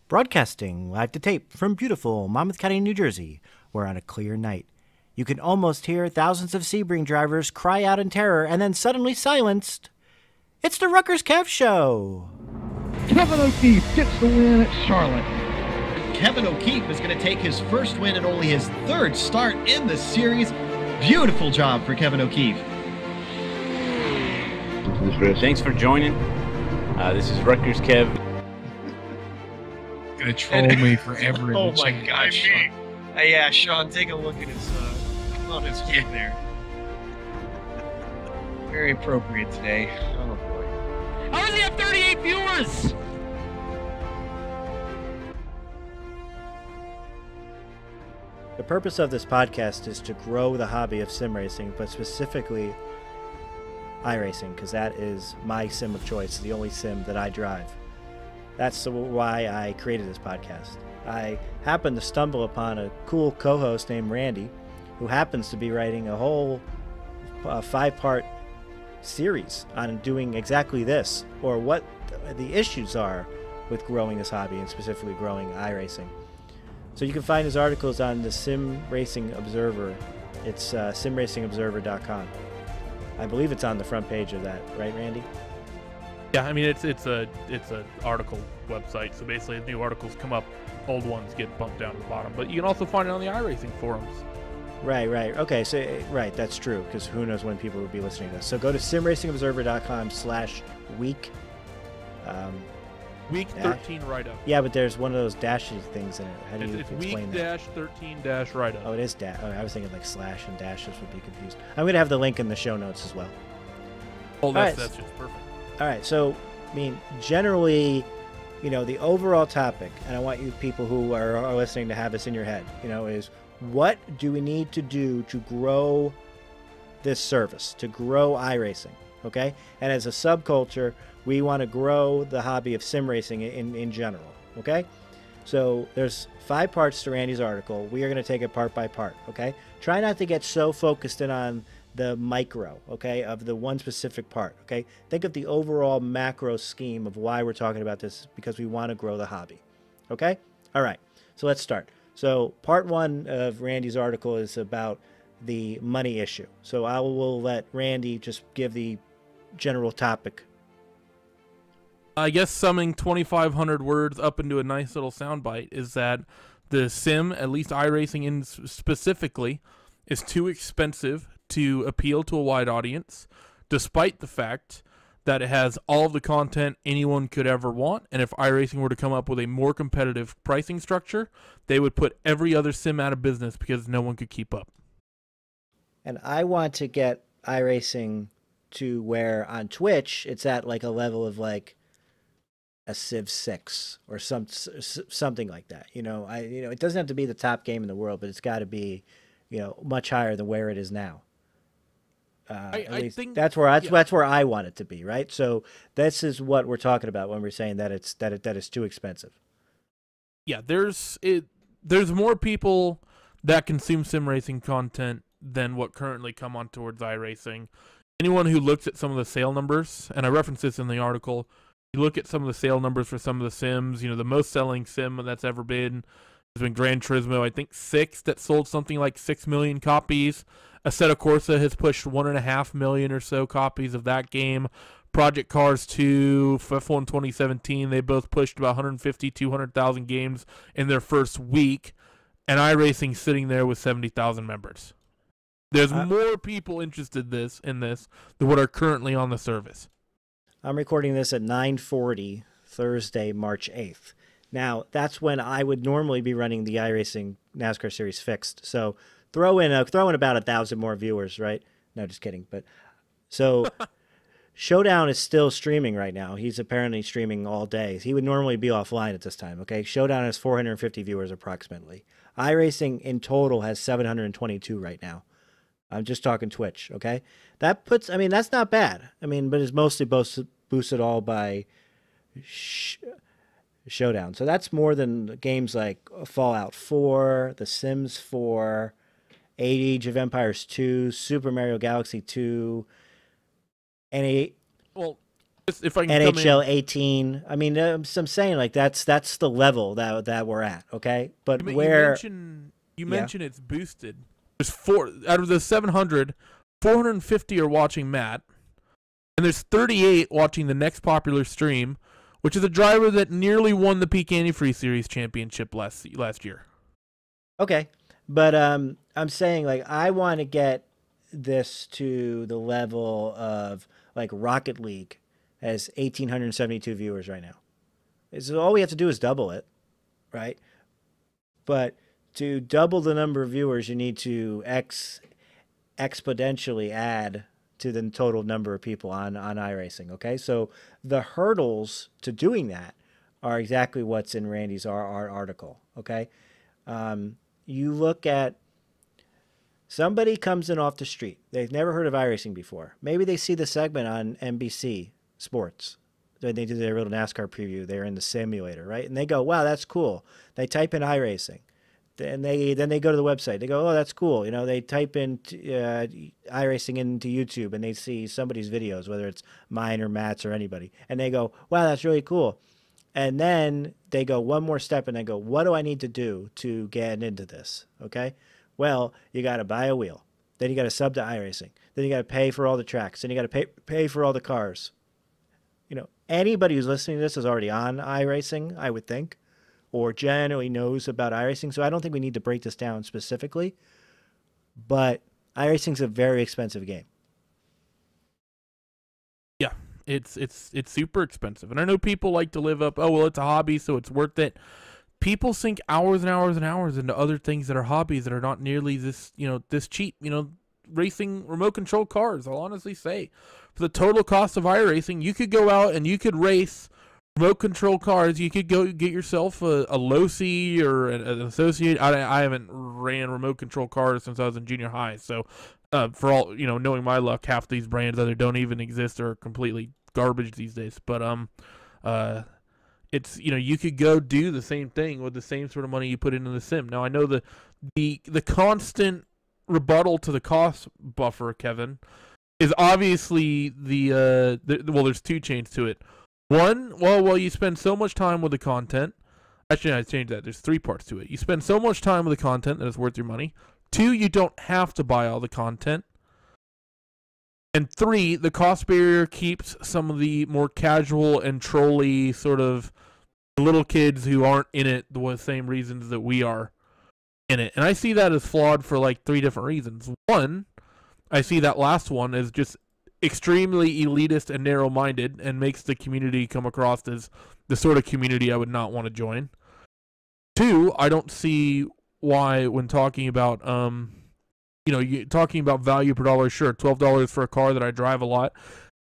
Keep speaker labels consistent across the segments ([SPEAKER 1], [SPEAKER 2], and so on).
[SPEAKER 1] Broadcasting live to tape from beautiful Monmouth County, New Jersey, where on a clear night, you can almost hear thousands of Sebring drivers cry out in terror and then suddenly silenced. It's the RutgersKev Show!
[SPEAKER 2] Kevin O'Keefe gets the win at Charlotte.
[SPEAKER 3] Kevin O'Keefe is going to take his first win and only his third start in the series. Beautiful job for Kevin O'Keefe.
[SPEAKER 4] Thanks for joining. This is RutgersKev.
[SPEAKER 2] Gonna troll me forever.
[SPEAKER 3] Oh my gosh, Sean. Yeah, Sean, take a look at his on his feet there.
[SPEAKER 2] Very appropriate today. Oh boy.
[SPEAKER 4] How does he have 38 viewers?
[SPEAKER 1] The purpose of this podcast is to grow the hobby of sim racing, but specifically iRacing, because that is my sim of choice, the only sim that I drive. That's why I created this podcast. I happened to stumble upon a cool co-host named Randy, who happens to be writing a whole 5-part series on doing exactly this, or what the issues are with growing this hobby, and specifically growing iRacing. So you can find his articles on the Sim Racing Observer. It's simracingobserver.com. I believe it's on the front page of that, right, Randy?
[SPEAKER 5] Yeah, I mean it's a article website. So basically, as new articles come up, old ones get bumped down to the bottom. But you can also find it on the iRacing forums.
[SPEAKER 1] Right. Okay, so right, that's true, because who knows when people would be listening to this. So go to simracingobserver.com/week.
[SPEAKER 5] Week 13 write-up.
[SPEAKER 1] Yeah, but there's one of those dashes things in it. How do you explain that?
[SPEAKER 5] It's week-13-write-up.
[SPEAKER 1] Oh, it is dash. Oh, I was thinking like slash and dashes would be confused. I'm going to have the link in the show notes as well.
[SPEAKER 5] Oh, that's just perfect.
[SPEAKER 1] All right, so, I mean, generally, you know, the overall topic, and I want you people who are listening to have this in your head, you know, is what do we need to do to grow this service, to grow iRacing, okay? And as a subculture, we want to grow the hobby of sim racing in general, okay? So there's 5 parts to Randy's article. We are going to take it part by part, okay? Try not to get so focused in on the micro, okay, of the one specific part, okay? Think of the overall macro scheme of why we're talking about this, because we want to grow the hobby, okay? All right, so let's start. So part 1 of Randy's article is about the money issue. So I will let Randy just give the general topic.
[SPEAKER 5] I guess summing 2,500 words up into a nice little soundbite is that the sim, at least iRacing in specifically, is too expensive to appeal to a wide audience, despite the fact that it has all of the content anyone could ever want. And if iRacing were to come up with a more competitive pricing structure, they would put every other sim out of business because no one could keep up.
[SPEAKER 1] And I want to get iRacing to where on Twitch it's at like a level of like a Civ 6 or something like that. You know, it doesn't have to be the top game in the world, but it's got to be, you know, much higher than where it is now. I think that's where I want it to be, right? So this is what we're talking about when we're saying that it's too expensive.
[SPEAKER 5] Yeah, there's more people that consume sim racing content than what currently come on towards iRacing. Anyone who looks at some of the sale numbers, and I reference this in the article, you look at some of the sale numbers for some of the sims, you know, the most selling sim that's ever been has been Gran Turismo, I think 6, that sold something like 6 million copies. Assetto Corsa has pushed 1.5 million or so copies of that game. Project Cars 2, F1 2017, they both pushed about 150, 200,000 games in their first week, and iRacing sitting there with 70,000 members. There's more people interested in this than what are currently on the service.
[SPEAKER 1] I'm recording this at 9:40 Thursday, March 8th. Now, that's when I would normally be running the iRacing NASCAR Series Fixed. So throw in about 1,000 more viewers, right? No, just kidding. But so Showdown is still streaming right now. He's apparently streaming all day. He would normally be offline at this time, okay? Showdown has 450 viewers approximately. iRacing in total has 722 right now. I'm just talking Twitch, okay? That puts, I mean, that's not bad. I mean, but it's mostly boosted all by Showdown. So that's more than games like Fallout 4, The Sims 4, Age of Empires 2, Super Mario Galaxy 2, and
[SPEAKER 5] Well, Just if I can come
[SPEAKER 1] NHL
[SPEAKER 5] in,
[SPEAKER 1] 18. I mean, I'm saying like that's the level that we're at. Okay, but
[SPEAKER 5] you
[SPEAKER 1] where
[SPEAKER 5] mentioned it's boosted. There's four out of the 700, 450 are watching Matt, and there's 38 watching the next popular stream, which is a driver that nearly won the Peak Antifreeze Series championship last year.
[SPEAKER 1] Okay, but I'm saying like I want to get this to the level of like Rocket League has 1,872 viewers right now. So all we have to do is double it, right? But to double the number of viewers, you need to exponentially add to the total number of people on iRacing, okay? So the hurdles to doing that are exactly what's in Randy's article, okay? You look at somebody comes in off the street. They've never heard of iRacing before. Maybe they see the segment on NBC Sports. They do their little NASCAR preview. They're in the simulator, right? And they go, wow, that's cool. They type in iRacing. And then they go to the website. They go, oh, that's cool. You know, they type in iRacing into YouTube, and they see somebody's videos, whether it's mine or Matt's or anybody. And they go, wow, that's really cool. And then they go one more step, and they go, what do I need to do to get into this? Okay? Well, you got to buy a wheel. Then you got to sub to iRacing. Then you got to pay for all the tracks. Then you got to pay for all the cars. You know, anybody who's listening to this is already on iRacing, I would think, or generally knows about iRacing. So I don't think we need to break this down specifically. But iRacing's a very expensive game.
[SPEAKER 5] Yeah, it's super expensive. And I know people like to live up, oh, well, it's a hobby, so it's worth it. People sink hours and hours and hours into other things that are hobbies that are not nearly this cheap. You know, racing remote control cars, I'll honestly say. For the total cost of iRacing, you could go out and you could race remote control cars. You could go get yourself a Losi or an Associate. I haven't ran remote control cars since I was in junior high. So for all, you know, knowing my luck, half these brands either don't even exist or are completely garbage these days. But it's, you know, you could go do the same thing with the same sort of money you put into the sim. Now I know the constant rebuttal to the cost buffer, Kevin, is obviously well, there's two chains to it. One, well, you spend so much time with the content. Actually, I changed that. There's three parts to it. You spend so much time with the content that it's worth your money. Two, you don't have to buy all the content. And three, the cost barrier keeps some of the more casual and trolly sort of little kids who aren't in it the same reasons that we are in it. And I see that as flawed for like three different reasons. One, I see that last one as just extremely elitist and narrow-minded and makes the community come across as the sort of community I would not want to join. Two, I don't see why when talking about talking about value per dollar, sure, $12 for a car that I drive a lot,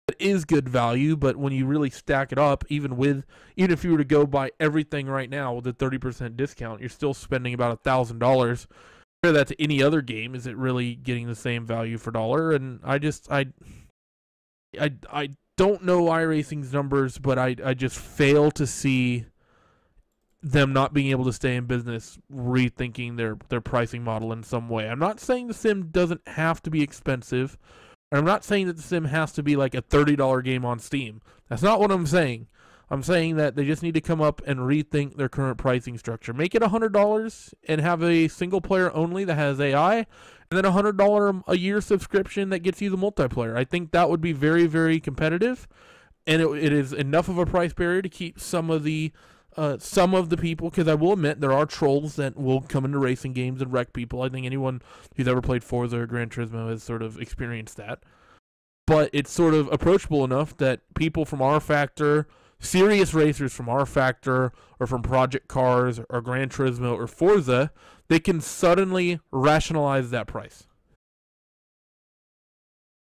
[SPEAKER 5] it is good value, but when you really stack it up, even if you were to go buy everything right now with a 30% discount, you're still spending about $1,000. Compare that to any other game, is it really getting the same value for dollar? And I don't know iRacing's numbers, but I just fail to see them not being able to stay in business rethinking their pricing model in some way. I'm not saying the sim doesn't have to be expensive, and I'm not saying that the sim has to be like a $30 game on Steam. That's not what I'm saying. I'm saying that they just need to come up and rethink their current pricing structure. Make it $100 and have a single player only that has AI, and then a $100 a year subscription that gets you the multiplayer. I think that would be very, very competitive, and it is enough of a price barrier to keep some of the people, because I will admit there are trolls that will come into racing games and wreck people. I think anyone who's ever played Forza or Gran Turismo has sort of experienced that. But it's sort of approachable enough that people from our factor, serious racers from our factor, or from Project Cars or Gran Turismo or Forza, they can suddenly rationalize that price.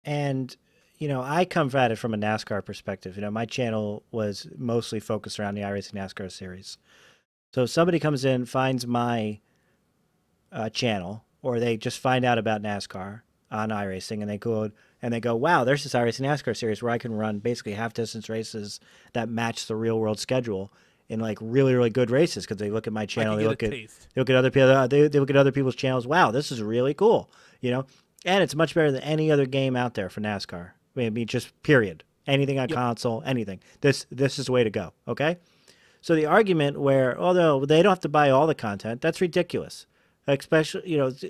[SPEAKER 1] And, you know, I come at it from a NASCAR perspective. You know, my channel was mostly focused around the iRacing NASCAR series. So if somebody comes in, finds my channel, or they just find out about NASCAR on iRacing, and they go, wow, there's this iRacing NASCAR series where I can run basically half-distance races that match the real-world schedule in like really, really good races, because they look at my channel, they look at other people, they look at other people's channels. Wow, this is really cool, you know. And it's much better than any other game out there for NASCAR. I mean, just period. anything on console, anything. This is the way to go. Okay. So the argument where, although they don't have to buy all the content, that's ridiculous. Especially,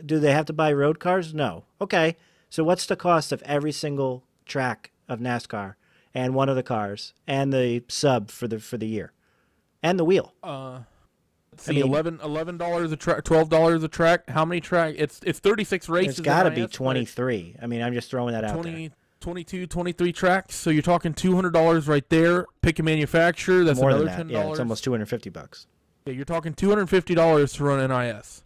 [SPEAKER 1] do they have to buy road cars? No. Okay. So what's the cost of every single track of NASCAR and one of the cars and the sub for the year and the wheel?
[SPEAKER 5] Let's see, $11 a track, $12 a track. How many track? It's 36 races.
[SPEAKER 1] It's got to be 23. I mean, I'm just throwing that out there.
[SPEAKER 5] 22, 23 tracks. So you're talking $200 right there. Pick a manufacturer. That's
[SPEAKER 1] more
[SPEAKER 5] another
[SPEAKER 1] than that.
[SPEAKER 5] $10.
[SPEAKER 1] Yeah, it's almost $250.
[SPEAKER 5] Yeah, you're talking $250 to run NIS.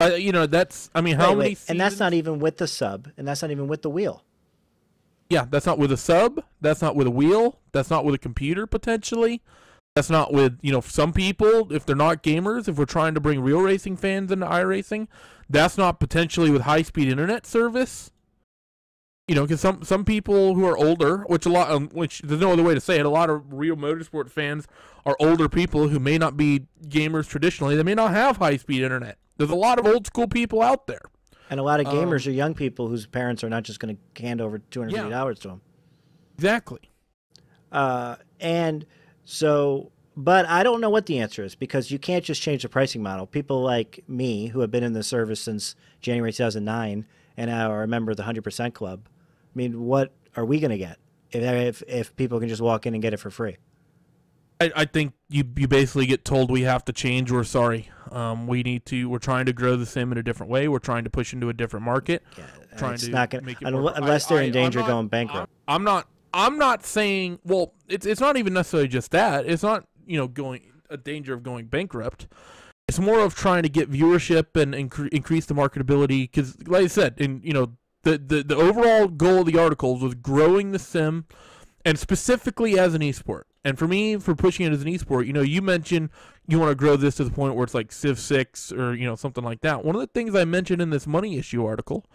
[SPEAKER 5] That's, I mean, how many seasons?
[SPEAKER 1] And that's not even with the sub, and that's not even with the wheel.
[SPEAKER 5] Yeah, that's not with a sub. That's not with a wheel. That's not with a computer, potentially. That's not with, some people, if they're not gamers, if we're trying to bring real racing fans into iRacing, that's not potentially with high-speed internet service. Because some people who are older, which there's no other way to say it, a lot of real motorsport fans are older people who may not be gamers traditionally. They may not have high-speed internet. There's a lot of old-school people out there.
[SPEAKER 1] And a lot of gamers are young people whose parents are not just going to hand over $250 to them.
[SPEAKER 5] Exactly.
[SPEAKER 1] And so, but I don't know what the answer is, because you can't just change the pricing model. People like me, who have been in the service since January 2009 and are a member of the 100% Club, I mean, what are we going to get if people can just walk in and get it for free?
[SPEAKER 5] I think you basically get told we have to change. We're sorry. We're trying to grow the sim in a different way. We're trying to push into a different market.
[SPEAKER 1] Yeah, it's not going to, unless they're in danger of going bankrupt.
[SPEAKER 5] I'm not saying, well, it's not even necessarily just that. It's not, a danger of going bankrupt. It's more of trying to get viewership and increase the marketability. Because, like I said, the overall goal of the articles was growing the sim, and specifically as an esport. And for me, for pushing it as an esport, you mentioned you want to grow this to the point where it's like Civ 6 or, something like that. One of the things I mentioned in this Money Issue article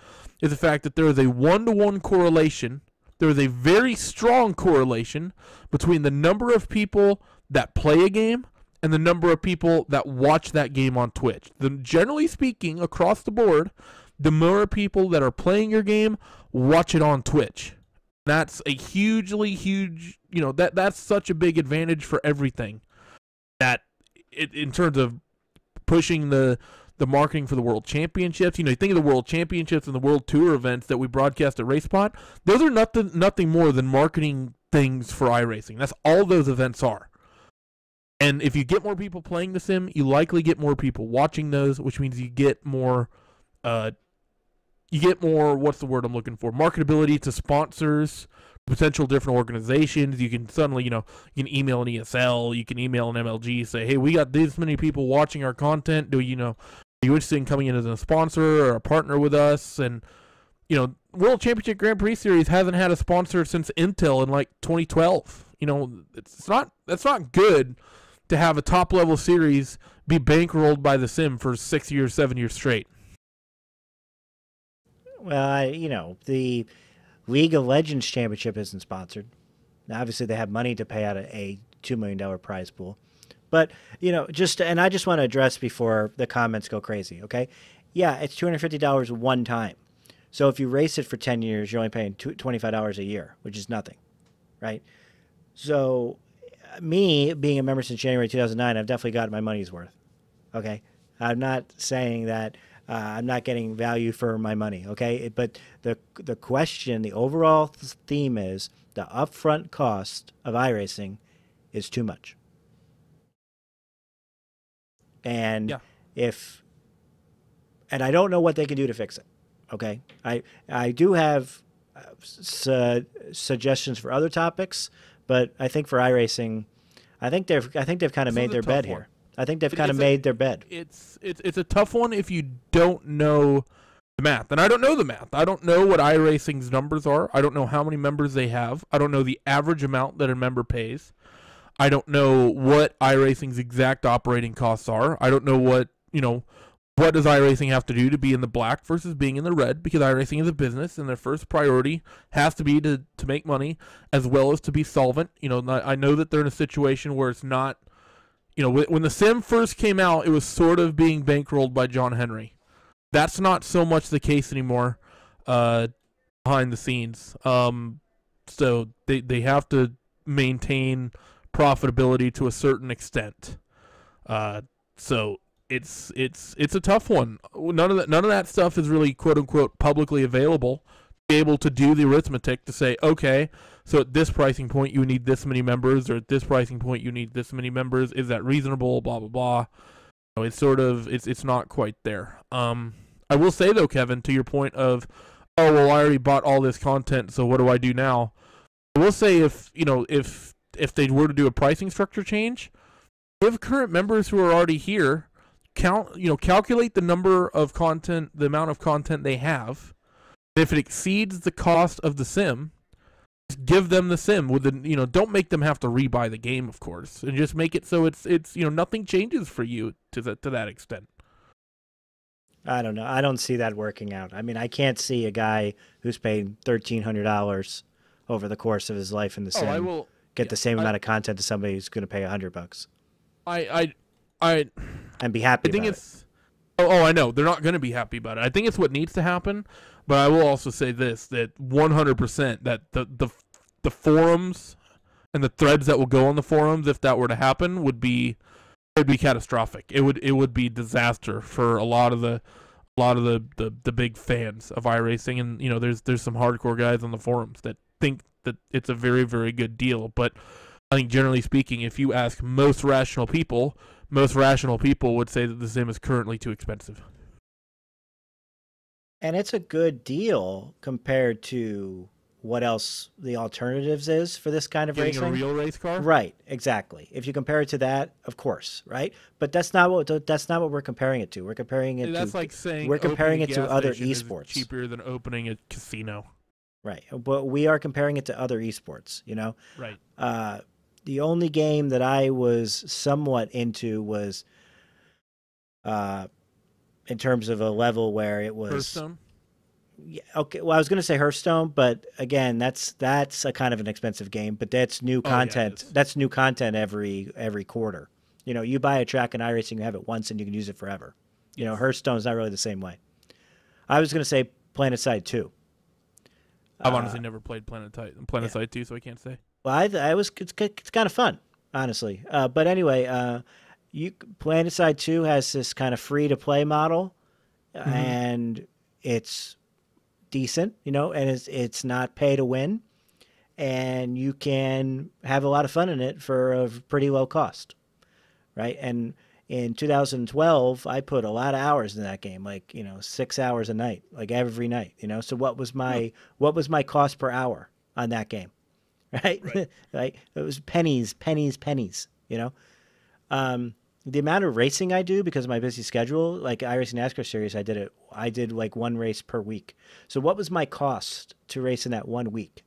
[SPEAKER 5] is the fact that there is a 1-to-1 correlation. There is a very strong correlation between the number of people that play a game and the number of people that watch that game on Twitch. Generally speaking, across the board, the more people that are playing your game watch it on Twitch. That's a hugely huge, that's such a big advantage for everything. That in terms of pushing the marketing for the World Championships, you think of the World Championships and the World Tour events that we broadcast at RacePod. Those are nothing more than marketing things for iRacing. That's all those events are. And if you get more people playing the sim, you likely get more people watching those, which means you get more, what's the word I'm looking for? Marketability to sponsors, potential different organizations. You can suddenly, you can email an ESL, you can email an MLG, say, hey, we got this many people watching our content. Are you interested in coming in as a sponsor or a partner with us? And, World Championship Grand Prix Series hasn't had a sponsor since Intel in like 2012. That's not good to have a top level series be bankrolled by the sim for 6 years, 7 years straight.
[SPEAKER 1] Well, the League of Legends Championship isn't sponsored. Now, obviously, they have money to pay out a $2 million prize pool. But, and I just want to address before the comments go crazy, okay? Yeah, it's $250 one time. So if you race it for 10 years, you're only paying $25 a year, which is nothing, right? So me, being a member since January 2009, I've definitely gotten my money's worth, okay? I'm not saying that I'm not getting value for my money, okay? But the question, the overall theme is the upfront cost of iRacing is too much. And and I don't know what they can do to fix it, okay? I do have suggestions for other topics, but I think for iRacing, I think they've kind of made their bed here. I think they've kind of made their bed.
[SPEAKER 5] It's a tough one if you don't know the math. And I don't know the math. I don't know what iRacing's numbers are. I don't know how many members they have. I don't know the average amount that a member pays. I don't know what iRacing's exact operating costs are. I don't know what does iRacing have to do to be in the black versus being in the red, because iRacing is a business and their first priority has to be to make money as well as to be solvent. I know that they're in a situation where it's not, when the sim first came out, it was sort of being bankrolled by John Henry. That's not so much the case anymore behind the scenes. So they have to maintain profitability to a certain extent. So it's a tough one. None of that stuff is really quote unquote publicly available. Be able to do the arithmetic to say, okay, so at this pricing point you need this many members, or at this pricing point you need this many members. Is that reasonable? Blah blah blah. So it's sort of it's not quite there. I will say though, Kevin, to your point of, oh well, I already bought all this content, so what do I do now? I will say if they were to do a pricing structure change, give current members who are already here calculate the number of content, the amount of content they have. If it exceeds the cost of the sim, just give them the sim with the don't make them have to rebuy the game, of course, and just make it so it's nothing changes for you to that extent.
[SPEAKER 1] I don't know. I don't see that working out. I mean, I can't see a guy who's paid $1,300 over the course of his life in the sim get the same amount of content as somebody who's going to pay $100. And be happy. I think it's.
[SPEAKER 5] I know they're not going to be happy about it. I think it's what needs to happen. But I will also say this: that 100% that the forums and the threads that will go on the forums, if that were to happen, would be catastrophic. It would be disaster for a lot of the big fans of iRacing, and there's some hardcore guys on the forums that think that it's a very, very good deal. But I think generally speaking, if you ask most rational people would say that the sim is currently too expensive.
[SPEAKER 1] And it's a good deal compared to what else the alternatives is for this kind of
[SPEAKER 5] Getting
[SPEAKER 1] racing.
[SPEAKER 5] A real race car?
[SPEAKER 1] Right, exactly. If you compare it to that, of course, right? But that's not what we're comparing it to. We're comparing it
[SPEAKER 5] That's like saying
[SPEAKER 1] we're comparing it to other
[SPEAKER 5] esports. Is cheaper than opening a casino.
[SPEAKER 1] Right. But we are comparing it to other esports,
[SPEAKER 5] Right.
[SPEAKER 1] The only game that I was somewhat into was in terms of a level where it was
[SPEAKER 5] Hearthstone?
[SPEAKER 1] Yeah, okay. Well, I was going to say Hearthstone, but again, that's a kind of an expensive game, but that's new content. That's new content every quarter. You buy a track in iRacing, you have it once and you can use it forever. Hearthstone's not really the same way. I was going to say PlanetSide 2.
[SPEAKER 5] I've honestly never played PlanetSide 2, so I can't say.
[SPEAKER 1] Well, it's kind of fun, honestly. But anyway, PlanetSide 2 has this kind of free-to-play model, and it's decent, and it's not pay to win, and you can have a lot of fun in it for a pretty low cost, right? And in 2012, I put a lot of hours in that game, 6 hours a night, every night, So what was my cost per hour on that game? Right? It was pennies. The amount of racing I do because of my busy schedule, like iRacing NASCAR series, I did one race per week. So what was my cost to race in that 1 week?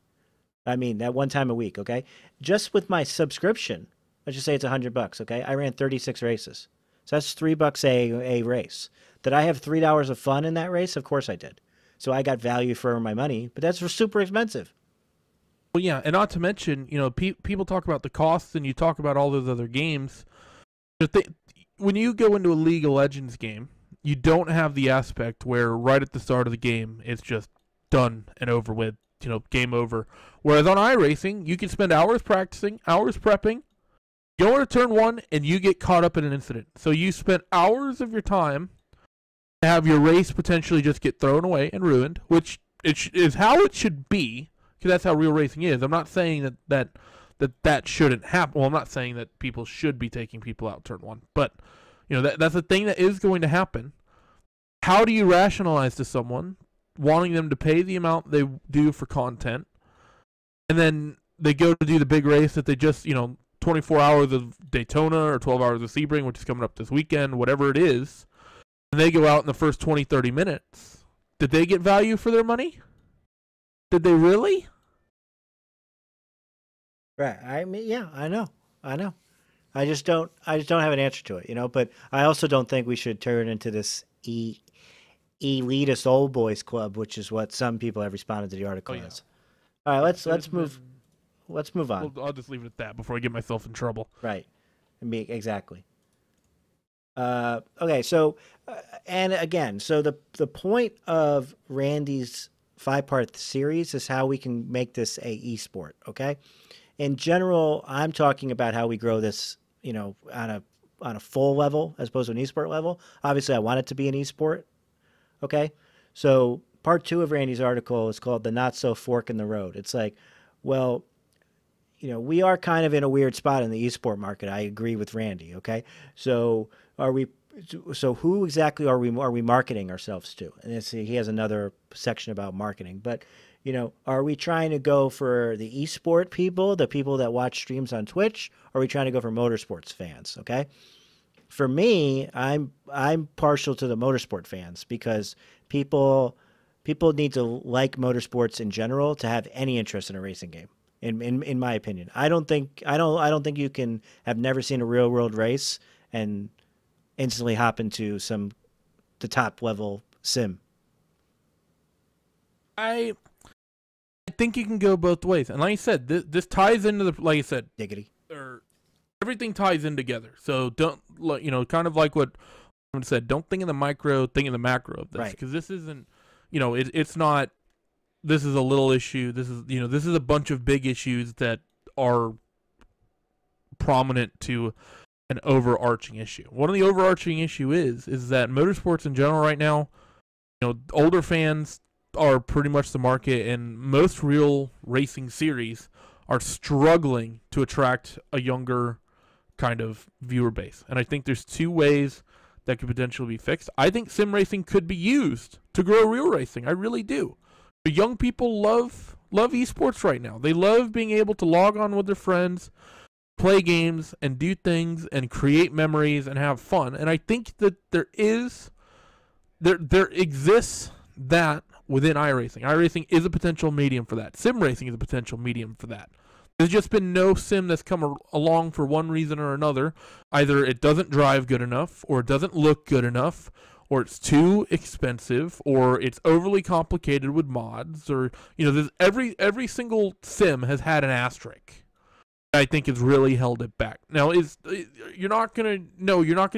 [SPEAKER 1] I mean, that one time a week, okay? Just with my subscription, let's just say it's $100, okay? I ran 36 races. So that's $3 a race. Did I have $3 of fun in that race? Of course I did. So I got value for my money, but that's super expensive.
[SPEAKER 5] Well, yeah, and not to mention, people talk about the costs and you talk about all those other games. When you go into a League of Legends game, you don't have the aspect where right at the start of the game it's just done and over with, game over. Whereas on iRacing, you can spend hours practicing, hours prepping, go into turn one, and you get caught up in an incident. So you spent hours of your time to have your race potentially just get thrown away and ruined, which is how it should be, because that's how real racing is. I'm not saying that shouldn't happen. Well, I'm not saying that people should be taking people out turn one, but that's a thing that is going to happen. How do you rationalize to someone wanting them to pay the amount they do for content, and then they go to do the big race that they just 24 hours of Daytona or 12 hours of Sebring, which is coming up this weekend, whatever it is, and they go out in the first 20, 30 minutes. Did they get value for their money? Did they really?
[SPEAKER 1] Right. I mean, yeah, I know. I just don't have an answer to it, but I also don't think we should turn into this elitist old boys club, which is what some people have responded to the article as. All right, let's move on.
[SPEAKER 5] I'll just leave it at that before I get myself in trouble.
[SPEAKER 1] Right. Exactly. Okay, so and again, so the point of Randy's 5-part series is how we can make this a esport. Okay. In general, I'm talking about how we grow this, you know, on a full level as opposed to an esport level. Obviously, I want it to be an esport. Okay. So part 2 of Randy's article is called "The Not So Fork in the Road." It's like, well, you know, we are kind of in a weird spot in the esport market. I agree with Randy. Okay. So who exactly are we marketing ourselves to? And he has another section about marketing, but you know, are we trying to go for the esport people, the people that watch streams on Twitch, or are we trying to go for motorsports fans? Okay. For me, I'm partial to the motorsport fans because people need to like motorsports in general to have any interest in a racing game. In my opinion, I don't think you can have never seen a real world race and instantly hop into the top level sim.
[SPEAKER 5] I think you can go both ways, and like I said, this ties into the, like I said,
[SPEAKER 1] diggity.
[SPEAKER 5] Everything ties in together. So don't, you know, kind of like what I said. Don't think of the micro, think of the macro of this, because this isn't, you know, it's not. This is a little issue. This is a bunch of big issues that are prominent to an overarching issue. One of the overarching issue is that motorsports in general right now, you know, older fans are pretty much the market, and most real racing series are struggling to attract a younger kind of viewer base. And I think there's 2 ways that could potentially be fixed. I think sim racing could be used to grow real racing. I really do. The young people love esports right now. They love being able to log on with their friends, play games, and do things, and create memories, and have fun. And I think that there exists that within iRacing. iRacing is a potential medium for that. Sim racing is a potential medium for that. There's just been no sim that's come along for one reason or another. Either it doesn't drive good enough, or it doesn't look good enough, or it's too expensive, or it's overly complicated with mods, or, you know, there's every single sim has had an asterisk. I think has really held it back. Now, you're not gonna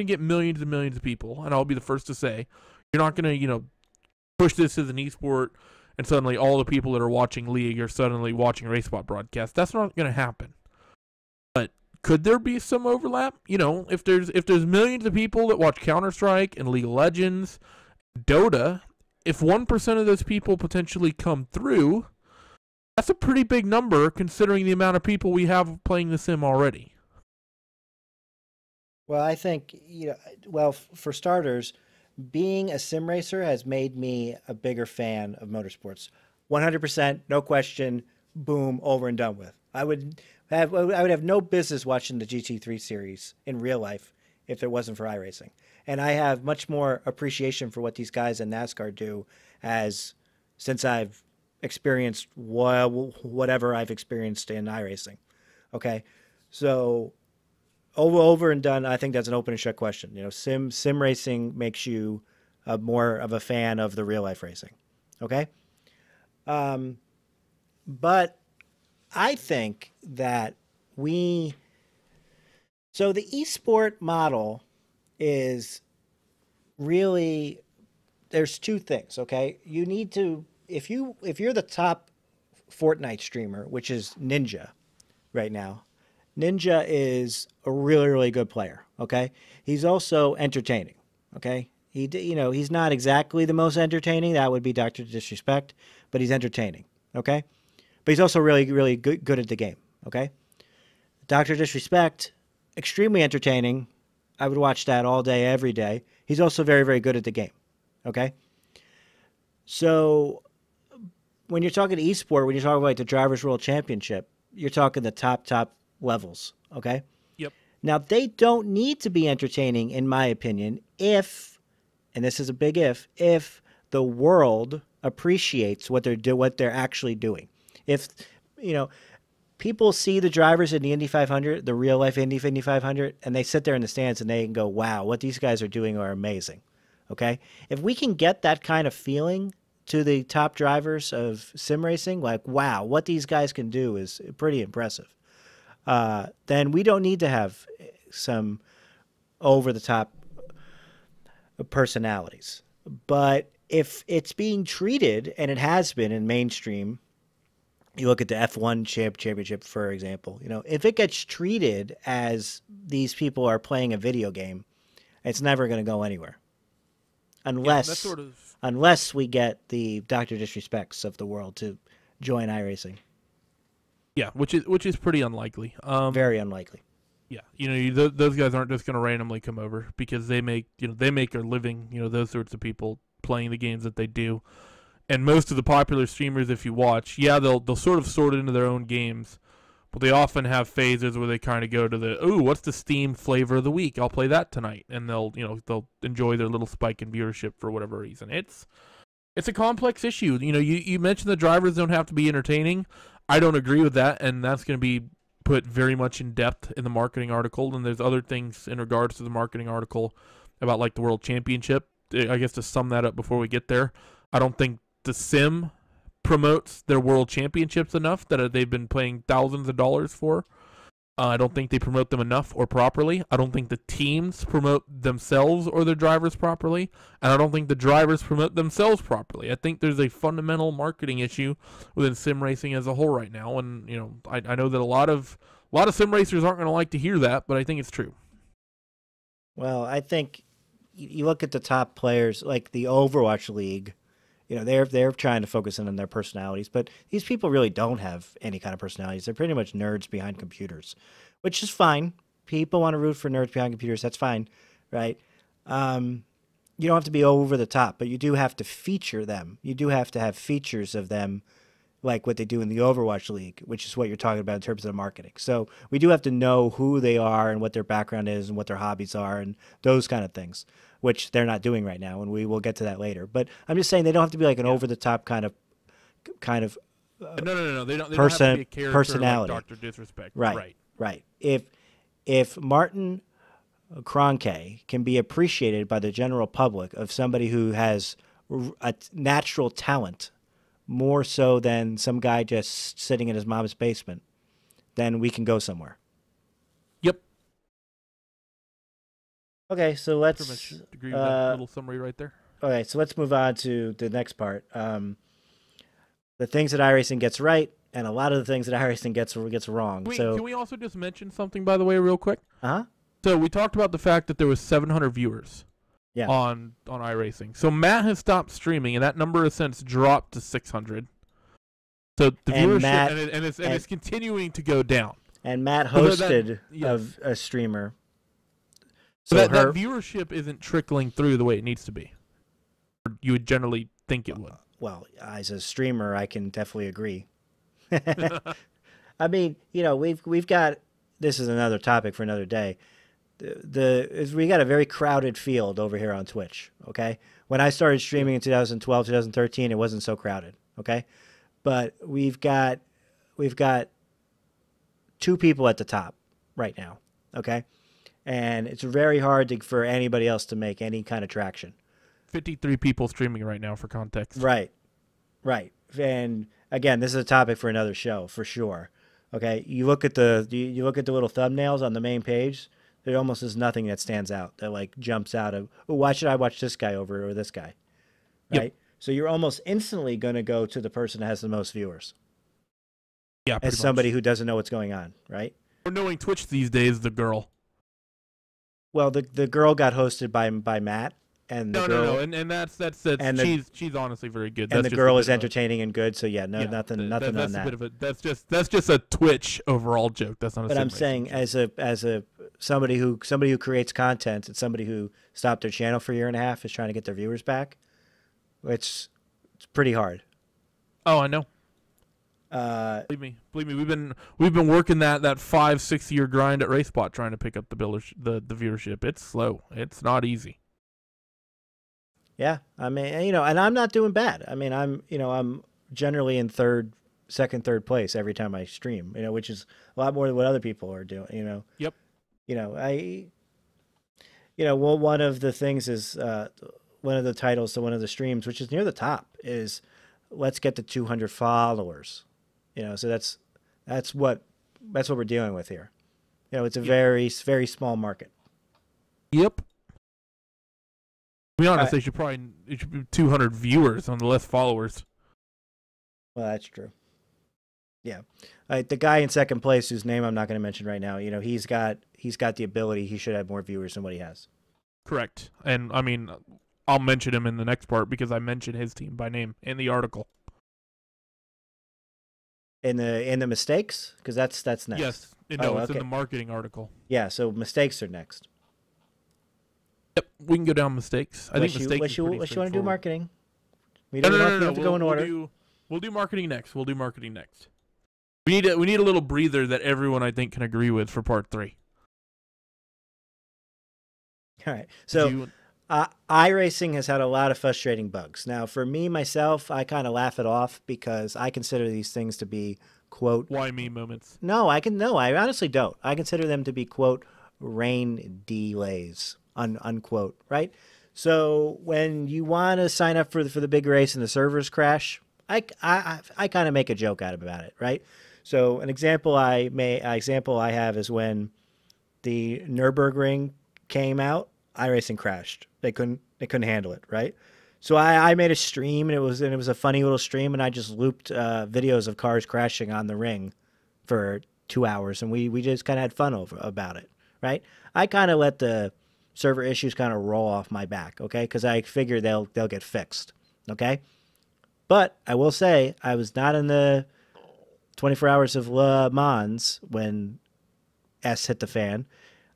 [SPEAKER 5] get millions and millions of people, and I'll be the first to say, you're not gonna, you know, push this as an esport, and suddenly all the people that are watching League are suddenly watching a RaceSpot broadcast. That's not gonna happen. But could there be some overlap? You know, if there's millions of people that watch Counter-Strike and League of Legends, Dota, if 1% of those people potentially come through, that's a pretty big number considering the amount of people we have playing the sim already.
[SPEAKER 1] Well, I think, you know, well, for starters, being a sim racer has made me a bigger fan of motorsports. 100%, no question, boom, over and done with. I would have no business watching the GT3 series in real life if it wasn't for iRacing. And I have much more appreciation for what these guys in NASCAR do since I've experienced whatever I've experienced in iRacing. Okay? So over and done, I think that's an open and shut question. You know, sim racing makes you more of a fan of the real life racing. Okay? But I think that so the esport model is really, there's 2 things, okay? You need to, if you're the top Fortnite streamer, which is Ninja right now, Ninja is a really, really good player, okay? He's also entertaining, okay? He's not exactly the most entertaining. That would be Dr. Disrespect, but he's entertaining, okay? But he's also really, really good at the game, okay? Dr. Disrespect, extremely entertaining. I would watch that all day, every day. He's also very, very good at the game, okay? So when you're talking esport, when you're talking about the Drivers' World Championship, you're talking the top levels, okay?
[SPEAKER 5] Yep.
[SPEAKER 1] Now, they don't need to be entertaining, in my opinion, if, and this is a big if the world appreciates what they're actually doing. If, you know, people see the drivers in the Indy 500, the real life Indy 500, and they sit there in the stands and they can go, wow, what these guys are doing are amazing. Okay? If we can get that kind of feeling to the top drivers of sim racing, like, wow, what these guys can do is pretty impressive, then we don't need to have some over the top personalities. But if it's being treated, and it has been in mainstream, you look at the F1 championship, for example, if it gets treated as these people are playing a video game, it's never going to go anywhere. Unless we get the Dr. Disrespects of the world to join iRacing.
[SPEAKER 5] Yeah, which is pretty unlikely.
[SPEAKER 1] Very unlikely.
[SPEAKER 5] Yeah, those guys aren't just going to randomly come over because they make a living. Those sorts of people playing the games that they do. And most of the popular streamers, if you watch, they'll sort of sort into their own games, but they often have phases where they kind of go to what's the Steam flavor of the week? I'll play that tonight, and they'll enjoy their little spike in viewership for whatever reason. It's a complex issue. You mentioned the drivers don't have to be entertaining. I don't agree with that, and that's going to be put very much in depth in the marketing article. And there's other things in regards to the marketing article about like the World Championship. I guess to sum that up before we get there, I don't think the sim promotes their World Championships enough that they've been paying thousands of dollars for. I don't think they promote them enough or properly. I don't think the teams promote themselves or their drivers properly, and I don't think the drivers promote themselves properly. I think there's a fundamental marketing issue within sim racing as a whole right now, and I know that a lot of sim racers aren't going to like to hear that, but I think it's true.
[SPEAKER 1] Well, I think you look at the top players like the Overwatch League. They're trying to focus in on their personalities, but these people really don't have any kind of personalities. They're pretty much nerds behind computers, which is fine. People want to root for nerds behind computers. That's fine, right? You don't have to be over the top, but you do have to feature them. You do have to have features of them, like what they do in the Overwatch League, which is what you're talking about in terms of the marketing. So we do have to know who they are and what their background is and what their hobbies are and those kind of things, which they're not doing right now, and we will get to that later. But I'm just saying they don't have to be like an over-the-top kind of
[SPEAKER 5] no. They don't have to be a character
[SPEAKER 1] personality.
[SPEAKER 5] Like Dr. Disrespect.
[SPEAKER 1] Right. If Martin Kroenke can be appreciated by the general public of somebody who has a natural talent more so than some guy just sitting in his mom's basement, then we can go somewhere.
[SPEAKER 5] Yep.
[SPEAKER 1] Okay, so let's
[SPEAKER 5] agree with that little summary right there.
[SPEAKER 1] Okay, so let's move on to the next part. The things that iRacing gets right, and a lot of the things that iRacing gets wrong.
[SPEAKER 5] Can we also just mention something, by the way, real quick?
[SPEAKER 1] Uh-huh.
[SPEAKER 5] So we talked about the fact that there was 700 viewers on iRacing. So Matt has stopped streaming, and that number has since dropped to 600. So the viewership, it's continuing to go down.
[SPEAKER 1] And Matt hosted a streamer.
[SPEAKER 5] So that viewership isn't trickling through the way it needs to be. You would generally think it would.
[SPEAKER 1] Well, as a streamer, I can definitely agree. I mean, we've got, this is another topic for another day. We got a very crowded field over here on Twitch, okay? When I started streaming in 2012, 2013, it wasn't so crowded, okay? But we've got two people at the top right now, okay? And it's very hard for anybody else to make any kind of traction.
[SPEAKER 5] 53 people streaming right now for context.
[SPEAKER 1] Right. And again, this is a topic for another show for sure. Okay, you look at the little thumbnails on the main page. There almost is nothing that stands out that like jumps out of, oh, why should I watch this guy over or this guy? Right. Yep. So you're almost instantly going to go to the person that has the most viewers.
[SPEAKER 5] Yeah.
[SPEAKER 1] As somebody who doesn't know what's going on, right?
[SPEAKER 5] We're knowing Twitch these days, the girl.
[SPEAKER 1] Well, the girl got hosted by Matt. And
[SPEAKER 5] no, and that's and she's honestly very good.
[SPEAKER 1] And the girl is entertaining and good, so nothing on that.
[SPEAKER 5] That's just a Twitch overall joke. That's not a.
[SPEAKER 1] But I'm saying as a somebody who creates content and somebody who stopped their channel for a year and a half is trying to get their viewers back. It's pretty hard.
[SPEAKER 5] Oh, I know. Believe me, we've been working that 5-6 year grind at RaceBot trying to pick up the viewership. It's slow. It's not easy.
[SPEAKER 1] Yeah, I mean, and I'm not doing bad. I mean, I'm generally in second, third place every time I stream, which is a lot more than what other people are doing,
[SPEAKER 5] Yep.
[SPEAKER 1] Well, one of the things is, one of the titles to one of the streams, which is near the top, is let's get to 200 followers, so that's what we're dealing with here. It's a very, very small market.
[SPEAKER 5] Yep. To be honest, it should be 200 viewers on the less followers.
[SPEAKER 1] Well, that's true. Yeah, the guy in second place, whose name I'm not going to mention right now, he's got the ability. He should have more viewers than what he has.
[SPEAKER 5] Correct. And I mean, I'll mention him in the next part because I mentioned his team by name in the article.
[SPEAKER 1] In the mistakes, because that's next.
[SPEAKER 5] Yes, it's in the marketing article.
[SPEAKER 1] Yeah, so mistakes are next.
[SPEAKER 5] Yep, we can go down mistakes. I think mistakes.
[SPEAKER 1] What you want to do marketing? We
[SPEAKER 5] don't
[SPEAKER 1] have to go in order.
[SPEAKER 5] We'll do marketing next. We need a little breather that everyone I think can agree with for part 3.
[SPEAKER 1] All right. So iRacing has had a lot of frustrating bugs. Now, for me myself, I kind of laugh it off because I consider these things to be quote.
[SPEAKER 5] Why me moments?
[SPEAKER 1] No, I honestly don't. I consider them to be quote rain delays unquote. Right. So when you want to sign up for the big race and the servers crash, I kind of make a joke out about it. Right. So an example I have is when the Nürburgring came out, iRacing crashed. They couldn't handle it, right? So I made a stream, and it was a funny little stream, and I just looped videos of cars crashing on the ring for 2 hours, and we just kind of had fun about it, right? I kind of let the server issues kind of roll off my back, okay? Because I figure they'll get fixed, okay? But I will say I was not in the 24 hours of Le Mans when S hit the fan.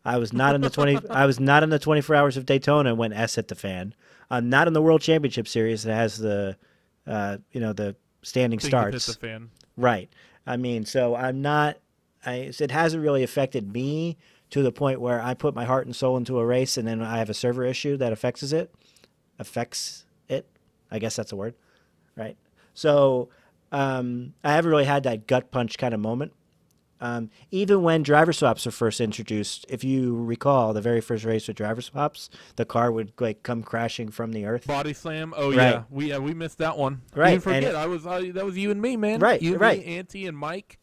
[SPEAKER 1] I was not in the I was not in the 24 hours of Daytona when S hit the fan. I'm not in the World Championship Series that has the the standing starts.
[SPEAKER 5] Hit the fan.
[SPEAKER 1] Right. I mean, so I'm not. It hasn't really affected me to the point where I put my heart and soul into a race, and then I have a server issue that affects it. I guess that's a word, right? So I haven't really had that gut punch kind of moment. Even when driver swaps were first introduced, if you recall, the very first race with driver swaps, the car would come crashing from the earth.
[SPEAKER 5] Body slam. Oh
[SPEAKER 1] right.
[SPEAKER 5] yeah, we missed that one.
[SPEAKER 1] Right.
[SPEAKER 5] Didn't forget, that was you and me, man.
[SPEAKER 1] Right.
[SPEAKER 5] You,
[SPEAKER 1] right.
[SPEAKER 5] me, Auntie, and Mike.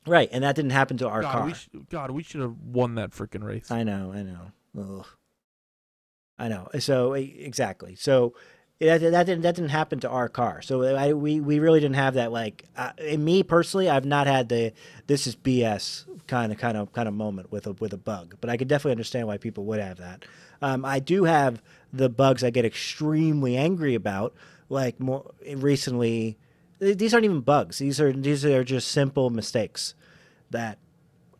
[SPEAKER 1] Right, and that didn't happen to our car.
[SPEAKER 5] We should have won that freaking race.
[SPEAKER 1] I know. Ugh. I know. So exactly. So. That didn't happen to our car, so we really didn't have that. In me personally, I've not had the this is BS kind of moment with a bug, but I could definitely understand why people would have that. I do have the bugs I get extremely angry about, like more recently. These aren't even bugs; these are just simple mistakes that,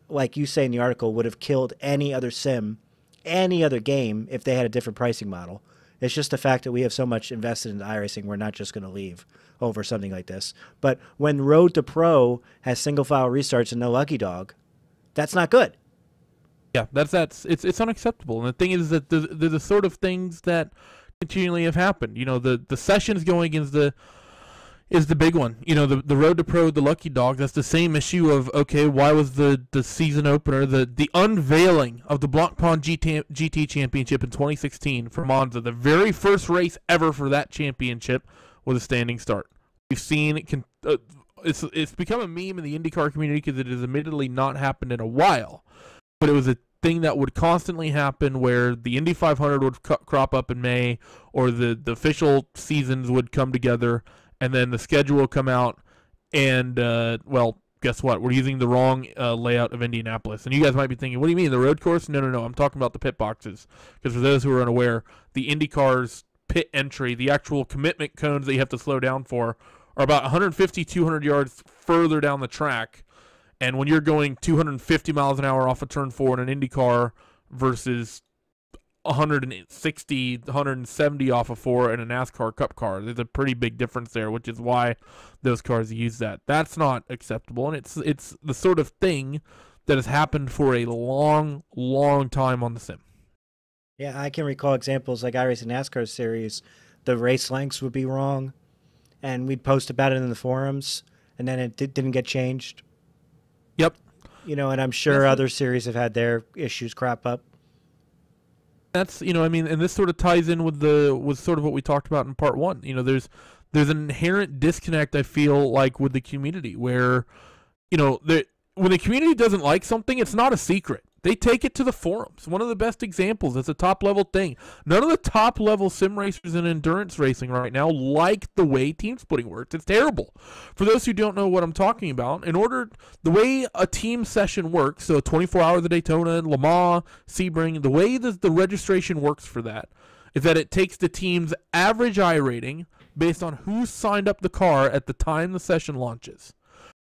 [SPEAKER 1] like you say in the article, would have killed any other sim, any other game if they had a different pricing model. It's just the fact that we have so much invested into iRacing, we're not just going to leave over something like this. But when Road to Pro has single file restarts and no lucky dog, that's not good.
[SPEAKER 5] Yeah, it's unacceptable. And the thing is that they're the sort of things that continually have happened. The sessions going is the big one. The Road to Pro, the lucky dog, that's the same issue of, okay, why was the season opener, the unveiling of the Blancpain GT Championship in 2016 for Monza, the very first race ever for that championship was a standing start. We've seen it's become a meme in the IndyCar community because it has admittedly not happened in a while, but it was a thing that would constantly happen where the Indy 500 would crop up in May, or the official seasons would come together, and then the schedule will come out, and, guess what? We're using the wrong layout of Indianapolis. And you guys might be thinking, what do you mean, the road course? No. I'm talking about the pit boxes. Because for those who are unaware, the IndyCar's pit entry, the actual commitment cones that you have to slow down for, are about 150, 200 yards further down the track. And when you're going 250 miles an hour off of turn 4 in an IndyCar versus 160, 170 off of 4 in a NASCAR Cup car. There's a pretty big difference there, which is why those cars use that. That's not acceptable, and it's the sort of thing that has happened for a long, long time on the sim.
[SPEAKER 1] Yeah, I can recall examples like iRacing NASCAR series. The race lengths would be wrong, and we'd post about it in the forums, and then it didn't get changed.
[SPEAKER 5] Yep.
[SPEAKER 1] And I'm sure other series have had their issues crop up.
[SPEAKER 5] That's and this sort of ties in with sort of what we talked about in part 1. There's an inherent disconnect, I feel like, with the community where when the community doesn't like something, it's not a secret. They take it to the forums. One of the best examples. It's a top-level thing. None of the top-level sim racers in endurance racing right now like the way team splitting works. It's terrible. For those who don't know what I'm talking about, the way a team session works, so 24 hours of Daytona, Le Mans, Sebring, the way the registration works for that is that it takes the team's average I rating based on who signed up the car at the time the session launches.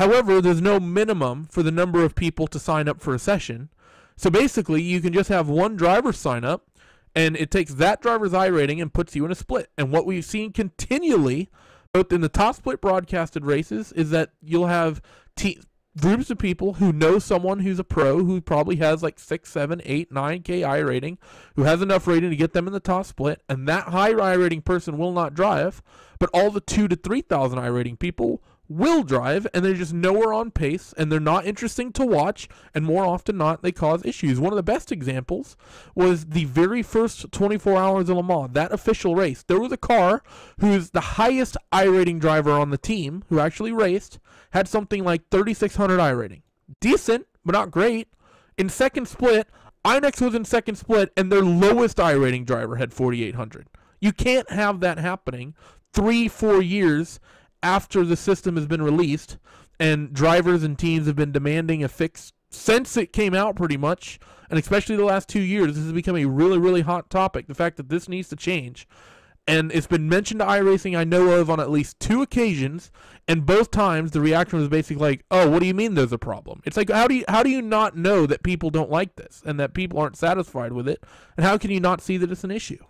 [SPEAKER 5] However, there's no minimum for the number of people to sign up for a session. So basically, you can just have one driver sign up, and it takes that driver's I rating and puts you in a split. And what we've seen continually, both in the top split broadcasted races, is that you'll have groups of people who know someone who's a pro who probably has like 6, 7, 8, 9K I rating, who has enough rating to get them in the top split, and that high I rating person will not drive, but all the 2,000 to 3,000 I rating people will drive, and they're just nowhere on pace, and they're not interesting to watch, and more often not, they cause issues. One of the best examples was the very first 24 hours of Le Mans, that official race. There was a car who's the highest I rating driver on the team, who actually raced, had something like 3,600 I rating. Decent, but not great. In second split, Inex was in second split, and their lowest I rating driver had 4,800. You can't have that happening 3-4 years after the system has been released, and drivers and teams have been demanding a fix since it came out pretty much, and especially the last 2 years. This has become a really, really hot topic, the fact that this needs to change. And it's been mentioned to iRacing, I know of, on at least 2 occasions, and both times the reaction was basically like, oh, what do you mean there's a problem? It's like, how do you not know that people don't like this, and that people aren't satisfied with it, and how can you not see that it's an issue?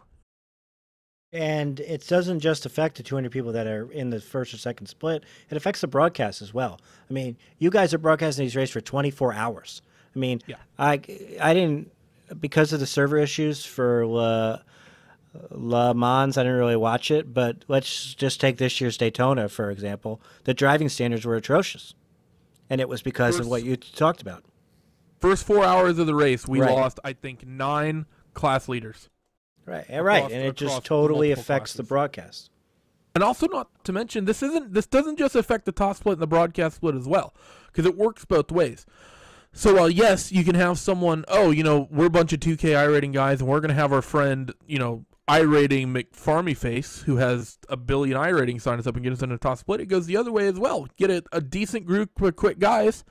[SPEAKER 1] And it doesn't just affect the 200 people that are in the first or second split. It affects the broadcast as well. I mean, you guys are broadcasting these races for 24 hours. I mean, yeah. I didn't, because of the server issues for Le Mans, I didn't really watch it. But let's just take this year's Daytona, for example. The driving standards were atrocious. And it was because of what you talked about.
[SPEAKER 5] First 4 hours of the race, we lost, I think, 9 class leaders.
[SPEAKER 1] Right, and it just totally affects the broadcast.
[SPEAKER 5] And also, not to mention, this doesn't just affect the top split and the broadcast split as well, because it works both ways. So while yes, you can have someone, we're a bunch of 2K I rating guys, and we're gonna have our friend, I rating McFarmy Face, who has 1 billion I rating, sign us up and get us in a top split. It goes the other way as well. Get a decent group of quick guys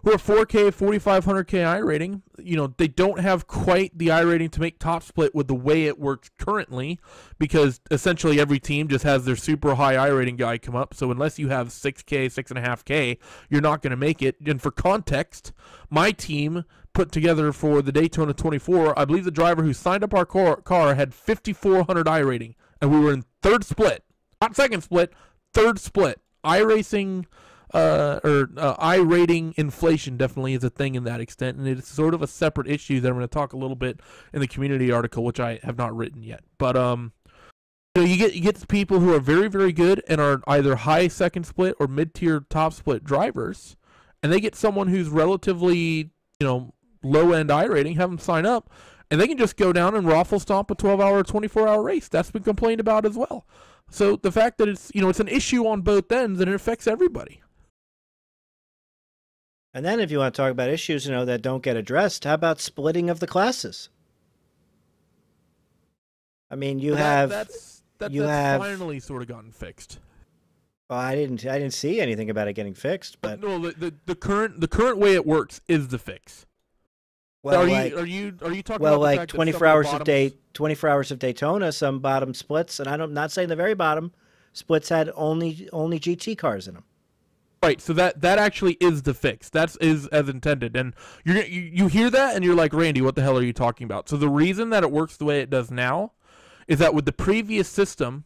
[SPEAKER 5] who are 4K, 4,500K I rating. They don't have quite the I rating to make top split with the way it works currently, because essentially every team just has their super high I rating guy come up. So unless you have 6K, 6.5K, you're not going to make it. And for context, my team put together for the Daytona 24, I believe the driver who signed up our car had 5,400 I rating, and we were in third split, not second split, third split. iRacing I rating inflation definitely is a thing in that extent, and it's sort of a separate issue that I'm going to talk a little bit in the community article, which I have not written yet. But you get people who are very, very good and are either high second split or mid-tier top split drivers, and they get someone who's relatively low-end I rating, have them sign up, and they can just go down and raffle stomp a 12-hour or 24-hour race. That's been complained about as well. So the fact that it's it's an issue on both ends, and it affects everybody.
[SPEAKER 1] And then if you want to talk about issues, that don't get addressed, how about splitting of the classes? I mean, that's
[SPEAKER 5] finally sort of gotten fixed.
[SPEAKER 1] Well, I didn't see anything about it getting fixed, but
[SPEAKER 5] no, the current way it works is the fix.
[SPEAKER 1] Well,
[SPEAKER 5] are you talking
[SPEAKER 1] well,
[SPEAKER 5] about
[SPEAKER 1] like
[SPEAKER 5] the fact
[SPEAKER 1] 24 hours of 24 hours of Daytona, some bottom splits, and I'm not saying the very bottom splits had only GT cars in them.
[SPEAKER 5] Right, so that actually is the fix. That is as intended, and you hear that, and you're like, Randy, what the hell are you talking about? So the reason that it works the way it does now is that with the previous system,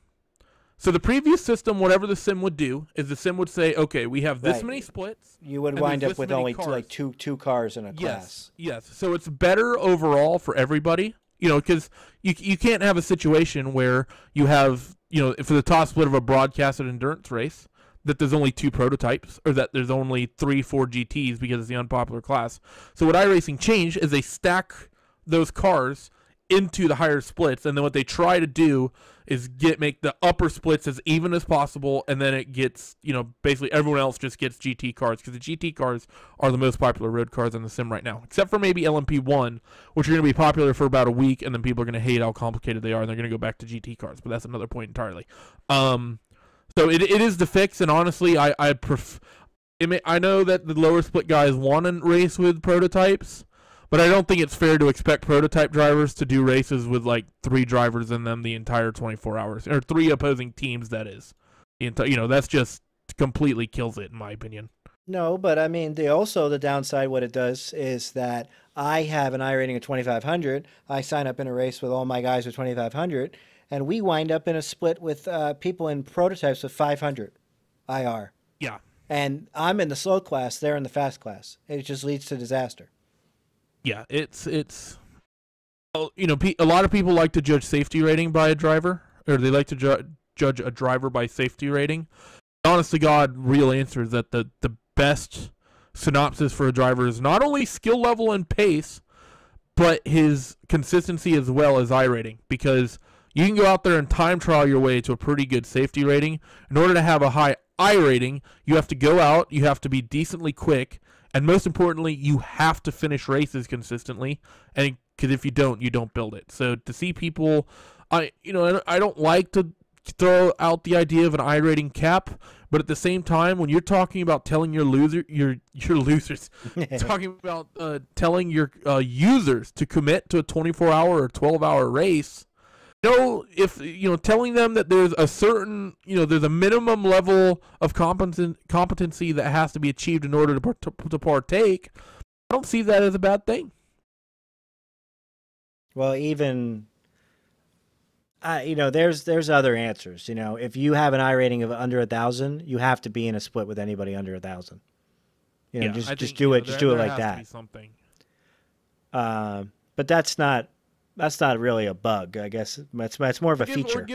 [SPEAKER 5] whatever the sim would do is the sim would say, okay, we have this many splits.
[SPEAKER 1] You would wind up with only like two cars in a class.
[SPEAKER 5] Yes. So it's better overall for everybody, because you can't have a situation where you have, for the top split of a broadcasted endurance race, that there's only 2 prototypes, or that there's only 3-4 GTs because it's the unpopular class. So what iRacing changed is they stack those cars into the higher splits, and then what they try to do is make the upper splits as even as possible, and then it gets, basically everyone else just gets GT cars, because the GT cars are the most popular road cars in the sim right now, except for maybe LMP1, which are going to be popular for about a week, and then people are going to hate how complicated they are, and they're going to go back to GT cars, but that's another point entirely. So it is the fix, and honestly, I know that the lower split guys want to race with prototypes, but I don't think it's fair to expect prototype drivers to do races with like 3 drivers in them the entire 24 hours, or 3 opposing teams. That is, that's just completely kills it in my opinion.
[SPEAKER 1] No, but I mean, the downside, what it does is that I have an I rating of 2,500. I sign up in a race with all my guys with 2,500, and we wind up in a split with people in prototypes with 500 IR.
[SPEAKER 5] Yeah.
[SPEAKER 1] And I'm in the slow class, they're in the fast class. It just leads to disaster.
[SPEAKER 5] Yeah, it's a lot of people like to judge safety rating by a driver, or they like to judge a driver by safety rating. Honest to God, real answer is that the best synopsis for a driver is not only skill level and pace, but his consistency as well as I rating, because you can go out there and time trial your way to a pretty good safety rating. In order to have a high I rating, you have to go out, you have to be decently quick, and most importantly, you have to finish races consistently, and because if you don't build it. So to see people, I don't like to throw out the idea of an I rating cap, but at the same time, when you're talking about telling your losers, talking about telling your users to commit to a 24-hour or 12-hour race, telling them that there's a certain, there's a minimum level of competency that has to be achieved in order to partake, I don't see that as a bad thing.
[SPEAKER 1] Well, even, there's other answers. If you have an I rating of under 1,000, you have to be in a split with anybody under 1,000. Just do it like that.
[SPEAKER 5] Something.
[SPEAKER 1] But that's not really a bug. I guess that's more of a feature.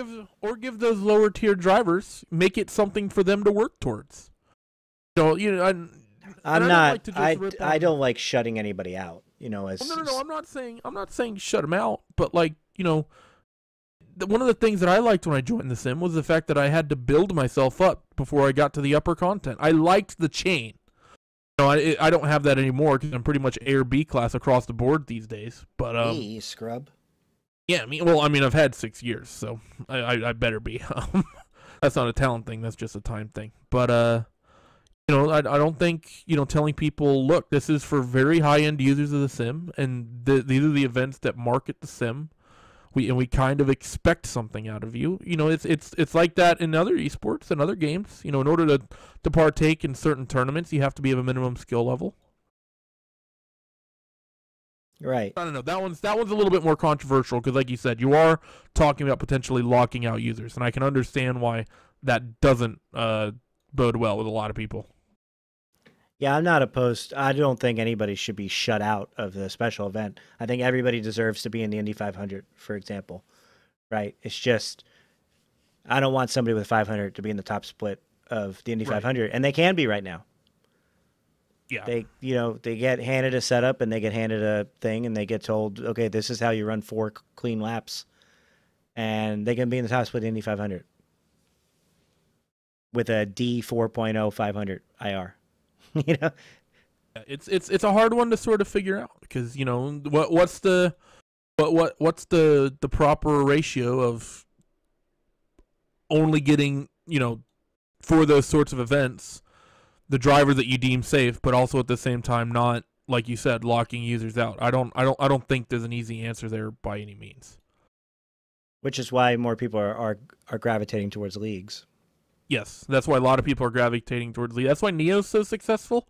[SPEAKER 5] Or give those lower tier drivers, make it something for them to work towards. I
[SPEAKER 1] don't like shutting anybody out.
[SPEAKER 5] No, I'm not saying shut them out, but one of the things that I liked when I joined the sim was the fact that I had to build myself up before I got to the upper content. I liked the chain. I don't have that anymore because I'm pretty much A or B class across the board these days. But
[SPEAKER 1] you scrub.
[SPEAKER 5] Yeah, I've had 6 years, so I better be. That's not a talent thing. That's just a time thing. But I don't think telling people, look, this is for very high end users of the sim, and these are the events that market the sim. We kind of expect something out of you. It's like that in other esports and other games. In order to partake in certain tournaments, you have to be of a minimum skill level.
[SPEAKER 1] Right.
[SPEAKER 5] I don't know. That one's a little bit more controversial because, like you said, you are talking about potentially locking out users, and I can understand why that doesn't bode well with a lot of people.
[SPEAKER 1] Yeah, I'm not opposed. I don't think anybody should be shut out of the special event. I think everybody deserves to be in the Indy 500, for example. Right? It's just, I don't want somebody with 500 to be in the top split of the Indy 500, and they can be right now.
[SPEAKER 5] Yeah.
[SPEAKER 1] They get handed a setup and they get handed a thing and they get told, okay, this is how you run 4 clean laps, and they can be in the top split of the Indy 500 with a D 4.0 500 IR.
[SPEAKER 5] It's a hard one to sort of figure out because what's the proper ratio of only getting for those sorts of events the driver that you deem safe, but also at the same time not, like you said, locking users out. I don't think there's an easy answer there by any means.
[SPEAKER 1] Which is why more people are gravitating towards leagues.
[SPEAKER 5] Yes, that's why a lot of people are gravitating towards league. That's why Neo's so successful.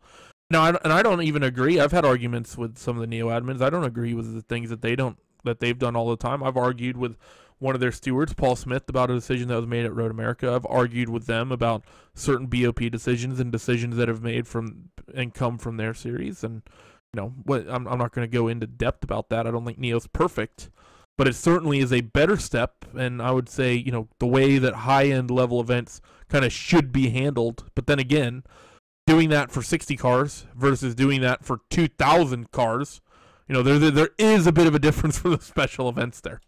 [SPEAKER 5] No, I don't even agree. I've had arguments with some of the Neo admins. I don't agree with the things that they've done all the time. I've argued with one of their stewards, Paul Smith, about a decision that was made at Road America. I've argued with them about certain BOP decisions and decisions that have made from and come from their series. And I'm not going to go into depth about that. I don't think Neo's perfect, but it certainly is a better step. And I would say, the way that high-end level events kind of should be handled. But then again, doing that for 60 cars versus doing that for 2,000 cars, there is a bit of a difference for the special events there.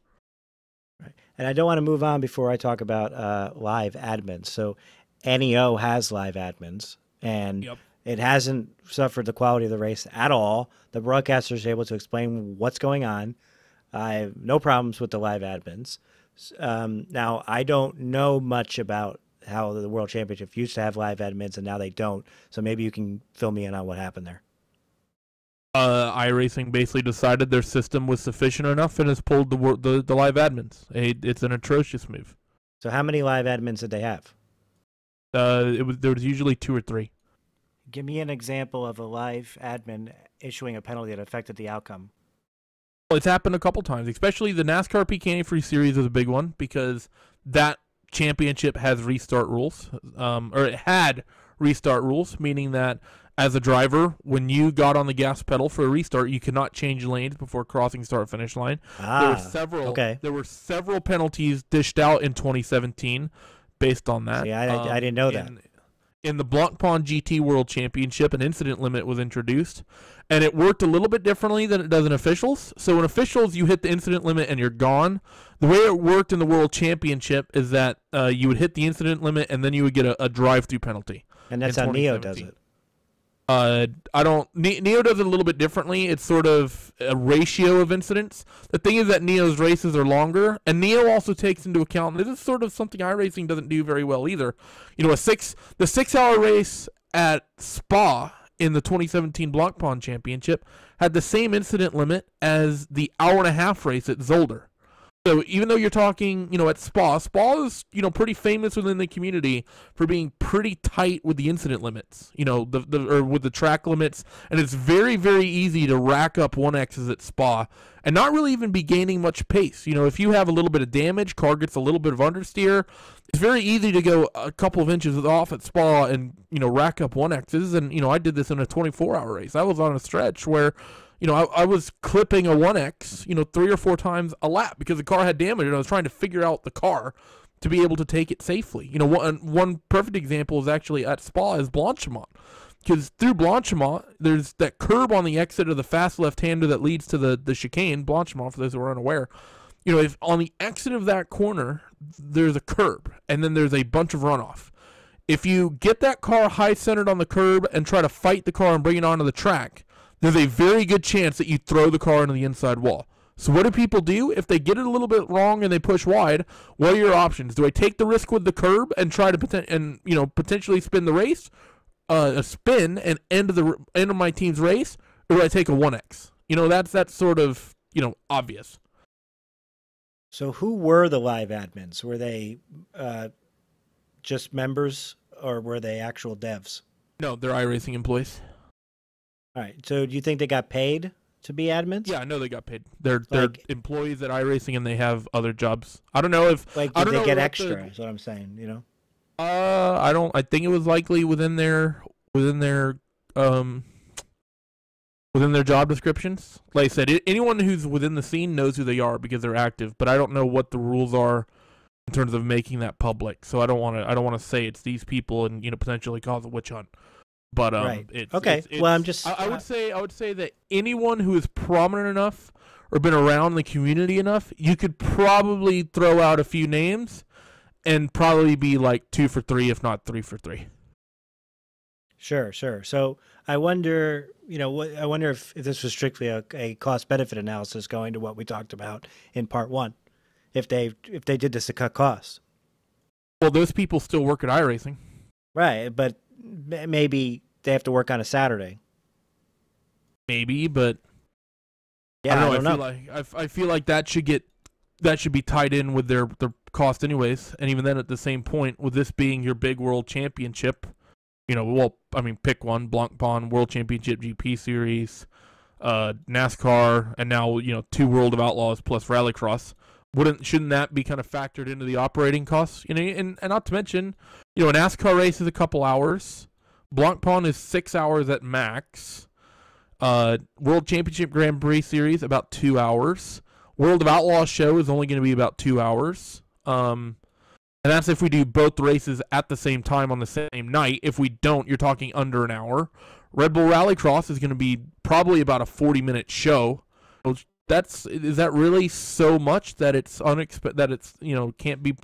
[SPEAKER 1] Right. And I don't want to move on before I talk about live admins. So NEO has live admins, and it hasn't suffered the quality of the race at all. The broadcaster is able to explain what's going on. I have no problems with the live admins. Now, I don't know much about how the World Championship used to have live admins and now they don't. So maybe you can fill me in on what happened there.
[SPEAKER 5] iRacing basically decided their system was sufficient enough and has pulled the live admins. It's an atrocious move.
[SPEAKER 1] So how many live admins did they have?
[SPEAKER 5] There was usually 2 or 3.
[SPEAKER 1] Give me an example of a live admin issuing a penalty that affected the outcome.
[SPEAKER 5] Well, it's happened a couple times, especially the NASCAR PK free series is a big one because that championship has restart rules, or it had restart rules, meaning that as a driver, when you got on the gas pedal for a restart, you could not change lanes before crossing start-finish line. There were several penalties dished out in 2017 based on that.
[SPEAKER 1] Yeah, I didn't know that.
[SPEAKER 5] In the Blancpain GT World Championship, an incident limit was introduced, and it worked a little bit differently than it does in officials. So in officials, you hit the incident limit and you're gone. The way it worked in the World Championship is that you would hit the incident limit and then you would get a drive-through penalty.
[SPEAKER 1] And that's how NEO does it.
[SPEAKER 5] NEO does it a little bit differently. It's sort of a ratio of incidents. The thing is that NEO's races are longer, and NEO also takes into account, this is sort of something iRacing doesn't do very well either. The 6-hour race at Spa in the 2017 Blancpain Championship had the same incident limit as the hour-and-a-half race at Zolder. So even though you're talking, at Spa is, pretty famous within the community for being pretty tight with the incident limits, or with the track limits, and it's very, very easy to rack up 1Xs at Spa and not really even be gaining much pace. If you have a little bit of damage, car gets a little bit of understeer, it's very easy to go a couple of inches off at Spa and, rack up 1Xs, and, I did this in a 24-hour race. I was on a stretch where I was clipping a 1X, 3 or 4 times a lap because the car had damage, and I was trying to figure out the car to be able to take it safely. One perfect example is actually at Spa is Blancpain, because through Blancpain, there's that curb on the exit of the fast left-hander that leads to the chicane, Blancpain, for those who are unaware. If on the exit of that corner, there's a curb, and then there's a bunch of runoff. If you get that car high-centered on the curb and try to fight the car and bring it onto the track, there's a very good chance that you throw the car into the inside wall. So what do people do? If they get it a little bit wrong and they push wide, what are your options? Do I take the risk with the curb and try to potentially spin the race, a spin and end of my team's race, or do I take a 1X? That's sort of obvious.
[SPEAKER 1] So who were the live admins? Were they just members, or were they actual devs?
[SPEAKER 5] No, they're iRacing employees.
[SPEAKER 1] All right. So do you think they got paid to be admins?
[SPEAKER 5] Yeah, I know they got paid. They're employees at iRacing and they have other jobs. I don't know if
[SPEAKER 1] did they get extra? Is what I'm saying.
[SPEAKER 5] I think it was likely within their job descriptions. Like I said, anyone who's within the scene knows who they are because they're active. But I don't know what the rules are in terms of making that public. So I don't want to say it's these people and potentially cause a witch hunt. But
[SPEAKER 1] right.
[SPEAKER 5] It's
[SPEAKER 1] well, I'm just.
[SPEAKER 5] I would say that anyone who is prominent enough or been around the community enough, you could probably throw out a few names, and probably be like 2 for 3, if not 3 for 3.
[SPEAKER 1] Sure. So I wonder, I wonder if this was strictly a cost-benefit analysis going to what we talked about in part 1, if they did this to cut costs.
[SPEAKER 5] Well, those people still work at iRacing,
[SPEAKER 1] right? But maybe they have to work on a Saturday.
[SPEAKER 5] Maybe, but
[SPEAKER 1] yeah,
[SPEAKER 5] I don't know. I feel like that should be tied in with their cost anyways. And even then, at the same point, with this being your big world championship, pick one: Blancpain World Championship GP Series, NASCAR, and now 2 World of Outlaws plus Rallycross. Shouldn't that be kind of factored into the operating costs? And not to mention, a NASCAR race is a couple hours. Blancpain is 6 hours at max. World Championship Grand Prix Series about 2 hours. World of Outlaws show is only going to be about 2 hours. And that's if we do both races at the same time on the same night. If we don't, you're talking under an hour. Red Bull Rallycross is going to be probably about a 40-minute show. Is that really so much that it's can't be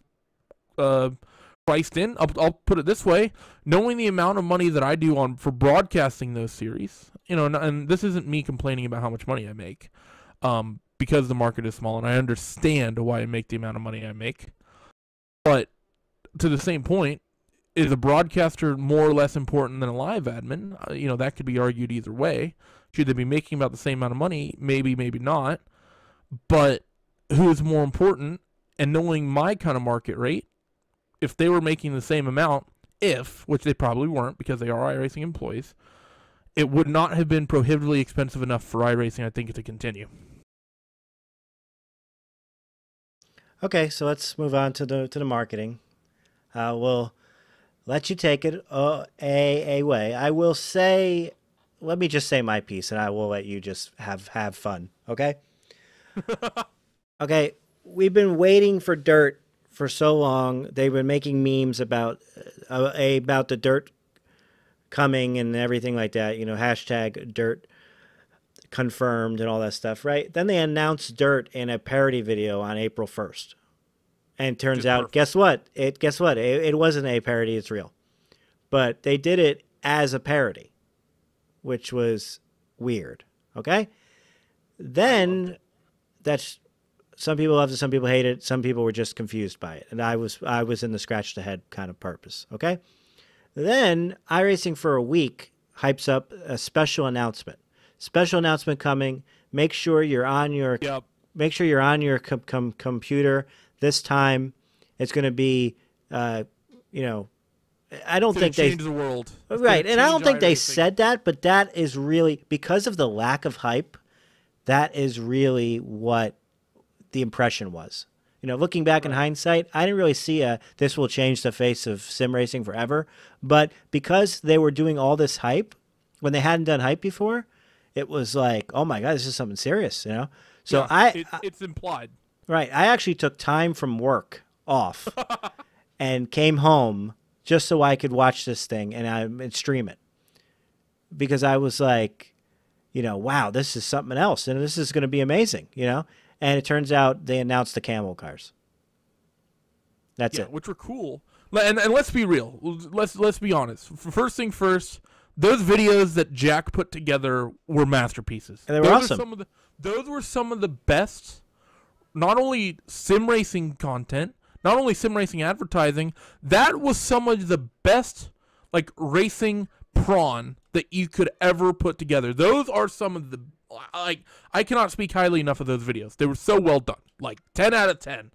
[SPEAKER 5] priced in? I'll put it this way: knowing the amount of money that I do for broadcasting those series, and this isn't me complaining about how much money I make, because the market is small, and I understand why I make the amount of money I make. But to the same point, is a broadcaster more or less important than a live admin? That could be argued either way. Should they be making about the same amount of money? Maybe, maybe not. But who is more important? And knowing my kind of market rate, if they were making the same amount, which they probably weren't because they are iRacing employees, it would not have been prohibitively expensive enough for iRacing, I think, to continue.
[SPEAKER 1] Okay, so let's move on to the marketing. We'll let you take it a way. I will say, let me just say my piece, and I will let you just have fun. Okay. Okay. We've been waiting for dirt for so long. They've been making memes about the dirt coming and everything like that. Hashtag dirt confirmed and all that stuff, right? Then they announced dirt in a parody video on April 1st. And it turns out, guess what? It wasn't a parody, it's real. But they did it as a parody, which was weird. Okay? Then that's some people loved it, some people hated it, some people were just confused by it. And I was in the scratch the head kind of purpose. Okay? Then iRacing for a week hypes up a special announcement. Special announcement coming. Make sure you're on your computer. This time, it's going to be, I don't think they
[SPEAKER 5] change the world,
[SPEAKER 1] right? And I don't think they said that, but that is really because of the lack of hype. That is really what the impression was. Looking back in hindsight, I didn't really see this will change the face of sim racing forever. But because they were doing all this hype when they hadn't done hype before, it was like, oh my god, this is something serious. So
[SPEAKER 5] it's implied.
[SPEAKER 1] Right. I actually took time from work off and came home just so I could watch this thing and stream it. Because I was like, wow, this is something else. And this is going to be amazing, And it turns out they announced the camel cars. That's it.
[SPEAKER 5] Which were cool. And let's be real. Let's be honest. First thing first, those videos that Jack put together were masterpieces.
[SPEAKER 1] And they were awesome.
[SPEAKER 5] Those were some of the best, not only sim racing content, not only sim racing advertising, that was some of the best racing prawn that you could ever put together. Those are some of the I cannot speak highly enough of those videos. They were so well done. 10 out of 10.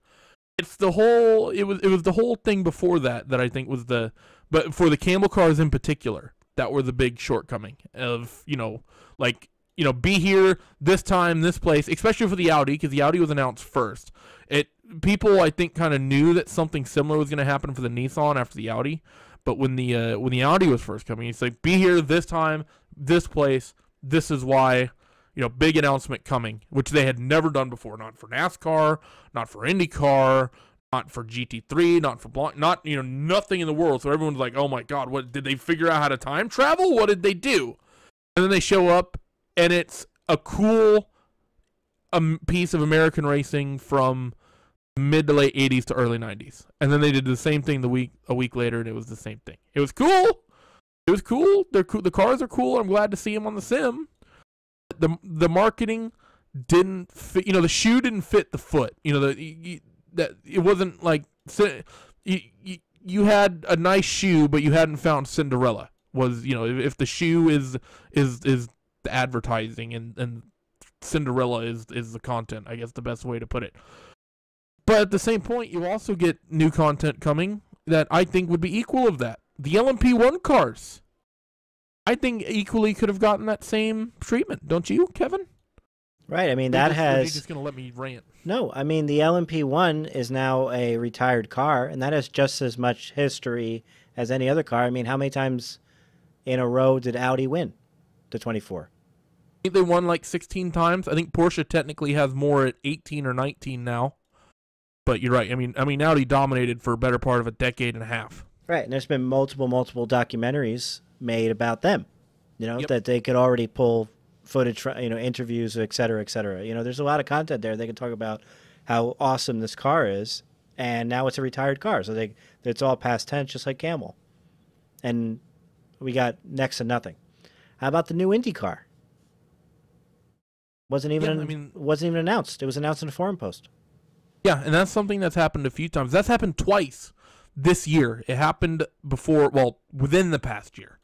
[SPEAKER 5] It's the whole it was the whole thing before that I think was but for the camel cars in particular, that were the big shortcoming of, be here this time, this place, especially for the Audi, because the Audi was announced first. People, I think, kind of knew that something similar was going to happen for the Nissan after the Audi, but when the Audi was first coming, it's like, be here this time, this place, this is why, big announcement coming, which they had never done before, not for NASCAR, not for IndyCar, not for GT3, not for nothing in the world. So everyone's like, oh my god, what did they figure out how to time travel? What did they do? And then they show up, and it's a cool piece of American racing from mid to late 80s to early 90s. And then they did the same thing a week later, and it was the same thing. It was cool. It was cool. They're cool. The cars are cool. I'm glad to see them on the sim. The marketing didn't fit. The shoe didn't fit the foot. That it wasn't like you had a nice shoe, but you hadn't found Cinderella. Was if the shoe is the advertising and Cinderella is the content, I guess the best way to put it. But at the same point, you also get new content coming that I think would be equal of that. The LMP1 cars, I think, equally could have gotten that same treatment, don't you, Kevin?
[SPEAKER 1] Right. I mean,
[SPEAKER 5] Or are you just gonna let me rant?
[SPEAKER 1] No, I mean, the LMP1 is now a retired car, and that has just as much history as any other car. I mean, how many times in a row did Audi win the 24?
[SPEAKER 5] I think they won 16 times. I think Porsche technically has more at 18 or 19 now. But you're right. I mean, Audi dominated for a better part of a decade and a half.
[SPEAKER 1] Right, and there's been multiple documentaries made about them.
[SPEAKER 5] Yep.
[SPEAKER 1] That they could already pull footage, interviews, et cetera, et cetera. There's a lot of content there. They can talk about how awesome this car is, and now it's a retired car, so it's all past tense, just like Camel. And we got next to nothing. How about the new IndyCar? Wasn't even announced. It was announced in a forum post.
[SPEAKER 5] Yeah, and that's something that's happened a few times. That's happened twice this year. It happened within the past year.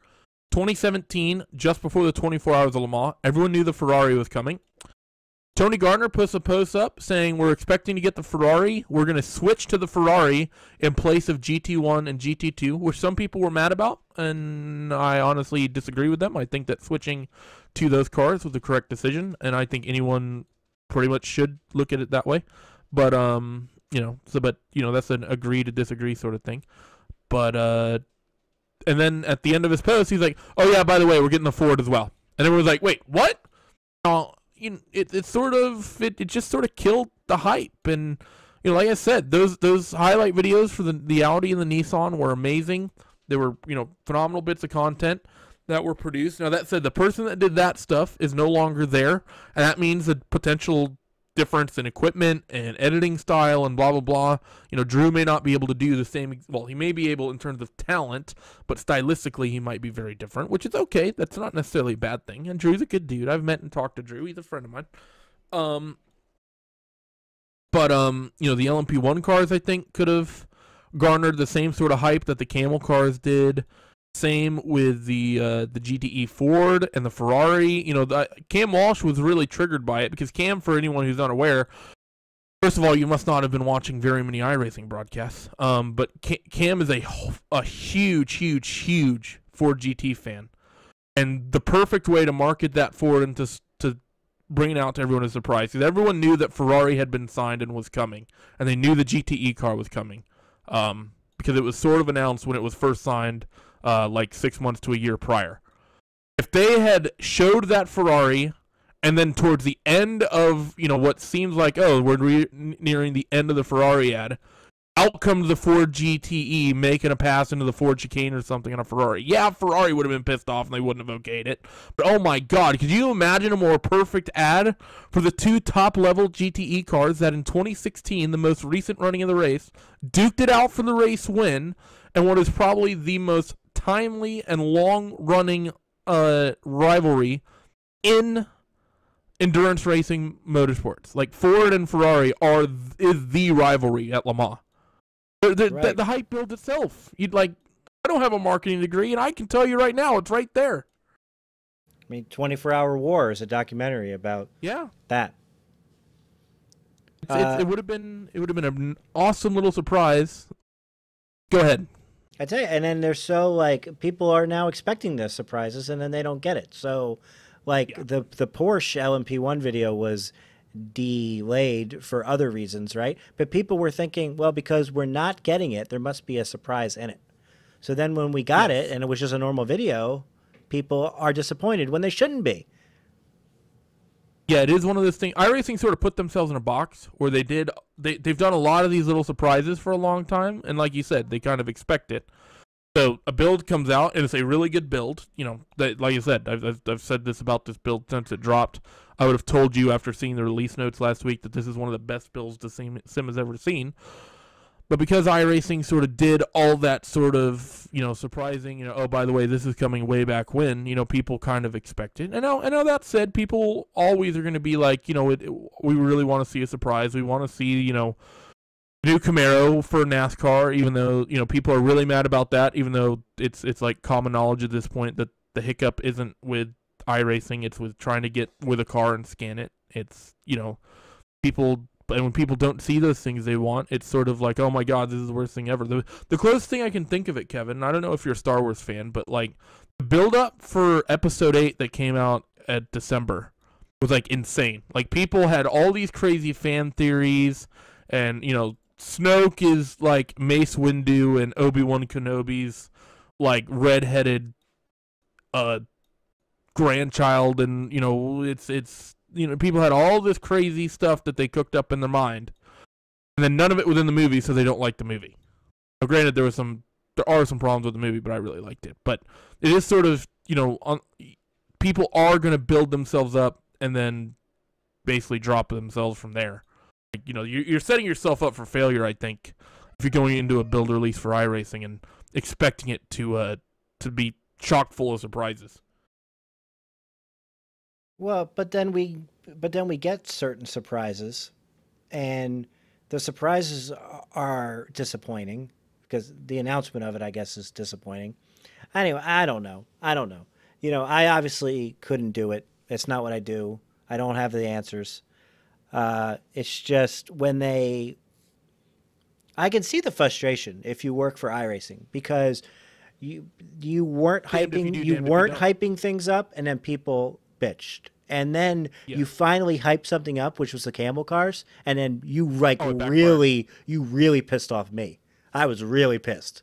[SPEAKER 5] 2017, just before the 24 Hours of Le Mans, everyone knew the Ferrari was coming. Tony Gardner puts a post up saying, we're expecting to get the Ferrari. We're going to switch to the Ferrari in place of GT1 and GT2, which some people were mad about, and I honestly disagree with them. I think that switching to those cars was the correct decision, and I think anyone pretty much should look at it that way. But, that's an agree to disagree sort of thing. But, and then at the end of his post, he's like, oh yeah, by the way, we're getting the Ford as well. And everyone's like, wait, what? It just sort of killed the hype. And like I said, those highlight videos for the Audi and the Nissan were amazing. They were phenomenal bits of content that were produced. Now that said, the person that did that stuff is no longer there, and that means the potential difference in equipment and editing style and blah blah blah. Drew may not be able to do the same. Well, he may be able in terms of talent, but stylistically he might be very different, which is okay. That's not necessarily a bad thing. And Drew's a good dude. I've met and talked to Drew. He's a friend of mine. The LMP1 cars I think could have garnered the same sort of hype that the Camel cars did. Same with the GTE Ford and the Ferrari. Cam Walsh was really triggered by it because Cam, for anyone who's unaware, first of all, you must not have been watching very many iRacing broadcasts. But Cam is a huge Ford GT fan, and the perfect way to market that Ford and to bring it out to everyone as a surprise, because everyone knew that Ferrari had been signed and was coming, and they knew the GTE car was coming, because it was sort of announced when it was first signed. 6 months to a year prior. If they had showed that Ferrari, and then towards the end of, what seems like, we're nearing the end of the Ferrari ad, out comes the Ford GTE making a pass into the Ford chicane or something on a Ferrari. Yeah, Ferrari would have been pissed off and they wouldn't have okayed it. But oh my God, could you imagine a more perfect ad for the two top-level GTE cars that in 2016, the most recent running of the race, duked it out for the race win, and what is probably the most timely and long-running rivalry in endurance racing motorsports. Like Ford and Ferrari is the rivalry at Le Mans. The hype builds itself. I don't have a marketing degree, and I can tell you right now, it's right there.
[SPEAKER 1] 24-Hour War is a documentary about that.
[SPEAKER 5] It would have been an awesome little surprise. Go ahead.
[SPEAKER 1] I tell you, and then they're so people are now expecting the surprises, and then they don't get it. So, the Porsche LMP1 video was delayed for other reasons, right? But people were thinking, well, because we're not getting it, there must be a surprise in it. So then when we got it, and it was just a normal video, people are disappointed when they shouldn't be.
[SPEAKER 5] Yeah, it is one of those things. iRacing sort of put themselves in a box where they've done a lot of these little surprises for a long time, and like you said, they kind of expect it. So a build comes out, and it's a really good build. Like you said, I've said this about this build since it dropped. I would have told you after seeing the release notes last week that this is one of the best builds the sim has ever seen. But because iRacing sort of did all that sort of, surprising, oh, by the way, this is coming way back when, people kind of expect it. And now that said, people always are going to be like, we really want to see a surprise. We want to see, new Camaro for NASCAR, even though, people are really mad about that, even though it's like common knowledge at this point that the hiccup isn't with iRacing, it's with trying to get with a car and scan it. It's, people... And when people don't see those things they want, it's sort of like, oh my God, this is the worst thing ever. The closest thing I can think of it, Kevin, and I don't know if you're a Star Wars fan, but the build-up for Episode 8 that came out at December was insane. People had all these crazy fan theories, and Snoke is Mace Windu and Obi-Wan Kenobi's redheaded grandchild, and it's people had all this crazy stuff that they cooked up in their mind, and then none of it was in the movie, so they don't like the movie. Now, granted, there are some problems with the movie, but I really liked it. But it is sort of, people are going to build themselves up and then basically drop themselves from there. Like, you know, you're setting yourself up for failure, I think, if you're going into a build release for iRacing and expecting it to be chock full of surprises.
[SPEAKER 1] Well, but then we get certain surprises, and the surprises are disappointing because the announcement of it, I guess, is disappointing. Anyway, I don't know. You know, I obviously couldn't do it. It's not what I do. I don't have the answers. It's just when I can see the frustration if you work for iRacing because you weren't hyping things up, and then people bitched. And then you finally hyped something up, which was the camel cars, and then you really pissed off me. I was really pissed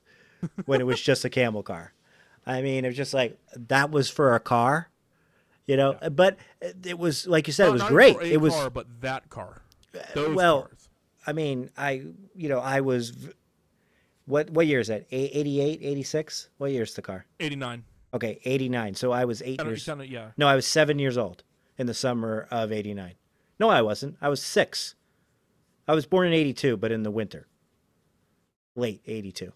[SPEAKER 1] when it was just a camel car. I mean, it was just like, that was for a car, you know. Yeah. But it was, like you said, it was great.
[SPEAKER 5] It was car, but that car. Those cars.
[SPEAKER 1] I mean, I was. What year is that? 88, 86? What year is the car?
[SPEAKER 5] 89.
[SPEAKER 1] Okay, 89. So I was 8 years.
[SPEAKER 5] Yeah.
[SPEAKER 1] No, I was 7 years old in the summer of 89. No, I wasn't. I was 6. I was born in 82, but in the winter. Late 82.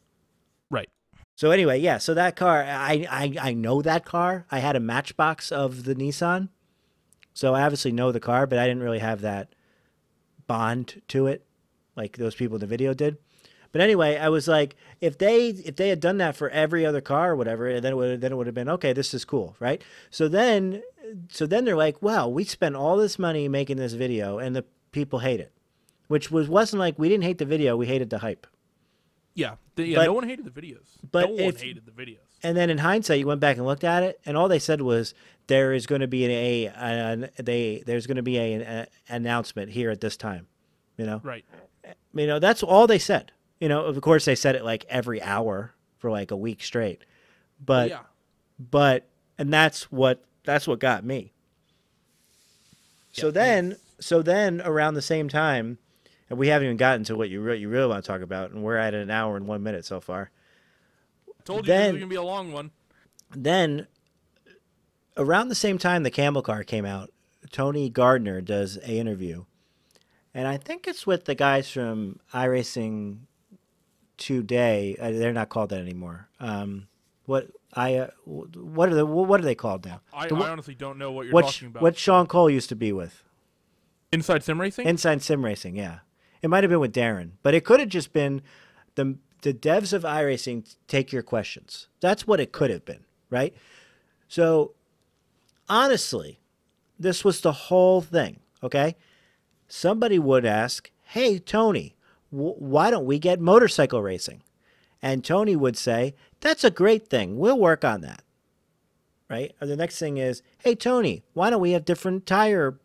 [SPEAKER 5] Right.
[SPEAKER 1] So anyway, yeah, so that car, I know that car. I had a Matchbox of the Nissan. So I obviously know the car, but I didn't really have that bond to it like those people in the video did. But anyway, I was like, if they had done that for every other car or whatever, then it would have been, okay, this is cool, right? So then they're like, wow, we spent all this money making this video and the people hate it. Which wasn't like we didn't hate the video, we hated the hype.
[SPEAKER 5] Yeah, no one hated the videos.
[SPEAKER 1] But
[SPEAKER 5] no one hated the videos.
[SPEAKER 1] And then in hindsight, you went back and looked at it, and all they said was there is going to be there's going to be an announcement here at this time, you know.
[SPEAKER 5] Right.
[SPEAKER 1] You know, that's all they said. You know, of course they said it like every hour for like a week straight, but and that's what got me. So then around the same time. And we haven't even gotten to what you really want to talk about, and we're at an hour and 1 minute so far.
[SPEAKER 5] Told you this was going to be a long one.
[SPEAKER 1] Then, around the same time the camel car came out, Tony Gardner does an interview. And I think it's with the guys from iRacing Today. They're not called that anymore. What are they called now?
[SPEAKER 5] I honestly don't know what you're talking about.
[SPEAKER 1] What Sean Cole used to be with.
[SPEAKER 5] Inside Sim Racing?
[SPEAKER 1] Inside Sim Racing, yeah. It might have been with Darren, but it could have just been the devs of iRacing take your questions. That's what it could have been, right? So, honestly, this was the whole thing, okay? Somebody would ask, hey, Tony, why don't we get motorcycle racing? And Tony would say, that's a great thing. We'll work on that, right? Or the next thing is, hey, Tony, why don't we have different tire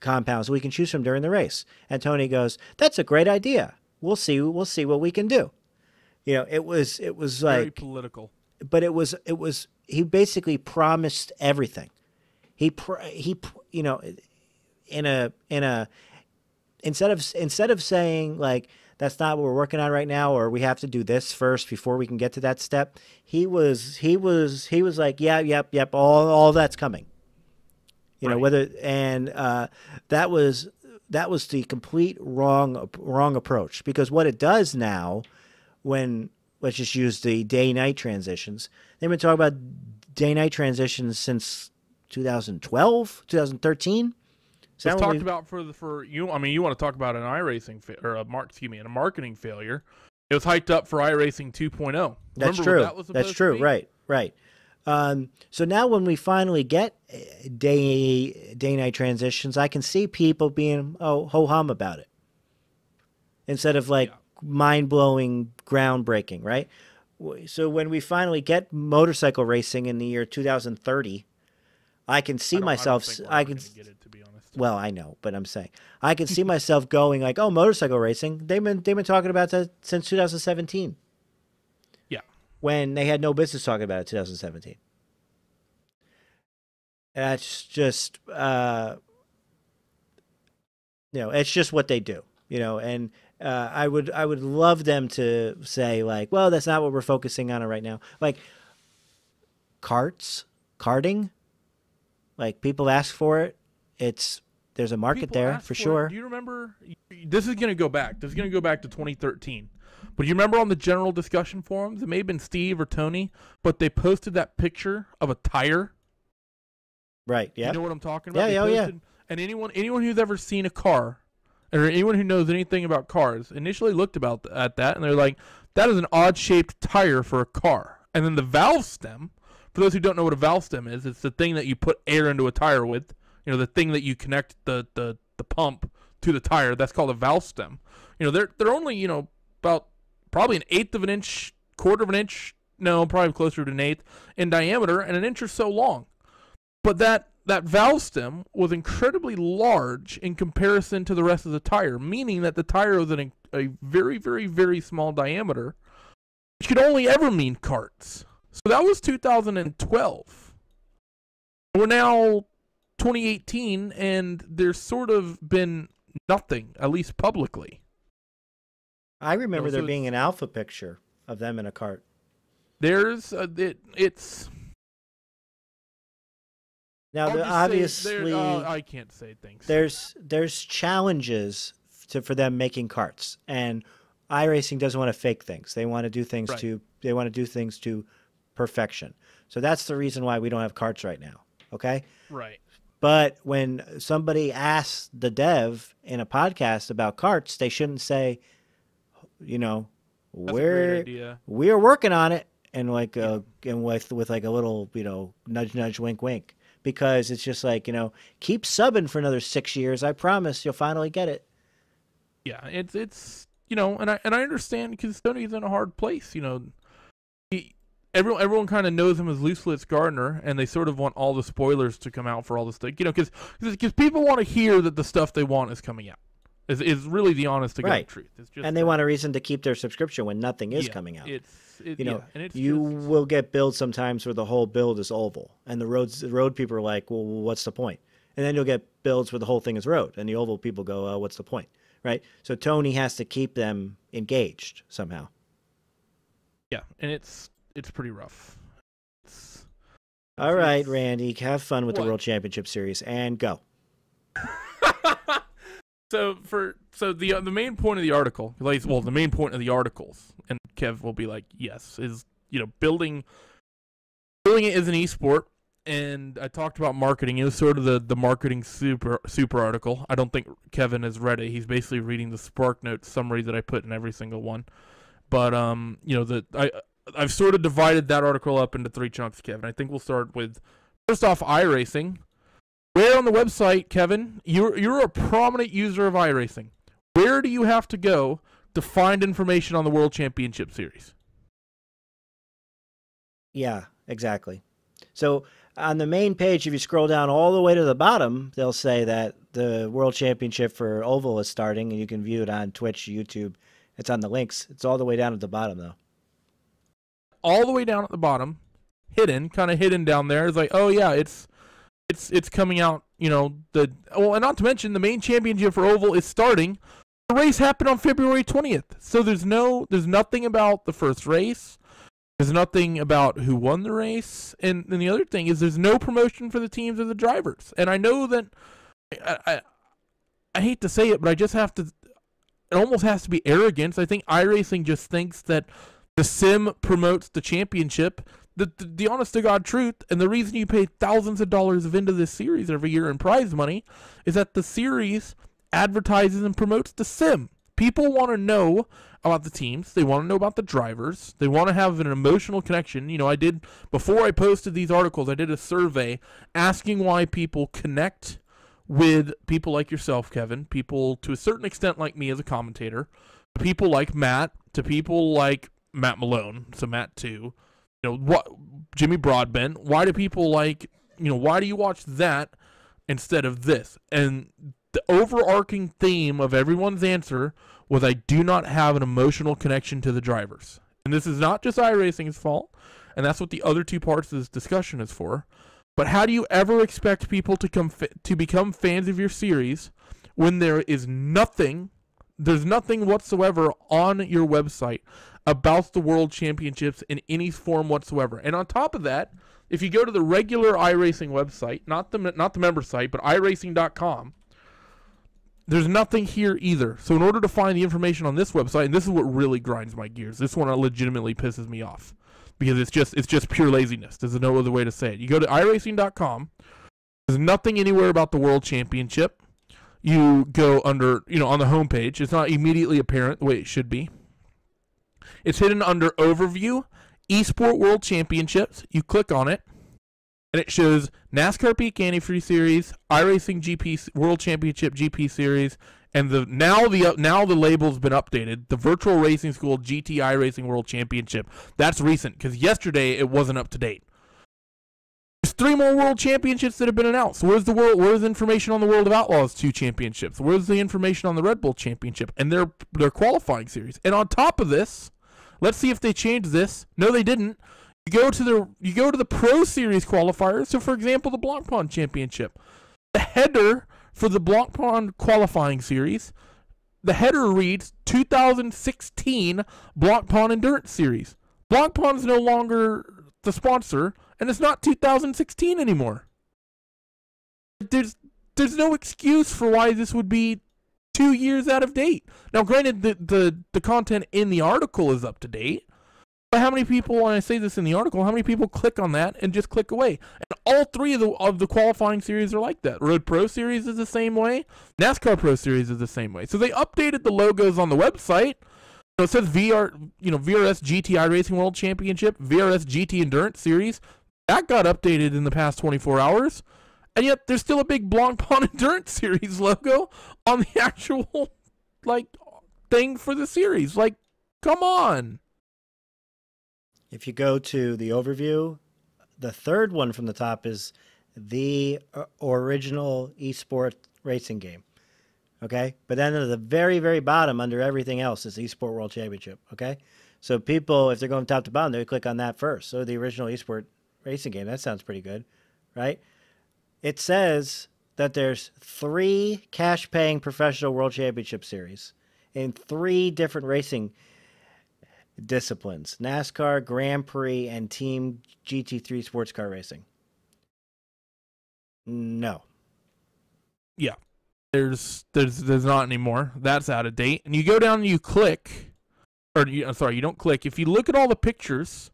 [SPEAKER 1] compounds we can choose from during the race? And Tony goes, that's a great idea. We'll see what we can do. You know, it was like
[SPEAKER 5] very political.
[SPEAKER 1] But it was he basically promised everything. He you know, in a instead of saying like that's not what we're working on right now, or we have to do this first before we can get to that step, he was like, yep, all that's coming. You know, whether and that was the complete wrong approach, because what it does now, when let's just use the day-night transitions, they've been talking about day-night transitions since 2012, 2013.
[SPEAKER 5] So it's talked about for you. I mean, you want to talk about an iRacing a marketing failure. It was hyped up for iRacing 2.0.
[SPEAKER 1] That's true. That's true. Right. So now when we finally get day-night transitions, I can see people being ho-hum about it instead of like mind-blowing, groundbreaking, right? So when we finally get motorcycle racing in the year 2030, I can see myself. I can get it, to be honest. Well, I know, but I'm saying I can see myself going like, "Oh, motorcycle racing. They've been talking about that since 2017."
[SPEAKER 5] Yeah.
[SPEAKER 1] When they had no business talking about it, 2017. That's just, you know, it's just what they do, you know. And I would love them to say like, well, that's not what we're focusing on right now. Like karting. Like, people ask for it. There's a market
[SPEAKER 5] People
[SPEAKER 1] there
[SPEAKER 5] ask
[SPEAKER 1] for
[SPEAKER 5] it.
[SPEAKER 1] sure.
[SPEAKER 5] Do you remember? This is going to go back. This is going to go back to 2013. But you remember on the general discussion forums, it may have been Steve or Tony, but they posted that picture of a tire.
[SPEAKER 1] Right. Yeah.
[SPEAKER 5] You know what I'm talking about?
[SPEAKER 1] Yeah. Yeah.
[SPEAKER 5] And anyone who's ever seen a car, or anyone who knows anything about cars, initially looked at that, and they're like, "That is an odd-shaped tire for a car." And then the valve stem. For those who don't know what a valve stem is, it's the thing that you put air into a tire with. You know, the thing that you connect the pump to the tire. That's called a valve stem. You know, they're only, you know, about probably an eighth of an inch, quarter of an inch, no, probably closer to an eighth in diameter, and an inch or so long. But that valve stem was incredibly large in comparison to the rest of the tire, meaning that the tire was in a very, very, very small diameter, which could only ever mean karts. So that was 2012. We're now 2018, and there's sort of been nothing, at least publicly.
[SPEAKER 1] I remember
[SPEAKER 5] So
[SPEAKER 1] there being an alpha picture of them in a cart.
[SPEAKER 5] There's it's
[SPEAKER 1] Now,
[SPEAKER 5] I'll just say
[SPEAKER 1] obviously,
[SPEAKER 5] I can't say things.
[SPEAKER 1] there's challenges for them making carts, and iRacing doesn't want to fake things. They want to do things
[SPEAKER 5] Right.
[SPEAKER 1] to perfection. So that's the reason why we don't have carts right now. Okay.
[SPEAKER 5] Right.
[SPEAKER 1] But when somebody asks the dev in a podcast about carts, they shouldn't say, you know,
[SPEAKER 5] That's a great idea.
[SPEAKER 1] we're working on it, and like and with like a little, you know, nudge nudge wink wink, because it's just like, you know, keep subbing for another 6 years. I promise you'll finally get it.
[SPEAKER 5] Yeah, it's you know, and I understand because Tony's in a hard place. You know, everyone kind of knows him as Loose Lips Gardner, and they sort of want all the spoilers to come out for all this stuff. You know, because people want to hear that the stuff they want is coming out. Is really the honest to God truth. It's just
[SPEAKER 1] and they want a reason to keep their subscription when nothing is coming out. You will get builds sometimes where the whole build is oval, and the road people are like, well, what's the point? And then you'll get builds where the whole thing is road, and the oval people go, what's the point? Right? So Tony has to keep them engaged somehow.
[SPEAKER 5] Yeah, and it's pretty rough.
[SPEAKER 1] All right, Randy, have fun with the
[SPEAKER 5] What?
[SPEAKER 1] World Championship Series, and go.
[SPEAKER 5] So the main point of the article, the main point of the articles, and Kev will be like, yes, is, you know, building it as an esport. And I talked about marketing. It was sort of the marketing super article. I don't think Kevin has read it. He's basically reading the Spark Notes summary that I put in every single one. But you know, I've sort of divided that article up into 3 chunks, Kevin. I think we'll start with, first off, iRacing. Where on the website, Kevin, you're a prominent user of iRacing. Where do you have to go to find information on the World Championship Series?
[SPEAKER 1] Yeah, exactly. So on the main page, if you scroll down all the way to the bottom, they'll say that the World Championship for Oval is starting, and you can view it on Twitch, YouTube. It's on the links. It's all the way down at the bottom, though.
[SPEAKER 5] All the way down at the bottom, kind of hidden down there. It's like, oh yeah, it's coming out. You know, and not to mention the main championship for Oval is starting. The race happened on February 20th, so there's nothing about the first race. There's nothing about who won the race, and the other thing is there's no promotion for the teams or the drivers. And I know that I hate to say it, but I just have to. It almost has to be arrogance. I think iRacing just thinks that the sim promotes the championship. The honest to God truth, and the reason you pay thousands of dollars into this series every year in prize money, is that the series advertises and promotes the sim. People want to know about the teams. They want to know about the drivers. They want to have an emotional connection. You know, before I posted these articles, I did a survey asking why people connect with people like yourself, Kevin, people to a certain extent like me as a commentator, to people like Matt, to people like Matt Malone, so Matt too. You know, what Jimmy Broadbent, why do people like, you know, why do you watch that instead of this? And the overarching theme of everyone's answer was, I do not have an emotional connection to the drivers. And this is not just iRacing's fault, and that's what the other 2 parts of this discussion is for. But how do you ever expect people to become fans of your series when there's nothing whatsoever on your website about the World Championships in any form whatsoever? And on top of that, if you go to the regular iRacing website, not the member site, but iracing.com, there's nothing here either. So in order to find the information on this website, and this is what really grinds my gears, this one legitimately pisses me off because it's just pure laziness. There's no other way to say it. You go to iracing.com. There's nothing anywhere about the World Championship. You go under, on the homepage. It's not immediately apparent the way it should be. It's hidden under Overview, Esport World Championships. You click on it, and it shows NASCAR Peak Antifreeze Series, iRacing GP World Championship GP Series, and now the label's been updated. The Virtual Racing School GT iRacing World Championship. That's recent because yesterday it wasn't up to date. There's 3 more World Championships that have been announced. Where's the information on the World of Outlaws 2 championships? Where's the information on the Red Bull Championship and their qualifying series? And on top of this, let's see if they changed this. No, they didn't. You go to the Pro Series qualifiers. So, for example, the Blancpain Championship. The header for the Blancpain qualifying series, the header reads 2016 Blancpain Endurance Series. Blancpain is no longer the sponsor, and it's not 2016 anymore. There's no excuse for why this would be 2 years out of date. Now, granted, the content in the article is up to date, but how many people, when I say this in the article, how many people click on that and just click away? And all 3 of the qualifying series are like that. Road Pro Series is the same way. NASCAR Pro Series is the same way. So they updated the logos on the website. So it says VRS GT iRacing World Championship, VRS GT Endurance Series. That got updated in the past 24 hours. And yet there's still a big Blancpain Endurance Series logo on the actual thing for the series. Come on.
[SPEAKER 1] If you go to the overview, the third one from the top is the original eSport racing game. Okay? But then at the very, very bottom, under everything else, is eSport World Championship. Okay? So people, if they're going top to bottom, they would click on that first. So the original eSport racing game, that sounds pretty good, right? It says that there's 3 cash-paying professional World Championship series in 3 different racing disciplines: NASCAR, Grand Prix, and Team GT3 sports car racing. No.
[SPEAKER 5] Yeah. There's not anymore. That's out of date. And you go down and you click, you don't click. If you look at all the pictures,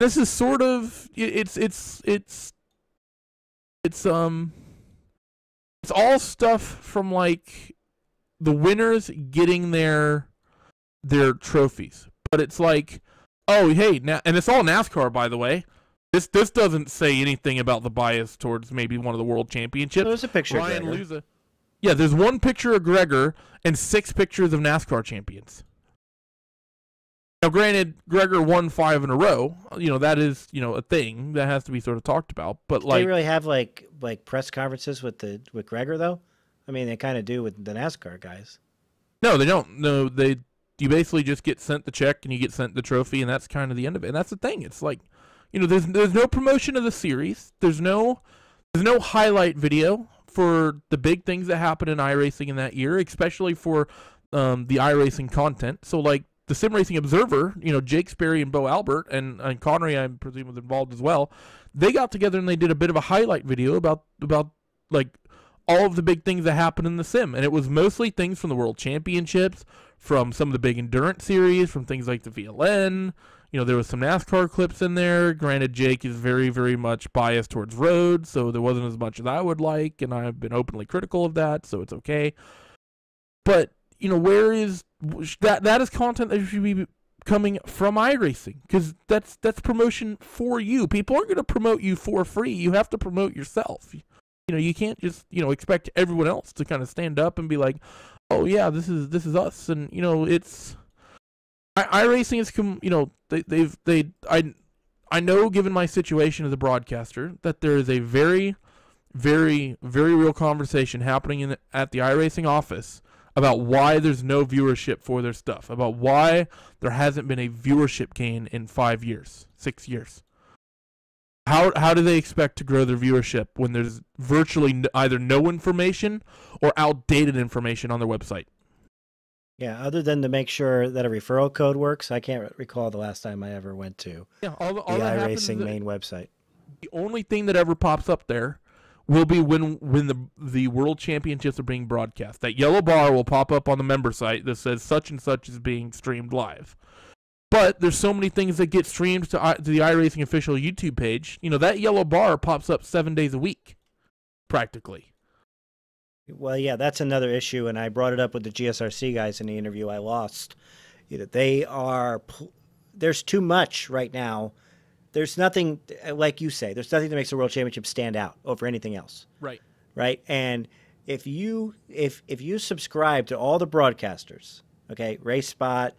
[SPEAKER 5] this is sort of it's all stuff from the winners getting their trophies. But it's oh, hey, now, and it's all NASCAR, by the way. This doesn't say anything about the bias towards maybe one of the world championships.
[SPEAKER 1] There's a picture
[SPEAKER 5] Ryan
[SPEAKER 1] of Gregor.
[SPEAKER 5] Luza. Yeah, there's 1 picture of Gregor and 6 pictures of NASCAR champions. Now, granted, Gregor won 5 in a row. That is, a thing that has to be sort of talked about. But
[SPEAKER 1] they really have like press conferences with Gregor though. I mean, they kind of do with the NASCAR guys.
[SPEAKER 5] No, they don't. No, you basically just get sent the check and you get sent the trophy, and that's kind of the end of it. And that's the thing. It's there's no promotion of the series. There's no highlight video for the big things that happened in iRacing in that year, especially for the iRacing content. So the Sim Racing Observer, Jake Sperry and Bo Albert and Connery, I presume, was involved as well. They got together and they did a bit of a highlight video about all of the big things that happened in the sim, and it was mostly things from the World Championships, from some of the big endurance series, from things like the VLN. There was some NASCAR clips in there. Granted, Jake is very, very much biased towards road, so there wasn't as much as I would like, and I've been openly critical of that, so it's okay. But where is that is content that should be coming from iRacing, because that's promotion for you. People aren't going to promote you for free. You have to promote yourself. You can't just expect everyone else to kind of stand up and be like, oh yeah, this is us. And it's iRacing is I know, given my situation as a broadcaster, that there is a very, very, very real conversation happening at the iRacing office about why there's no viewership for their stuff, about why there hasn't been a viewership gain in 5 years, 6 years. How do they expect to grow their viewership when there's virtually either no information or outdated information on their website?
[SPEAKER 1] Yeah, other than to make sure that a referral code works, I can't recall the last time I ever went to
[SPEAKER 5] all
[SPEAKER 1] the iRacing main website.
[SPEAKER 5] The only thing that ever pops up there will be when the World Championships are being broadcast. That yellow bar will pop up on the member site that says such and such is being streamed live. But there's so many things that get streamed to the iRacing official YouTube page. You know, that yellow bar pops up 7 days a week, practically.
[SPEAKER 1] Well, yeah, that's another issue, and I brought it up with the GSRC guys in the interview I lost. You know, there's too much right now. There's nothing, like you say, there's nothing that makes the World Championship stand out over anything else.
[SPEAKER 5] Right.
[SPEAKER 1] Right? And if you subscribe to all the broadcasters, okay, RaceSpot,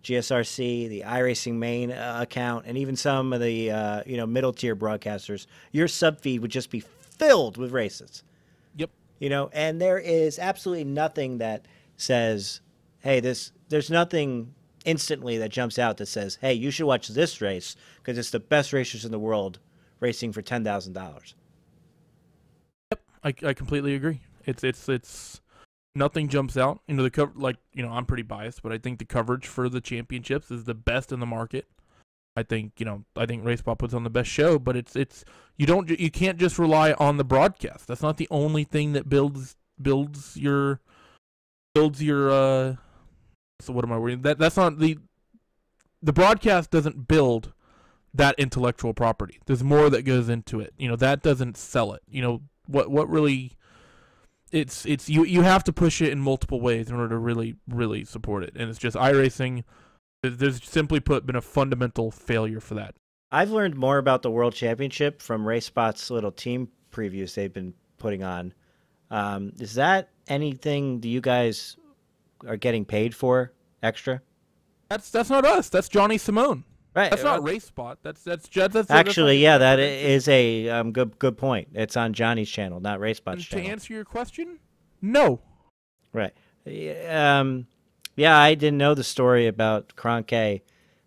[SPEAKER 1] GSRC, the iRacing main account, and even some of the middle tier broadcasters, your sub feed would just be filled with races.
[SPEAKER 5] Yep.
[SPEAKER 1] You know, and there is absolutely nothing that says, hey, there's nothing instantly that jumps out that says, hey, you should watch this race because it's the best racers in the world racing for $10,000.
[SPEAKER 5] Yep, I completely agree. It's nothing jumps out. You know, I'm pretty biased, but I think the coverage for the championships is the best in the market. I think RaceSpot puts on the best show, but you can't just rely on the broadcast. That's not the only thing that builds your so what am I worrying? That's not the broadcast doesn't build that intellectual property. There's more that goes into it. You know, that doesn't sell it. You know, what really it's you have to push it in multiple ways in order to really, really support it. And it's just iRacing. There's simply put been a fundamental failure for that.
[SPEAKER 1] I've learned more about the World Championship from RaceSpot's little team previews they've been putting on. Is that anything that you guys are getting paid for extra?
[SPEAKER 5] That's not us. That's Johnny Simone.
[SPEAKER 1] Right.
[SPEAKER 5] That's not RaceSpot. That's
[SPEAKER 1] actually, yeah, that is a good point. It's on Johnny's channel, not RaceSpot's channel.
[SPEAKER 5] To answer your question, no.
[SPEAKER 1] Right. Yeah, I didn't know the story about Cronk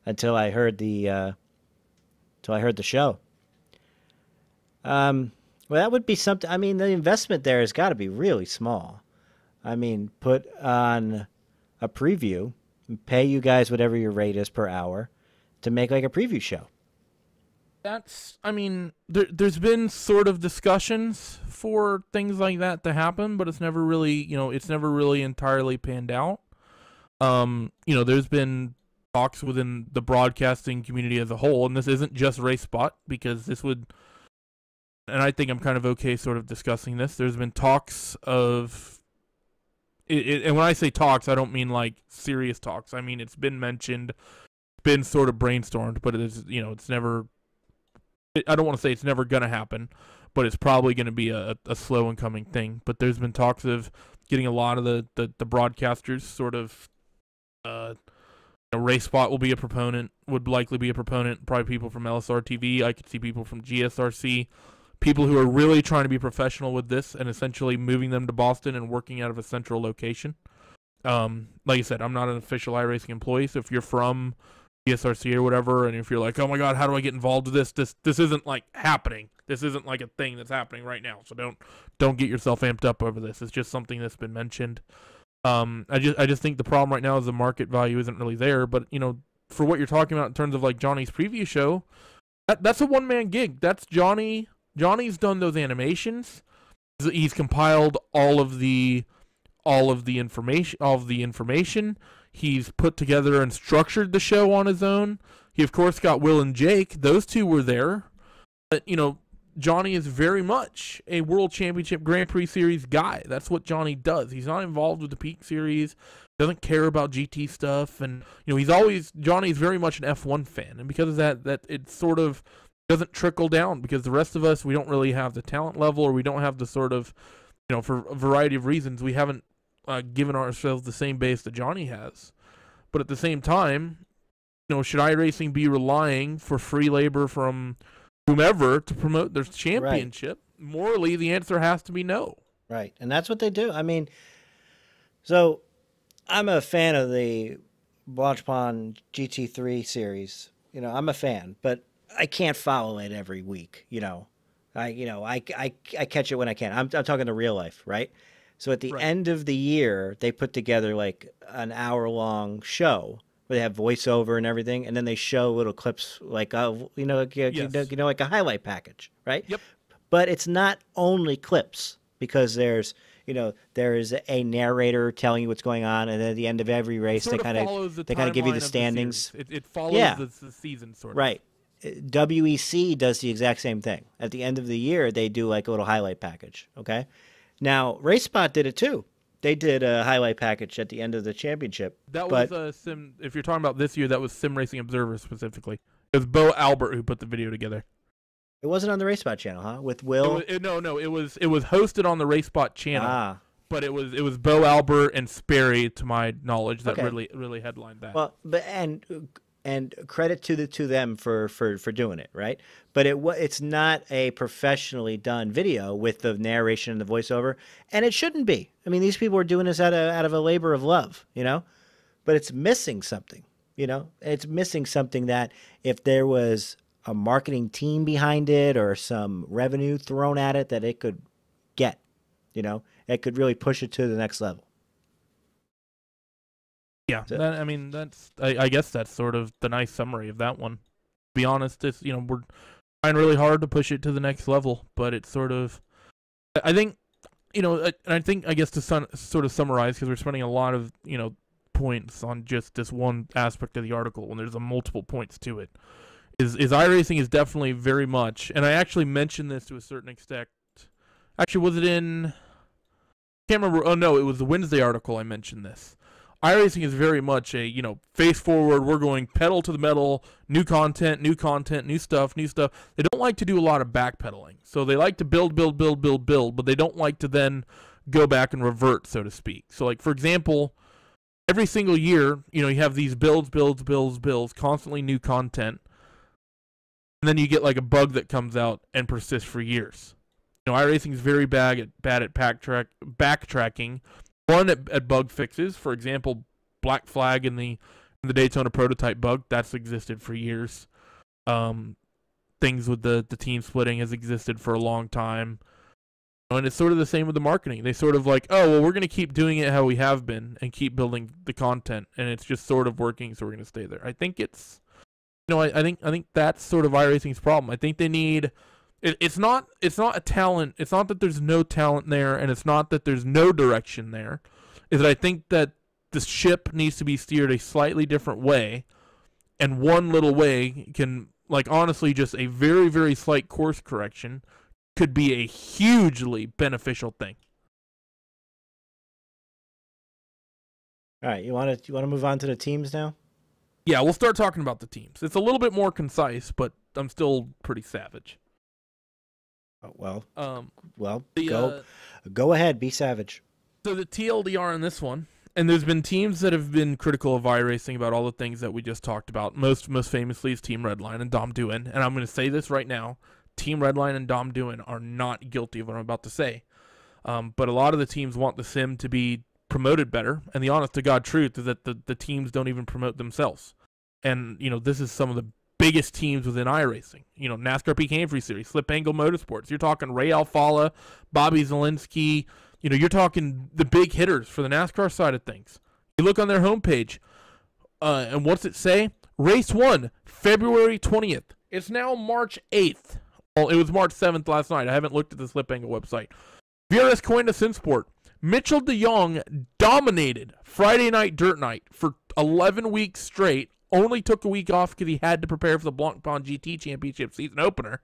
[SPEAKER 1] until I heard the show. Well, that would be something. I mean, the investment there has got to be really small. I mean, put on a preview, and pay you guys whatever your rate is per hour to make like a preview show.
[SPEAKER 5] There's been sort of discussions for things like that to happen, but it's never really entirely panned out. There's been talks within the broadcasting community as a whole, and this isn't just RaceSpot, because this would, and I think I'm kind of okay sort of discussing this. There's been talks of and when I say talks, I don't mean like serious talks. I mean, it's been mentioned, been sort of brainstormed, but it is, it's never, I don't want to say it's never going to happen, but it's probably going to be a slow and coming thing. But there's been talks of getting a lot of the broadcasters sort of, RaceSpot will be a proponent, would likely be a proponent, probably people from LSR TV. I could see people from GSRC. People who are really trying to be professional with this and essentially moving them to Boston and working out of a central location. Like I said, I'm not an official iRacing employee, so if you're from GSRC or whatever, and if you're like, oh my God, how do I get involved with this? This isn't like happening. This isn't like a thing that's happening right now. So don't get yourself amped up over this. It's just something that's been mentioned. I just think the problem right now is the market value isn't really there. But for what you're talking about in terms of like Johnny's preview show, that's a one-man gig. That's Johnny. Johnny's done those animations. He's compiled all of the information. He's put together and structured the show on his own. He of course got Will and Jake. Those two were there. But Johnny is very much a World Championship Grand Prix Series guy. That's what Johnny does. He's not involved with the Peak Series. Doesn't care about GT stuff, and Johnny's very much an F1 fan, and because of that it sort of doesn't trickle down, because the rest of us, we don't really have the talent level, or we don't have the sort of, for a variety of reasons, we haven't given ourselves the same base that Johnny has. But at the same time, should iRacing be relying for free labor from whomever to promote their championship? Right. Morally, the answer has to be no.
[SPEAKER 1] Right, and that's what they do. I mean, so I'm a fan of the Blancpain GT3 series. I'm a fan, but I can't follow it every week. I catch it when I can. I'm talking the real life, right? So at the end of the year, they put together like an hour-long show where they have voiceover and everything, and then they show little clips like like a highlight package, right?
[SPEAKER 5] Yep.
[SPEAKER 1] But it's not only clips, because there's a narrator telling you what's going on, and then at the end of every race they kind of give you the standings.
[SPEAKER 5] It follows the season sort of.
[SPEAKER 1] Right. WEC does the exact same thing. At the end of the year, they do like a little highlight package. Okay. Now, RaceSpot did it too. They did a highlight package at the end of the championship.
[SPEAKER 5] That was Sim. If you're talking about this year, that was Sim Racing Observer specifically. It was Bo Albert who put the video together.
[SPEAKER 1] It wasn't on the RaceSpot channel, huh? With Will?
[SPEAKER 5] No. It was hosted on the RaceSpot channel. But it was Bo Albert and Sperry, to my knowledge, that really headlined that.
[SPEAKER 1] Well, and credit to them for doing it, right? But it's not a professionally done video with the narration and the voiceover, and it shouldn't be. I mean, these people are doing this out of a labor of love, But it's missing something, It's missing something that if there was a marketing team behind it or some revenue thrown at it, that it could get, It could really push it to the next level.
[SPEAKER 5] Yeah, I guess that's sort of the nice summary of that one. To be honest, it's we're trying really hard to push it to the next level, but it's sort of, I think, I guess to sort of summarize, because we're spending a lot of points on just this one aspect of the article, and there's multiple points to it. Is iRacing is definitely very much, and I actually mentioned this to a certain extent. Actually, was it in? I can't remember. Oh no, it was the Wednesday article. I mentioned this. iRacing is very much a, face forward, we're going pedal to the metal, new content, new stuff. They don't like to do a lot of backpedaling. So they like to build, but they don't like to then go back and revert, so to speak. So, like, for example, every single year, you have these builds, constantly new content. And then you get, like, a bug that comes out and persists for years. iRacing is very bad at backtracking. One, at bug fixes. For example, black flag in the Daytona Prototype bug, that's existed for years. Things with the team splitting has existed for a long time. And it's sort of the same with the marketing. They sort of like, oh, well, we're going to keep doing it how we have been and keep building the content, and it's just sort of working, so we're going to stay there. I think it's, I think that's sort of iRacing's problem. I think they need... It's not a talent. It's not that there's no talent there, and it's not that there's no direction there. Is that I think that the ship needs to be steered a slightly different way, and one little way can, like, honestly, just a very, very slight course correction could be a hugely beneficial thing.
[SPEAKER 1] All right, you want to move on to the teams now?
[SPEAKER 5] Yeah, we'll start talking about the teams. It's a little bit more concise, but I'm still pretty savage.
[SPEAKER 1] Well, go ahead, be savage.
[SPEAKER 5] So the TLDR in this one, and there's been teams that have been critical of iRacing about all the things that we just talked about. Most famously is Team Redline and Dom Doohan, and I'm going to say this right now: Team Redline and Dom Doohan are not guilty of what I'm about to say. But a lot of the teams want the sim to be promoted better, and the honest to God truth is that the teams don't even promote themselves. And this is some of the biggest teams within iRacing. NASCAR PK Entry Series, Slip Angle Motorsports. You're talking Ray Alfala, Bobby Zielinski. You're talking the big hitters for the NASCAR side of things. You look on their homepage, and what's it say? Race 1, February 20th. It's now March 8th. Well, it was March 7th last night. I haven't looked at the Slip Angle website. VRS Coin to Sinsport. Mitchell DeJong dominated Friday Night Dirt Night for 11 weeks straight. Only took a week off because he had to prepare for the Blancpain GT Championship season opener.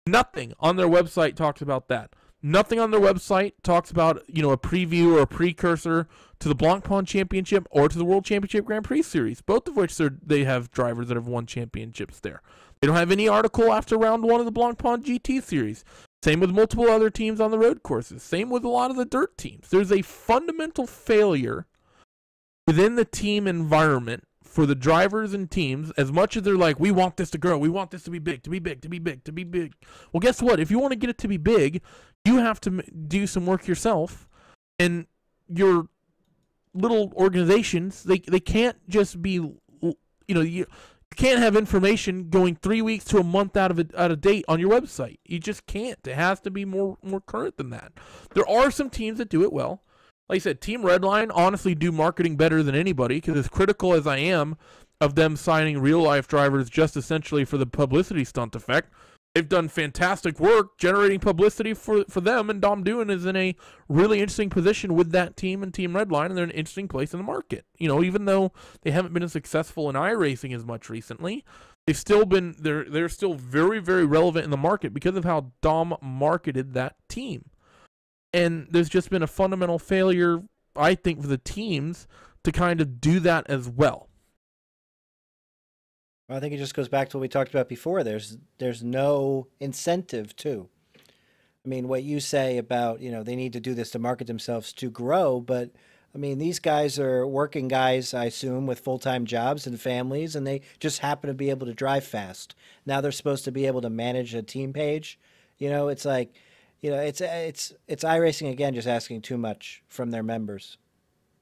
[SPEAKER 5] Nothing on their website talks about that. Nothing on their website talks about, a preview or a precursor to the Blancpain Championship or to the World Championship Grand Prix Series, both of which they have drivers that have won championships there. They don't have any article after round 1 of the Blancpain GT Series. Same with multiple other teams on the road courses. Same with a lot of the dirt teams. There's a fundamental failure within the team environment for the drivers and teams. As much as they're like, we want this to grow, we want this to be big, to be big, to be big, to be big. Well, guess what? If you want to get it to be big, you have to do some work yourself. And your little organizations, they can't just be, you can't have information going 3 weeks to a month out of date on your website. You just can't. It has to be more current than that. There are some teams that do it well. like I said, Team Redline honestly do marketing better than anybody, because as critical as I am of them signing real-life drivers just essentially for the publicity stunt effect, they've done fantastic work generating publicity for them, and Dom Doon is in a really interesting position with that team and Team Redline, and they're in an interesting place in the market. You know, even though they haven't been as successful in iRacing as much recently, they've still been they're still very, very relevant in the market because of how Dom marketed that team. And there's just been a fundamental failure, I think, for the teams to kind of do that as well.
[SPEAKER 1] I think it just goes back to what we talked about before. There's no incentive to. I mean, what you say about, you know, they need to do this to market themselves to grow, but I mean, these guys are working guys, I assume, with full-time jobs and families, and they just happen to be able to drive fast. Now they're supposed to be able to manage a team page. You know, it's like, you know, it's iRacing again, just asking too much from their members.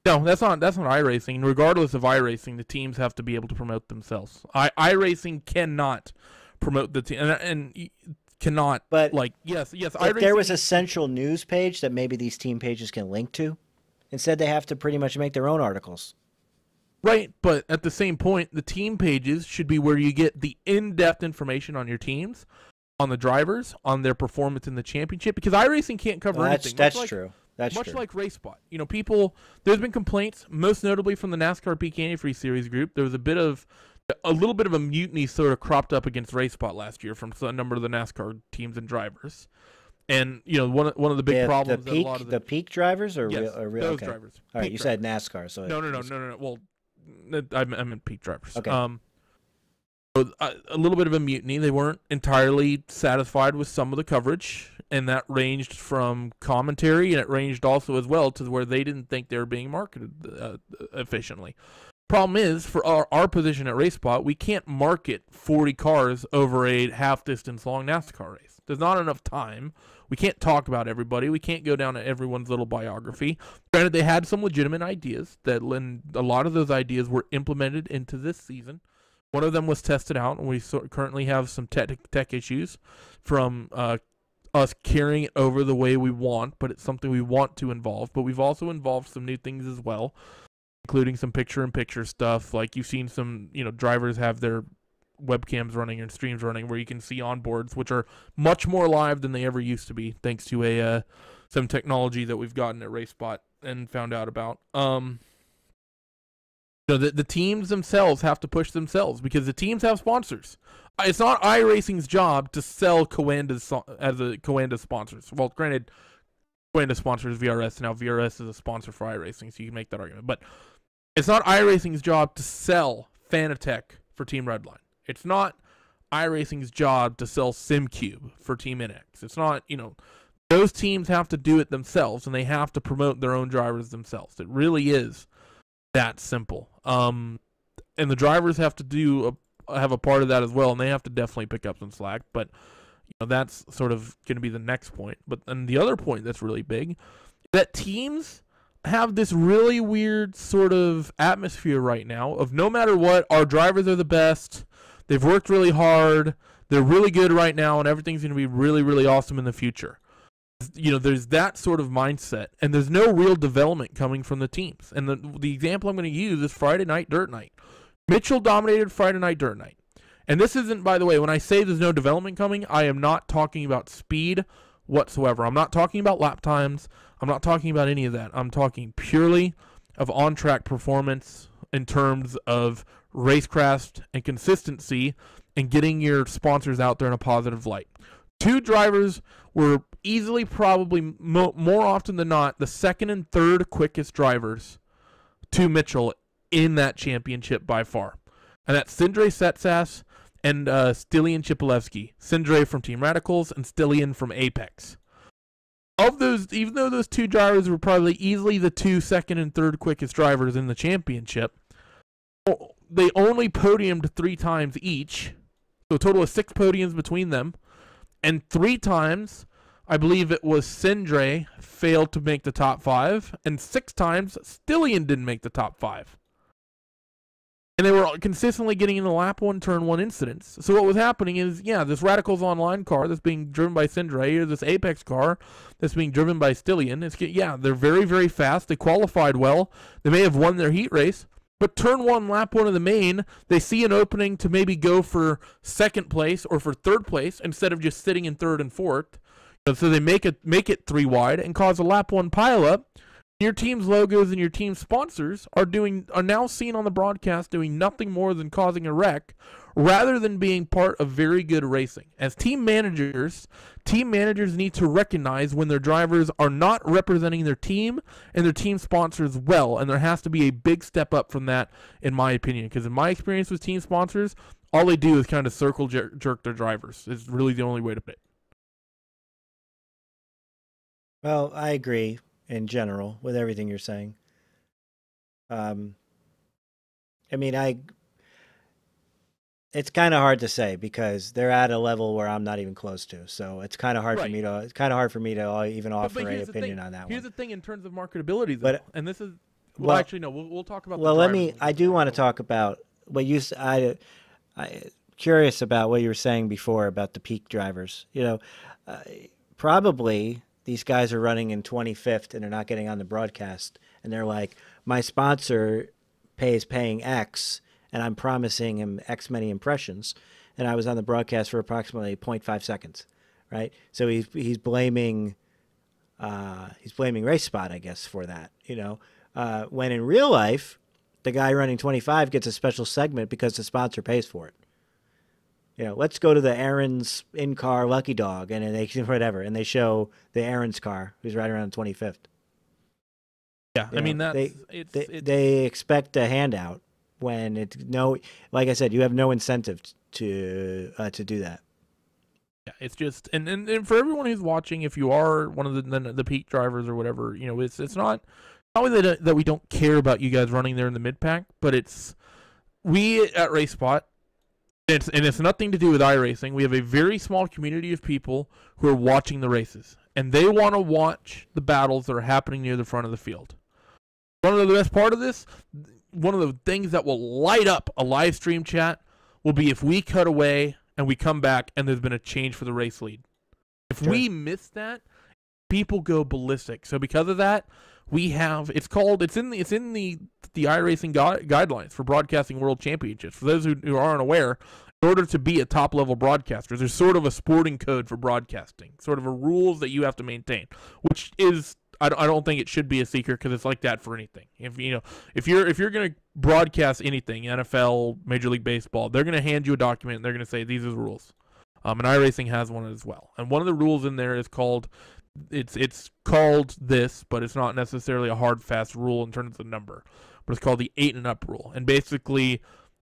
[SPEAKER 5] No, that's not iRacing. Regardless of iRacing, the teams have to be able to promote themselves. iRacing cannot promote the team and cannot. But like, yes,
[SPEAKER 1] if there was a central news page that maybe these team pages can link to, instead they have to pretty much make their own articles.
[SPEAKER 5] Right, but at the same point, the team pages should be where you get the in-depth information on your teams, on the drivers, on their performance in the championship, because iRacing can't cover anything.
[SPEAKER 1] That's true. That's
[SPEAKER 5] much
[SPEAKER 1] true.
[SPEAKER 5] like RaceSpot. You know, there's been complaints, most notably from the NASCAR Peak Antifreeze Series group. There was a little bit of a mutiny sort of cropped up against RaceSpot last year from a number of the NASCAR teams and drivers. And, you know, one of the big problems
[SPEAKER 1] that a lot of the Peak drivers or
[SPEAKER 5] yes,
[SPEAKER 1] real
[SPEAKER 5] those
[SPEAKER 1] okay.
[SPEAKER 5] drivers.
[SPEAKER 1] All right,
[SPEAKER 5] Peak
[SPEAKER 1] you
[SPEAKER 5] drivers.
[SPEAKER 1] said NASCAR, so
[SPEAKER 5] No. Well, I meant Peak drivers.
[SPEAKER 1] Okay.
[SPEAKER 5] A little bit of a mutiny. They weren't entirely satisfied with some of the coverage, and that ranged from commentary, and it ranged also as well to where they didn't think they were being marketed efficiently. Problem is, for our position at RaceSpot, we can't market 40 cars over a half-distance long NASCAR race. There's not enough time. We can't talk about everybody. We can't go down to everyone's little biography. Granted, they had some legitimate ideas, that a lot of those ideas were implemented into this season. One of them was tested out, and we currently have some tech issues from us carrying it over the way we want, but it's something we want to involve. But we've also involved some new things as well, including some picture-in-picture stuff. Like you've seen some, you know, drivers have their webcams running and streams running where you can see onboards, which are much more live than they ever used to be, thanks to some technology that we've gotten at RaceSpot and found out about. You know, the teams themselves have to push themselves because the teams have sponsors. It's not iRacing's job to sell Coanda sponsors. Well, granted, Coanda sponsors VRS. Now VRS is a sponsor for iRacing, so you can make that argument. But it's not iRacing's job to sell Fanatec for Team Redline. It's not iRacing's job to sell SimCube for Team NX. It's not, you know, those teams have to do it themselves, and they have to promote their own drivers themselves. It really is that simple. And the drivers have to have a part of that as well, and they have to definitely pick up some slack. But you know, that's sort of going to be the next point. But and the other point that's really big, that teams have this really weird sort of atmosphere right now of no matter what, our drivers are the best. They've worked really hard. They're really good right now, and everything's going to be really, really awesome in the future. You know, there's that sort of mindset, and there's no real development coming from the teams. And the example I'm going to use is Friday Night Dirt Night. Mitchell dominated Friday Night Dirt Night. And this isn't, by the way, when I say there's no development coming, I am not talking about speed whatsoever. I'm not talking about lap times. I'm not talking about any of that. I'm talking purely of on-track performance in terms of racecraft and consistency and getting your sponsors out there in a positive light. Two drivers were easily, probably more often than not, the second and third quickest drivers to Mitchell in that championship by far. And that's Sindre Setsas and Stilian Chipolewski. Sindre from Team Radicals and Stilian from Apex. Of those, even though those two drivers were probably easily the two second and third quickest drivers in the championship, they only podiumed 3 times each. So a total of 6 podiums between them. And 3 times, I believe it was Sindre failed to make the top 5, and 6 times Stilian didn't make the top 5. And they were consistently getting in the lap 1, turn 1 incidents. So what was happening is, yeah, this Radicals Online car that's being driven by Sindray, or this Apex car that's being driven by Stillion, they're very, very fast. They qualified well. They may have won their heat race. But turn 1, lap 1 of the main, they see an opening to maybe go for second place or for third place instead of just sitting in third and fourth. So they make it 3 wide and cause a lap 1 pileup. Your team's logos and your team's sponsors are now seen on the broadcast doing nothing more than causing a wreck, rather than being part of very good racing. As team managers need to recognize when their drivers are not representing their team and their team sponsors well, and there has to be a big step up from that, in my opinion. Because in my experience with team sponsors, all they do is kind of circle jerk their drivers. It's really the only way to put it.
[SPEAKER 1] Well, I agree in general with everything you're saying. It's kind of hard to say because they're at a level where I'm not even close to. So it's kind of hard for me to. It's kind of hard for me to even offer an opinion on that one.
[SPEAKER 5] Here's the thing in terms of marketability, though, and this is actually no. We'll talk about.
[SPEAKER 1] Well, I do want to talk about what you. I curious about what you were saying before about the peak drivers. Probably these guys are running in 25th and they're not getting on the broadcast, and they're like, my sponsor is paying X. And I'm promising him X many impressions, and I was on the broadcast for approximately 0.5 seconds, right? So he's blaming Race Spot, I guess, for that, when in real life, the guy running 25 gets a special segment because the sponsor pays for it. Let's go to the Aaron's in-car Lucky Dog, and then they show the Aaron's car who's right around 25th.
[SPEAKER 5] Yeah,
[SPEAKER 1] they expect a handout. When it's like I said, you have no incentive to do that.
[SPEAKER 5] Yeah, it's just and for everyone who's watching, if you are one of the peak drivers or whatever, it's not only that we don't care about you guys running there in the mid pack, but we at Race Spot, it's nothing to do with iRacing. We have a very small community of people who are watching the races, and they want to watch the battles that are happening near the front of the field. One of the best part of this. One of the things that will light up a live stream chat will be if we cut away and we come back and there's been a change for the race lead. If we miss that, people go ballistic. So because of that, we have it's in the iRacing guidelines for broadcasting world championships. For those who aren't aware, in order to be a top level broadcaster, there's sort of a sporting code for broadcasting, sort of a rules that you have to maintain, which is I don't think it should be a secret because it's like that for anything. If you're going to broadcast anything, NFL, Major League Baseball, they're going to hand you a document and they're going to say these are the rules. And iRacing has one as well. And one of the rules in there is called it's called this, but it's not necessarily a hard fast rule in terms of number. But it's called the 8 and up rule. And basically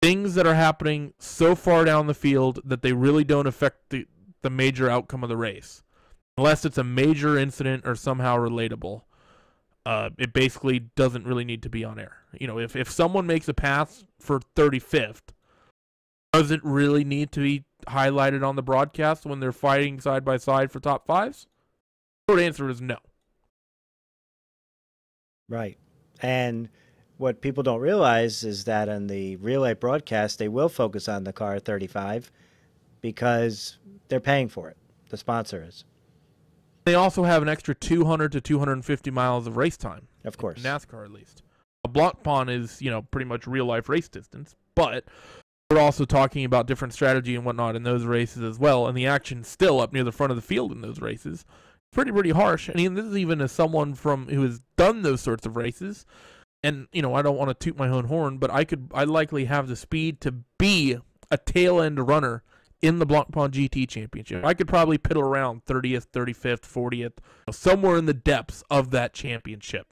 [SPEAKER 5] things that are happening so far down the field that they really don't affect the major outcome of the race. Unless it's a major incident or somehow relatable, it basically doesn't really need to be on air. If someone makes a pass for 35th, does it really need to be highlighted on the broadcast when they're fighting side by side for top fives? Short answer is no.
[SPEAKER 1] Right. And what people don't realize is that on the relay broadcast, they will focus on the car 35 because they're paying for it. The sponsor is.
[SPEAKER 5] They also have an extra 200 to 250 miles of race time.
[SPEAKER 1] Of course.
[SPEAKER 5] NASCAR, at least. A Blancpain is, pretty much real-life race distance, but we're also talking about different strategy and whatnot in those races as well, and the action's still up near the front of the field in those races. Pretty harsh. And this is even as someone who has done those sorts of races, and, I don't want to toot my own horn, but I likely have the speed to be a tail-end runner in the Blancpain GT Championship. I could probably piddle around 30th, 35th, 40th, somewhere in the depths of that championship.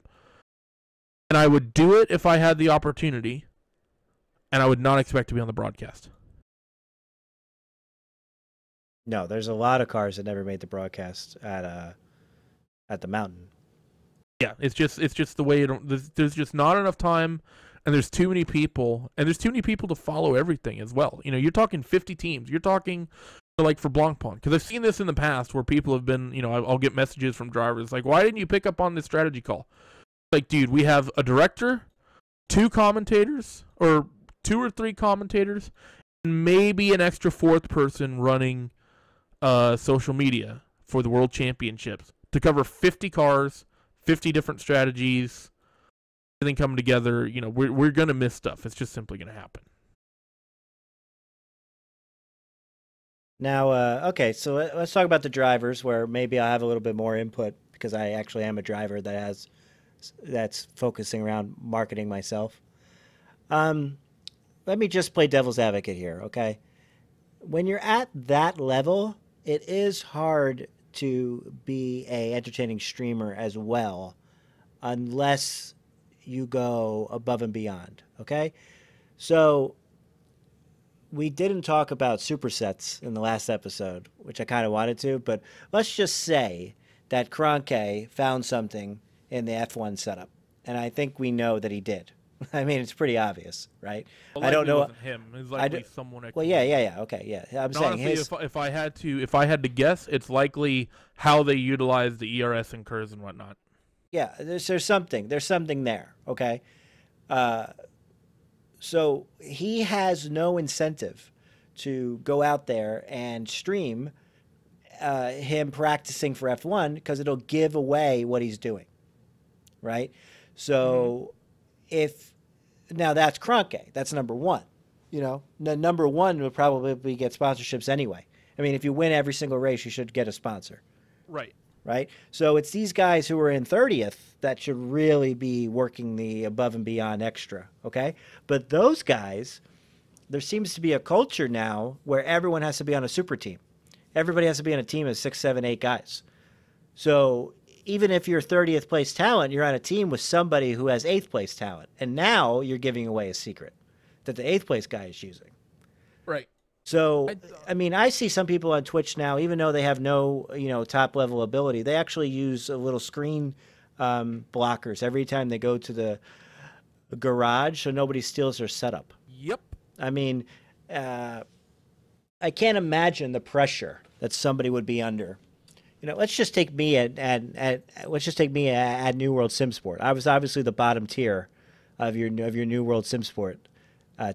[SPEAKER 5] And I would do it if I had the opportunity, and I would not expect to be on the broadcast.
[SPEAKER 1] No, there's a lot of cars that never made the broadcast at the mountain.
[SPEAKER 5] Yeah, it's just the way there's just not enough time. And there's too many people, to follow everything as well. You're talking 50 teams. You're talking, like, for Blancpain. Because I've seen this in the past where people have been, I'll get messages from drivers like, why didn't you pick up on this strategy call? Like, dude, we have a director, 2 commentators, or 2 or 3 commentators, and maybe an extra 4th person running social media for the World Championships to cover 50 cars, 50 different strategies, everything coming together. You know, we're going to miss stuff. It's just simply going to happen.
[SPEAKER 1] Now, okay, so let's talk about the drivers, where maybe I'll have a little bit more input because I actually am a driver that's focusing around marketing myself. Let me just play devil's advocate here, okay? When you're at that level, it is hard to be a entertaining streamer as well, unless you go above and beyond, okay? So we didn't talk about supersets in the last episode, which I kind of wanted to, but let's just say that Kroenke found something in the F1 setup, and I think we know that he did. I mean, it's pretty obvious, right?
[SPEAKER 5] Well,
[SPEAKER 1] I don't know.
[SPEAKER 5] It wasn't him. It was likely someone.
[SPEAKER 1] Well, yeah, okay, yeah. I'm saying
[SPEAKER 5] honestly, if I had to guess, it's likely how they utilize the ERS and curves and whatnot.
[SPEAKER 1] Yeah, there's something there, okay? So he has no incentive to go out there and stream him practicing for F1 because it'll give away what he's doing, right? So now that's Kroenke, that's number one. You know, the number one would probably get sponsorships anyway. I mean, if you win every single race, you should get a sponsor.
[SPEAKER 5] Right.
[SPEAKER 1] Right? So it's these guys who are in 30th that should really be working the above and beyond extra, okay? But those guys, there seems to be a culture now where everyone has to be on a super team. Everybody has to be on a team of 6, 7, 8 guys. So even if you're 30th place talent, you're on a team with somebody who has 8th place talent. And now you're giving away a secret that the 8th place guy is using.
[SPEAKER 5] Right.
[SPEAKER 1] So, I mean, I see some people on Twitch now, even though they have no, top level ability, they actually use a little screen blockers every time they go to the garage so nobody steals their setup.
[SPEAKER 5] Yep.
[SPEAKER 1] I mean, I can't imagine the pressure that somebody would be under. Let's just take me at New World SimSport. I was obviously the bottom tier of your New World SimSport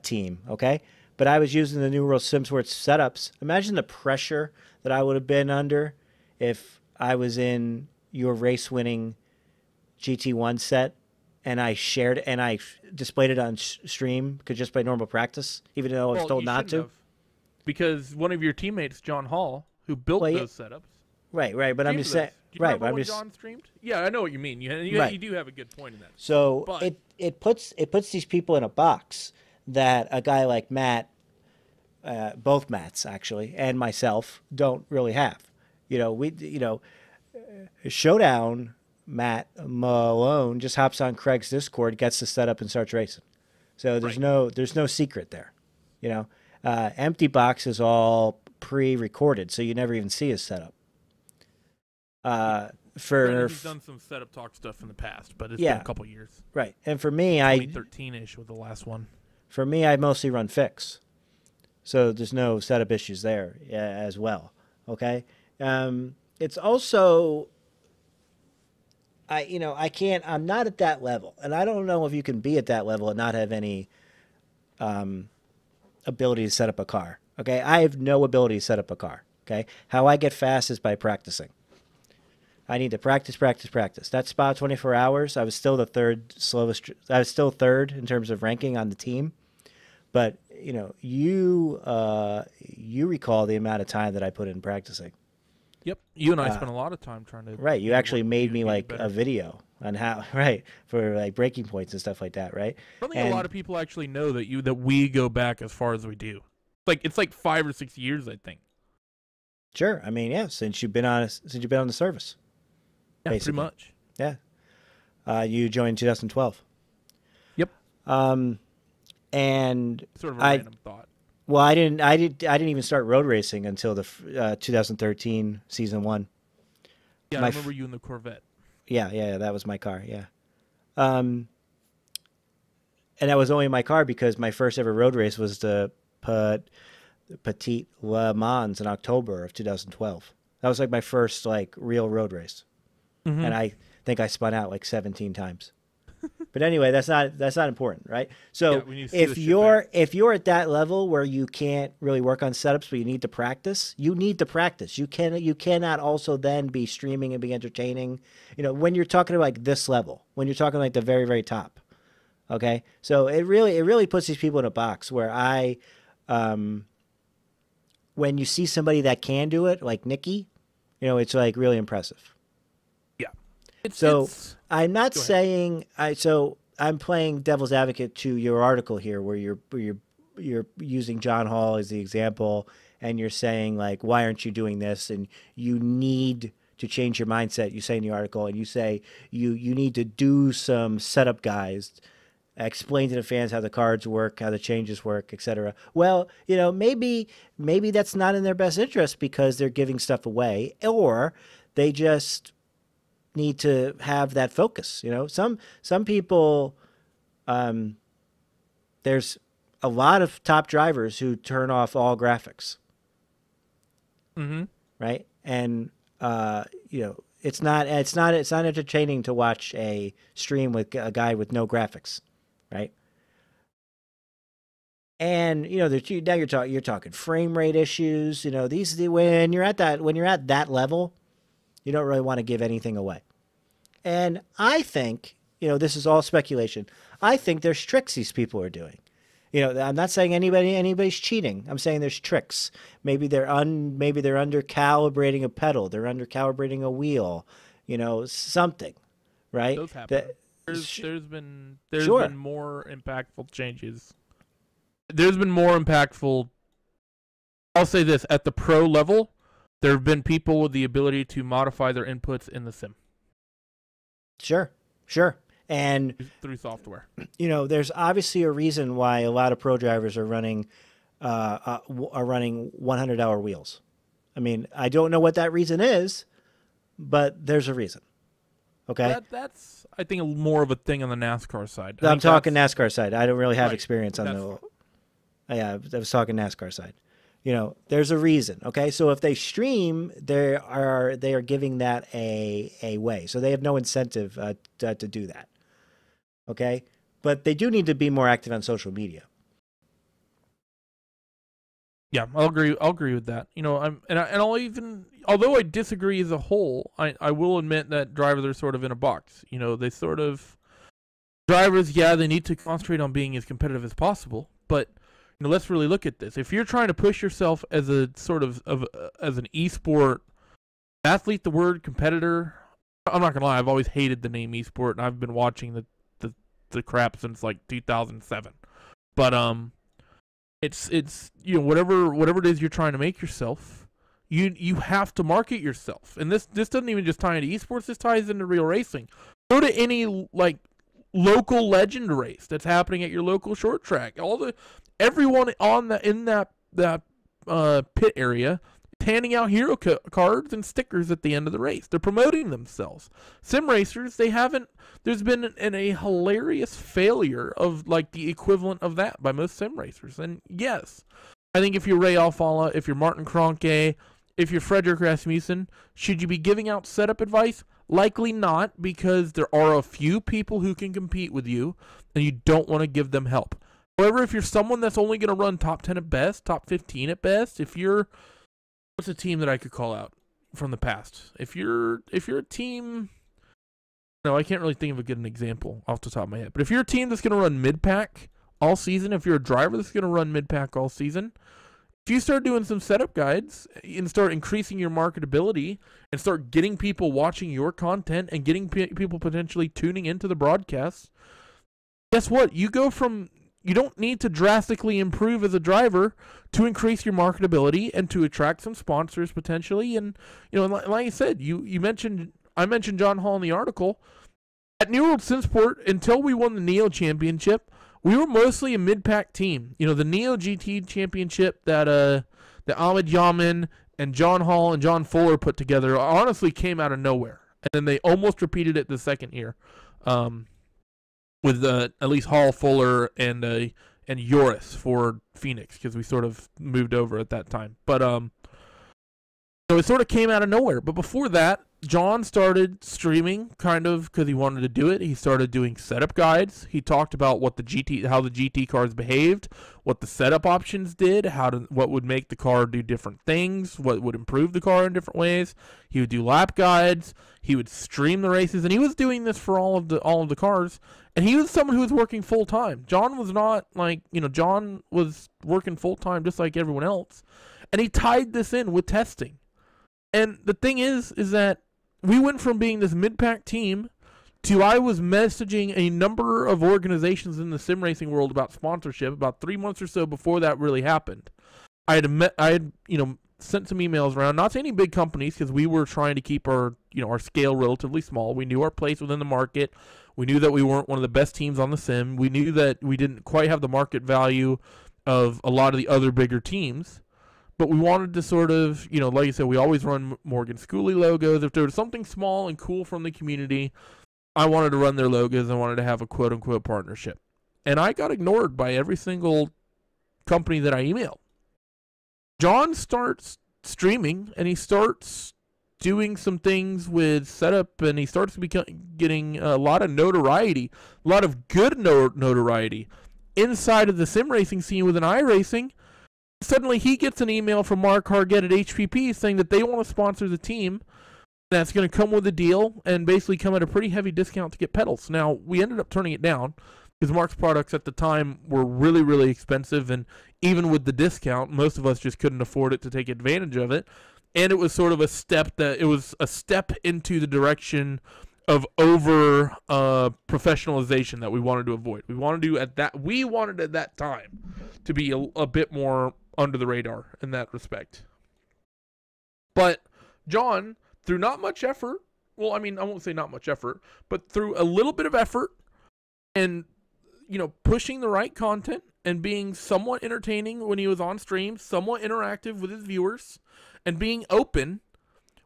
[SPEAKER 1] team, okay? But I was using the New World SimSport setups. Imagine the pressure that I would have been under if I was in your race-winning GT1 set and I displayed it on stream just by normal practice, even though I was told not to.
[SPEAKER 5] Because one of your teammates, John Hall, who built those setups.
[SPEAKER 1] Right. But I'm just saying.
[SPEAKER 5] Do you remember when John streamed? Yeah, I know what you mean. You do have a good point in that.
[SPEAKER 1] So it puts these people in a box that a guy like Matt, both Matts actually, and myself don't really have. Showdown, Matt Malone just hops on Craig's Discord, gets the setup, and starts racing. So there's no secret there. Empty Box is all pre-recorded, so you never even see his setup.
[SPEAKER 5] He's done some setup talk stuff in the past, but it's been a couple years.
[SPEAKER 1] Right, and for me,
[SPEAKER 5] 2013-ish was the last one.
[SPEAKER 1] For me, I mostly run fix, so there's no setup issues there as well. Okay, it's also, I'm not at that level, and I don't know if you can be at that level and not have any ability to set up a car. Okay, I have no ability to set up a car. Okay, how I get fast is by practicing. I need to practice. That Spa 24 hours, I was still the third slowest. I was still third in terms of ranking on the team. But, you recall the amount of time that I put in practicing.
[SPEAKER 5] Yep. You and I spent a lot of time trying to.
[SPEAKER 1] Right. You actually made me like a video on how, for like breaking points and stuff like that, right?
[SPEAKER 5] I don't think a lot of people actually know that we go back as far as we do. It's like 5 or 6 years, I think.
[SPEAKER 1] Sure. I mean, yeah, since you've been on the service.
[SPEAKER 5] Yeah,
[SPEAKER 1] basically.
[SPEAKER 5] pretty much.
[SPEAKER 1] Yeah. You joined 2012.
[SPEAKER 5] Yep.
[SPEAKER 1] And
[SPEAKER 5] sort of a random thought.
[SPEAKER 1] Well, I didn't even start road racing until the 2013 season 1.
[SPEAKER 5] Yeah, I remember you in the Corvette.
[SPEAKER 1] Yeah, that was my car. Yeah. And that was only my car because my first ever road race was the Petit Le Mans in October of 2012. That was like my first real road race. Mm-hmm. And I think I spun out like 17 times. But anyway, that's not important, right? So
[SPEAKER 5] Yeah, we need to see
[SPEAKER 1] if
[SPEAKER 5] this shit
[SPEAKER 1] if you're at that level where you can't really work on setups, but you need to practice, you need to practice. You cannot also then be streaming and be entertaining. When you're talking about like this level, when you're talking like the very, very top. Okay, so it really puts these people in a box where when you see somebody that can do it, like Nikki, it's like really impressive.
[SPEAKER 5] Yeah.
[SPEAKER 1] I'm not saying so I'm playing devil's advocate to your article here, where you're using John Hall as the example, and you're saying like, why aren't you doing this? And you need to change your mindset. You say in the article, and you say you need to do some setup guides. Explain to the fans how the cards work, how the changes work, etc. Well, maybe that's not in their best interest because they're giving stuff away, or they just need to have that focus. Some people, there's a lot of top drivers who turn off all graphics.
[SPEAKER 5] Mm-hmm.
[SPEAKER 1] Right, and it's not entertaining to watch a stream with a guy with no graphics. Right. And now you're talking frame rate issues. When you're at that level, you don't really want to give anything away. And I think this is all speculation. I think there's tricks these people are doing. I'm not saying anybody's cheating. I'm saying there's tricks. Maybe they're under calibrating a pedal. They're under calibrating a wheel. Something, right?
[SPEAKER 5] Those happen. There's been more impactful changes. There's been more impactful. I'll say this: at the pro level, there have been people with the ability to modify their inputs in the sim.
[SPEAKER 1] Sure, and
[SPEAKER 5] through software.
[SPEAKER 1] There's obviously a reason why a lot of pro drivers are running 100-hour wheels. I mean, I don't know what that reason is, but there's a reason. Okay,
[SPEAKER 5] that's I think more of a thing on the NASCAR side.
[SPEAKER 1] I'm talking NASCAR side. I don't really have experience on
[SPEAKER 5] the.
[SPEAKER 1] Yeah, I was talking NASCAR side. There's a reason. Okay, so if they stream, they are giving that a way. So they have no incentive to do that. Okay, but they do need to be more active on social media.
[SPEAKER 5] Yeah, I'll agree with that. I'll even, although I disagree as a whole, I will admit that drivers are sort of in a box. They sort of drivers. Yeah, they need to concentrate on being as competitive as possible. But let's really look at this. If you're trying to push yourself as a sort of as an esport athlete, the word competitor. I'm not gonna lie. I've always hated the name esport, and I've been watching the crap since like 2007. But It's whatever it is you're trying to make yourself, you have to market yourself, and this doesn't even just tie into esports. This ties into real racing. Go to any like local legend race that's happening at your local short track. Everyone in that pit area is handing out hero cards and stickers at the end of the race. They're promoting themselves. Sim racers, they haven't. There's been a hilarious failure of like the equivalent of that by most sim racers. And yes, I think if you're Ray Alfala, if you're Martin Kroenke, if you're Frederick Rasmussen, should you be giving out setup advice? Likely not, because there are a few people who can compete with you, and you don't want to give them help. However, if you're someone that's only going to run top 10 at best, top 15 at best, if you're, what's a team that I could call out from the past? If you're a team. No, I can't really think of a good example off the top of my head. But if you're a team that's going to run mid-pack all season, if you're a driver that's going to run mid-pack all season, if you start doing some setup guides and start increasing your marketability and start getting people watching your content and getting people potentially tuning into the broadcasts, guess what? You don't need to drastically improve as a driver to increase your marketability and to attract some sponsors potentially. And, like I said, I mentioned John Hall in the article. At New World Simsport, until we won the Neo Championship, we were mostly a mid-pack team. The Neo GT Championship that Ahmed Yamin and John Hall and John Fuller put together honestly came out of nowhere. And then they almost repeated it the second year with at least Hall, Fuller, and Joris for Phoenix, because we sort of moved over at that time. But So it sort of came out of nowhere. But before that, John started streaming kind of because he wanted to do it. He started doing setup guides. He talked about how the GT cars behaved, what the setup options did, what would make the car do different things, what would improve the car in different ways. He would do lap guides. He would stream the races, and he was doing this for all of the cars. And he was someone who was working full time. John was not John was working full time just like everyone else, and he tied this in with testing. And the thing is that we went from being this mid-pack team to I was messaging a number of organizations in the sim racing world about sponsorship about 3 months or so before that really happened. I had sent some emails around, not to any big companies because we were trying to keep our scale relatively small. We knew our place within the market. We knew that we weren't one of the best teams on the sim. We knew that we didn't quite have the market value of a lot of the other bigger teams. But we wanted to sort of, like I said, we always run Morgan Schooley logos. If there was something small and cool from the community, I wanted to run their logos. I wanted to have a quote-unquote partnership. And I got ignored by every single company that I emailed. John starts streaming, and he starts doing some things with setup, and he starts getting a lot of notoriety, a lot of good notoriety inside of the sim racing scene with an iRacing. Suddenly he gets an email from Mark Hargett at HPP saying that they want to sponsor the team. That's going to come with a deal and basically come at a pretty heavy discount to get pedals. Now, we ended up turning it down because Mark's products at the time were really, really expensive, and even with the discount, most of us just couldn't afford it to take advantage of it. And it was sort of a step into the direction of over professionalization that we wanted to avoid. We wanted at that time to be a bit more under the radar in that respect. But John, through not much effort, well, I mean, I won't say not much effort, but through a little bit of effort and, pushing the right content and being somewhat entertaining when he was on stream, somewhat interactive with his viewers, and being open,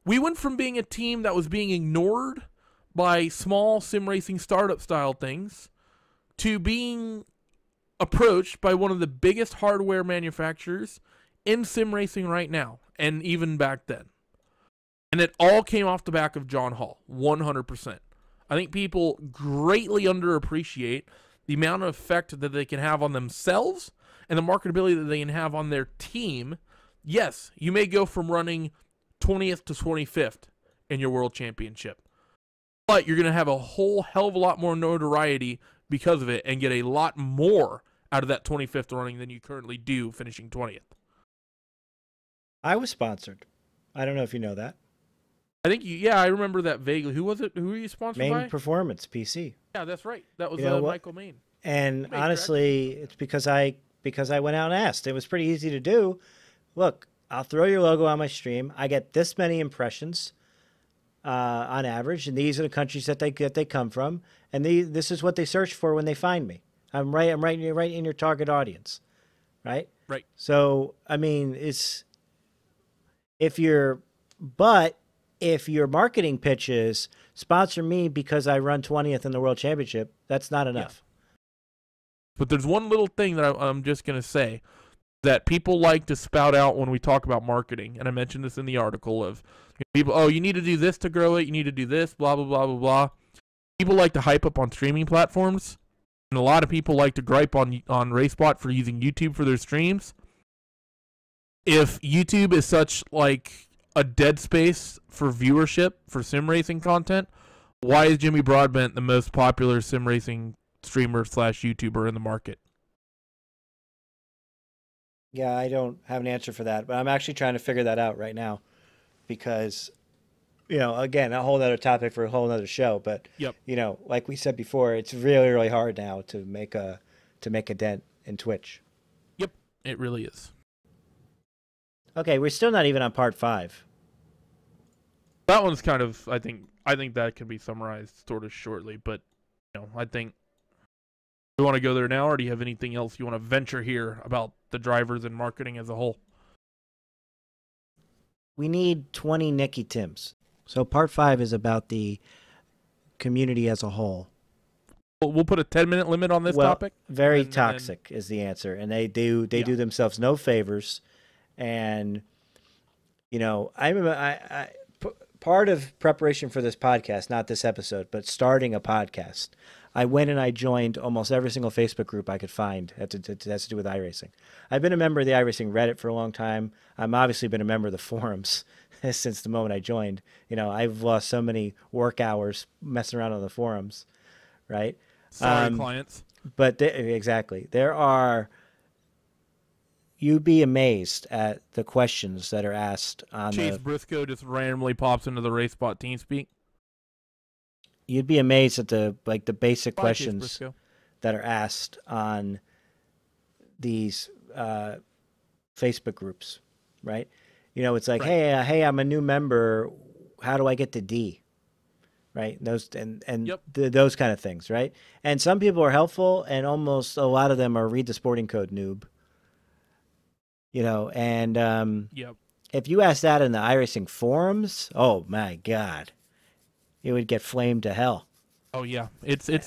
[SPEAKER 5] we went from being a team that was being ignored by small sim racing startup style things to being approached by one of the biggest hardware manufacturers in sim racing right now, and even back then. And it all came off the back of John Hall, 100%. I think people greatly underappreciate the amount of effect that they can have on themselves and the marketability that they can have on their team. Yes, you may go from running 20th to 25th in your world championship, but you're going to have a whole hell of a lot more notoriety because of it and get a lot more out of that 25th running than you currently do finishing 20th.
[SPEAKER 1] I was sponsored. I don't know if you know that.
[SPEAKER 5] I think I remember that vaguely. Who was it? Who were you sponsored by?
[SPEAKER 1] Main Performance, PC.
[SPEAKER 5] Yeah, that's right. That was Michael Main.
[SPEAKER 1] And honestly, it's because I went out and asked. It was pretty easy to do. Look, I'll throw your logo on my stream. I get this many impressions on average, and these are the countries that they come from, and this is what they search for when they find me. I'm right in your target audience, right?
[SPEAKER 5] Right.
[SPEAKER 1] So I mean, if your marketing pitch is sponsor me because I run 20th in the World Championship, that's not enough.
[SPEAKER 5] Yeah. But there's one little thing that I'm just going to say that people like to spout out when we talk about marketing, and I mentioned this in the article of people, oh, you need to do this to grow it, you need to do this, blah, blah, blah, blah, blah. People like to hype up on streaming platforms, and a lot of people like to gripe on RaceBot for using YouTube for their streams. If YouTube is such like a dead space for viewership for sim racing content, why is Jimmy Broadbent the most popular sim racing streamer / YouTuber in the market?
[SPEAKER 1] Yeah, I don't have an answer for that, but I'm actually trying to figure that out right now because, again, a whole other topic for a whole other show. But
[SPEAKER 5] yep.
[SPEAKER 1] Like we said before, it's really, really hard now to make a dent in Twitch.
[SPEAKER 5] Yep, it really is.
[SPEAKER 1] Okay, we're still not even on part 5.
[SPEAKER 5] That one's kind of, I think that can be summarized sort of shortly, but I think you want to go there now, or do you have anything else you want to venture here about the drivers and marketing as a whole?
[SPEAKER 1] We need 20 Nicky Tims. So part 5 is about the community as a whole.
[SPEAKER 5] We'll put a 10-minute limit on this topic.
[SPEAKER 1] Very toxic is the answer, and they do themselves no favors. And You know, I remember part of preparation for this podcast, not this episode, but starting a podcast, I went and I joined almost every single Facebook group I could find that has to do with iRacing. I've been a member of the iRacing Reddit for a long time. I've obviously been a member of the forums since the moment I joined. You know, I've lost so many work hours messing around on the forums, right?
[SPEAKER 5] Sorry, clients.
[SPEAKER 1] But exactly. There are, you'd be amazed at the questions that are asked on
[SPEAKER 5] Chase Briscoe just randomly pops into the RaceBot TeamSpeak.
[SPEAKER 1] You'd be amazed at the basic
[SPEAKER 5] Bye,
[SPEAKER 1] questions that are asked on these Facebook groups, right? You know, it's like,
[SPEAKER 5] Right.
[SPEAKER 1] hey, I'm a new member. How do I get to D? Right? Those
[SPEAKER 5] Yep.
[SPEAKER 1] those kind of things, right? And some people are helpful, and almost a lot of them are read the sporting code noob. You know, and
[SPEAKER 5] Yep.
[SPEAKER 1] if you ask that in the iRacing forums, oh my God, it would get flamed to hell.
[SPEAKER 5] Oh yeah, it's a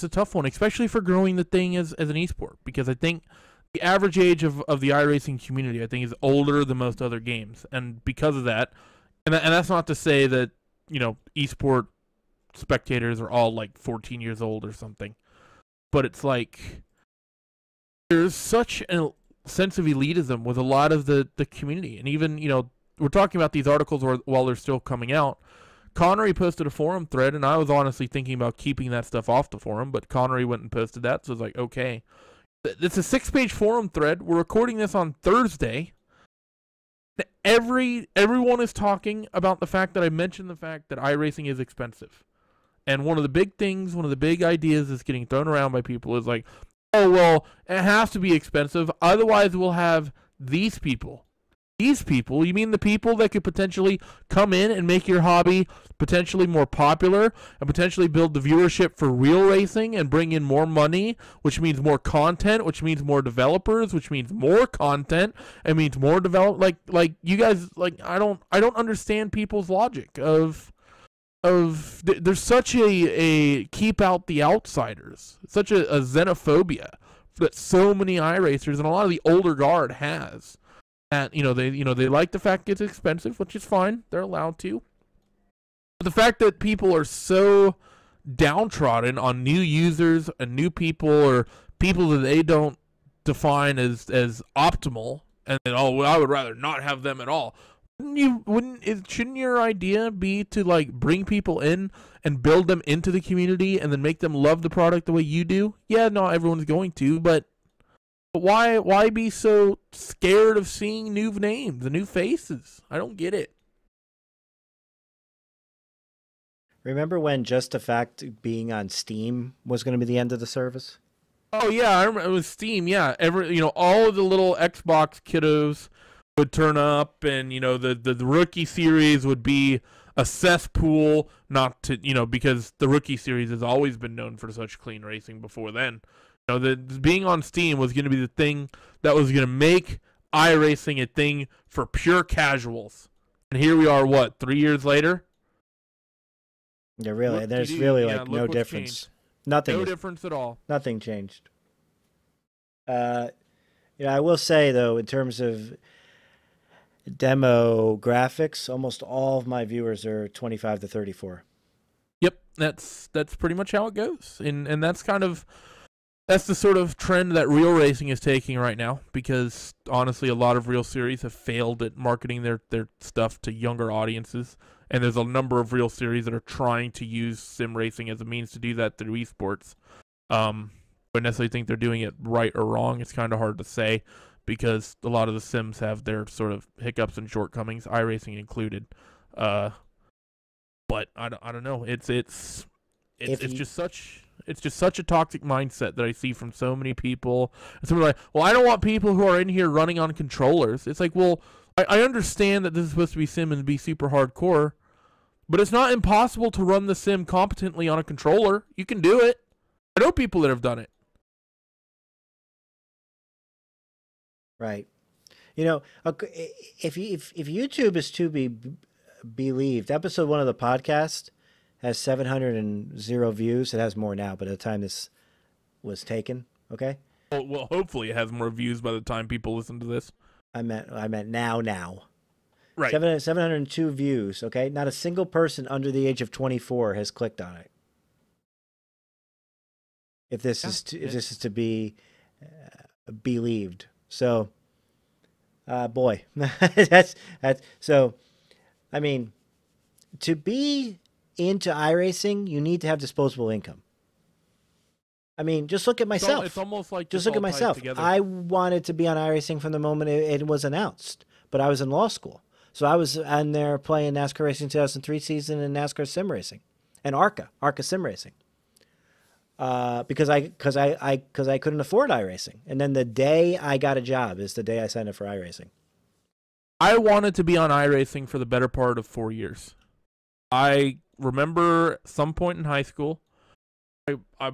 [SPEAKER 5] tough one, especially for growing the thing as an esport, because I think the average age of the iRacing community, I think, is older than most other games, and because of that, and that's not to say that, you know, esport spectators are all like 14 years old or something, but it's like there's such a sense of elitism with a lot of the community, and even, you know, we're talking about these articles while they're still coming out. Connery posted a forum thread, and I was honestly thinking about keeping that stuff off the forum, but Connery went and posted that, so I was like, okay. It's a 6-page forum thread. We're recording this on Thursday. Everyone is talking about the fact that I mentioned the fact that iRacing is expensive. And one of the big things, one of the big ideas that's getting thrown around by people is like, oh, well, it has to be expensive, otherwise we'll have these people. These people? You mean the people that could potentially come in and make your hobby potentially more popular and potentially build the viewership for real racing and bring in more money, which means more content, which means more developers, which means more content, and means more like you guys, like, I don't understand people's logic of there's such a keep out the outsiders, such a xenophobia that so many iRacers and a lot of the older guard has. That, you know, they like the fact it's expensive, which is fine. They're allowed to. But the fact that people are so downtrodden on new users and new people, or people that they don't define as optimal, and then, oh, well, I would rather not have them at all. Shouldn't your idea be to, like, bring people in and build them into the community and then make them love the product the way you do? Yeah, not everyone's going to, but why be so scared of seeing new names and new faces? I don't get it.
[SPEAKER 1] Remember when just the fact being on Steam was going to be the end of the service?
[SPEAKER 5] Oh yeah, I remember it was Steam. Yeah, all of the little Xbox kiddos would turn up, and, you know, the rookie series would be a cesspool. Not to, you know, because the rookie series has always been known for such clean racing before then. You know, being on Steam was going to be the thing that was going to make iRacing a thing for pure casuals. And here we are, what, 3 years later?
[SPEAKER 1] Yeah, really. There's really no difference.
[SPEAKER 5] Changed.
[SPEAKER 1] Nothing.
[SPEAKER 5] Difference at all.
[SPEAKER 1] Nothing changed. You know, I will say, though, in terms of demographics, almost all of my viewers are 25 to 34.
[SPEAKER 5] Yep, that's pretty much how it goes. And that's kind of... That's the sort of trend that real racing is taking right now, because honestly, a lot of real series have failed at marketing their stuff to younger audiences, and there's a number of real series that are trying to use sim racing as a means to do that through esports. I don't necessarily think they're doing it right or wrong. It's kind of hard to say, because a lot of the sims have their sort of hiccups and shortcomings, iRacing included. But I don't know. It's just such a toxic mindset that I see from so many people. And some are like, well, I don't want people who are in here running on controllers. It's like, well, I understand that this is supposed to be sim and be super hardcore, but it's not impossible to run the sim competently on a controller. You can do it. I know people that have done it.
[SPEAKER 1] Right. You know, if YouTube is to be believed, episode 1 of the podcast has 700 views. It has more now, but at the time this was taken, okay?
[SPEAKER 5] Well, hopefully it has more views by the time people listen to this.
[SPEAKER 1] I meant now.
[SPEAKER 5] Right.
[SPEAKER 1] 702 views. Okay, not a single person under the age of 24 has clicked on it. If this is to be believed, so boy, that's so. I mean, to be into iRacing, you need to have disposable income. I mean, just look at myself.
[SPEAKER 5] It's almost like
[SPEAKER 1] just look at myself. I wanted to be on iRacing from the moment it was announced, but I was in law school. So I was on there playing NASCAR Racing 2003 season and NASCAR Sim Racing and ARCA Sim Racing. Because I couldn't afford iRacing. And then the day I got a job is the day I signed up for iRacing.
[SPEAKER 5] I wanted to be on iRacing for the better part of 4 years. I remember some point in high school, I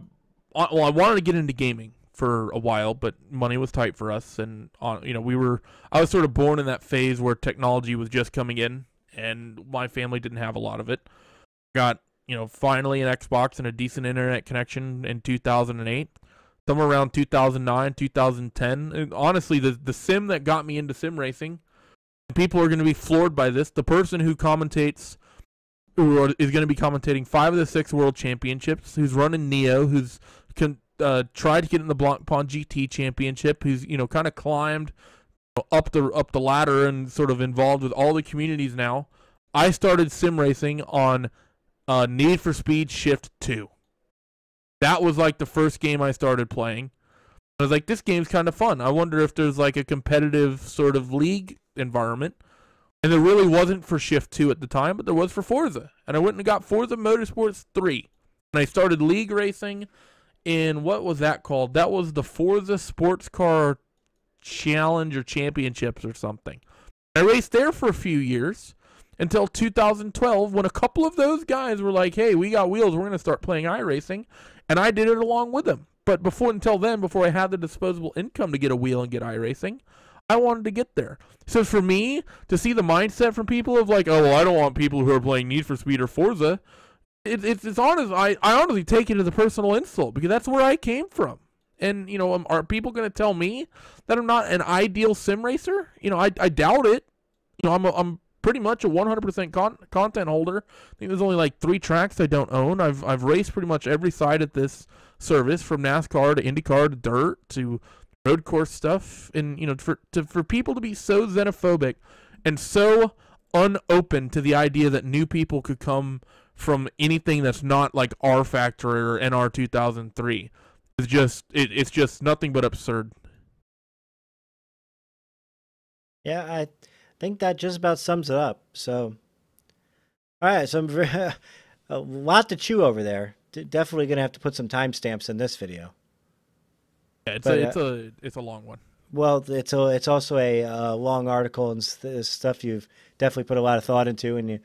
[SPEAKER 5] wanted to get into gaming for a while, but money was tight for us, and I was sort of born in that phase where technology was just coming in, and my family didn't have a lot of it. Got finally an Xbox and a decent internet connection in 2008, somewhere around 2009, 2010. And honestly, the sim that got me into sim racing, people are going to be floored by this. The person who is going to be commentating 5 of the 6 world championships, who's running Neo, who's tried to get in the Blancpain GT championship, who's kind of climbed up the ladder and sort of involved with all the communities now. I started sim racing on Need for Speed Shift 2. That was like the first game I started playing. I was like, this game's kind of fun. I wonder if there's like a competitive sort of league environment. And there really wasn't for Shift 2 at the time, but there was for Forza. And I went and got Forza Motorsports 3. And I started league racing in, what was that called? That was the Forza Sports Car Challenge or Championships or something. I raced there for a few years until 2012 when a couple of those guys were like, hey, we got wheels, we're going to start playing iRacing. And I did it along with them. But before I had the disposable income to get a wheel and get iRacing, I wanted to get there. So for me, to see the mindset from people of like, oh, well, I don't want people who are playing Need for Speed or Forza, it's honest. I honestly take it as a personal insult because that's where I came from. And, are people going to tell me that I'm not an ideal sim racer? I doubt it. I'm pretty much a 100% content holder. I think there's only like 3 tracks I don't own. I've raced pretty much every side at this service, from NASCAR to IndyCar to dirt to road course stuff. And for people to be so xenophobic and so unopen to the idea that new people could come from anything that's not like R Factory or NR 2003 it's just nothing but absurd.
[SPEAKER 1] Yeah, I think that just about sums it up. So, all right, so a lot to chew over there. Definitely going to have to put some timestamps in this video.
[SPEAKER 5] Yeah, it's a long one.
[SPEAKER 1] Well, it's also a long article and stuff you've definitely put a lot of thought into, and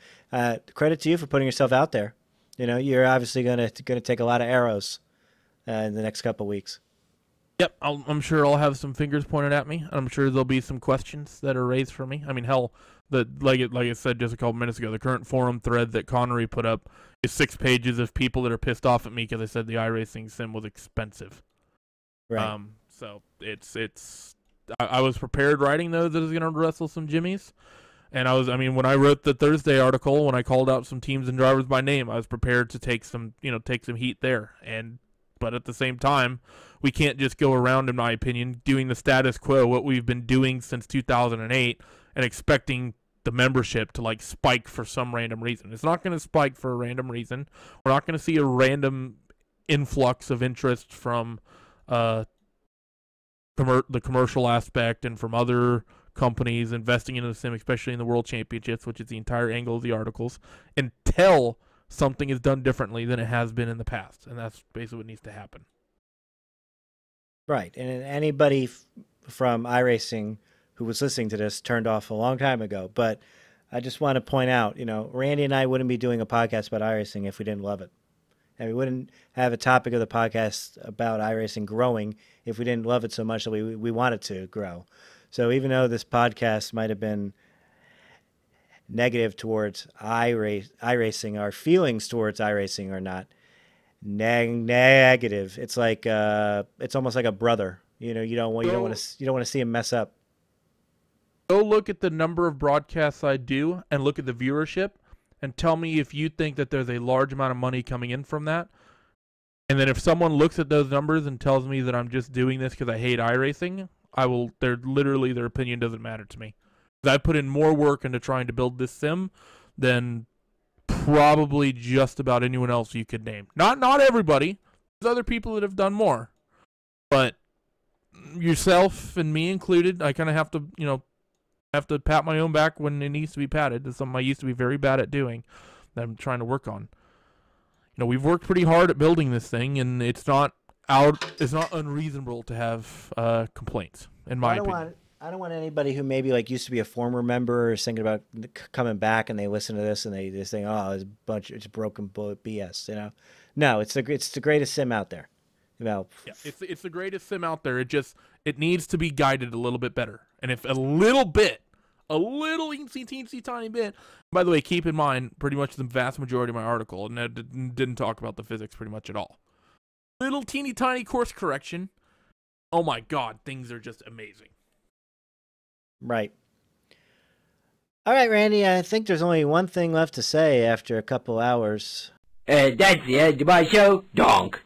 [SPEAKER 1] credit to you for putting yourself out there. You're obviously gonna take a lot of arrows in the next couple of weeks.
[SPEAKER 5] Yep, I'm sure I'll have some fingers pointed at me. I'm sure there'll be some questions that are raised for me. I mean, hell, like I said just a couple minutes ago, the current forum thread that Connery put up is 6 pages of people that are pissed off at me because I said the iRacing sim was expensive.
[SPEAKER 1] Right.
[SPEAKER 5] So I was prepared writing those that I was going to wrestle some jimmies. And when I wrote the Thursday article, when I called out some teams and drivers by name, I was prepared to take some heat there. But at the same time, we can't just go around, in my opinion, doing the status quo, what we've been doing since 2008, and expecting the membership to like spike for some random reason. It's not going to spike for a random reason. We're not going to see a random influx of interest from the commercial aspect and from other companies investing into the sim, especially in the World Championships, which is the entire angle of the articles, until something is done differently than it has been in the past. And that's basically what needs to happen.
[SPEAKER 1] Right. And anybody from iRacing who was listening to this turned off a long time ago. But I just want to point out, Randy and I wouldn't be doing a podcast about iRacing if we didn't love it. And we wouldn't have a topic of the podcast about iRacing growing if we didn't love it so much that we wanted to grow. So even though this podcast might have been negative towards iRacing, our feelings towards iRacing are not negative. It's like it's almost like a brother. You don't want to see him mess up.
[SPEAKER 5] Go look at the number of broadcasts I do and look at the viewership and tell me if you think that there's a large amount of money coming in from that. And then if someone looks at those numbers and tells me that I'm just doing this because I hate iRacing, their opinion doesn't matter to me. I put in more work into trying to build this sim than probably just about anyone else you could name. Not everybody. There's other people that have done more. But yourself and me included, I kind of have to pat my own back when it needs to be patted. It's something I used to be very bad at doing that I'm trying to work on. We've worked pretty hard at building this thing, and it's not unreasonable to have complaints, in my opinion.
[SPEAKER 1] I don't want anybody who maybe used to be a former member or is thinking about coming back and they listen to this and they just think, oh, it's broken bullet BS. No, it's the greatest sim out there. Yeah,
[SPEAKER 5] it's the greatest sim out there. It needs to be guided a little bit better, and if a little teensy tiny bit. By the way, keep in mind, pretty much the vast majority of my article and didn't talk about the physics pretty much at all. Little teeny tiny course correction. Oh my God, things are just amazing.
[SPEAKER 1] Right. All right, Randy, I think there's only one thing left to say after a couple hours.
[SPEAKER 6] That's the end of my show. Donk.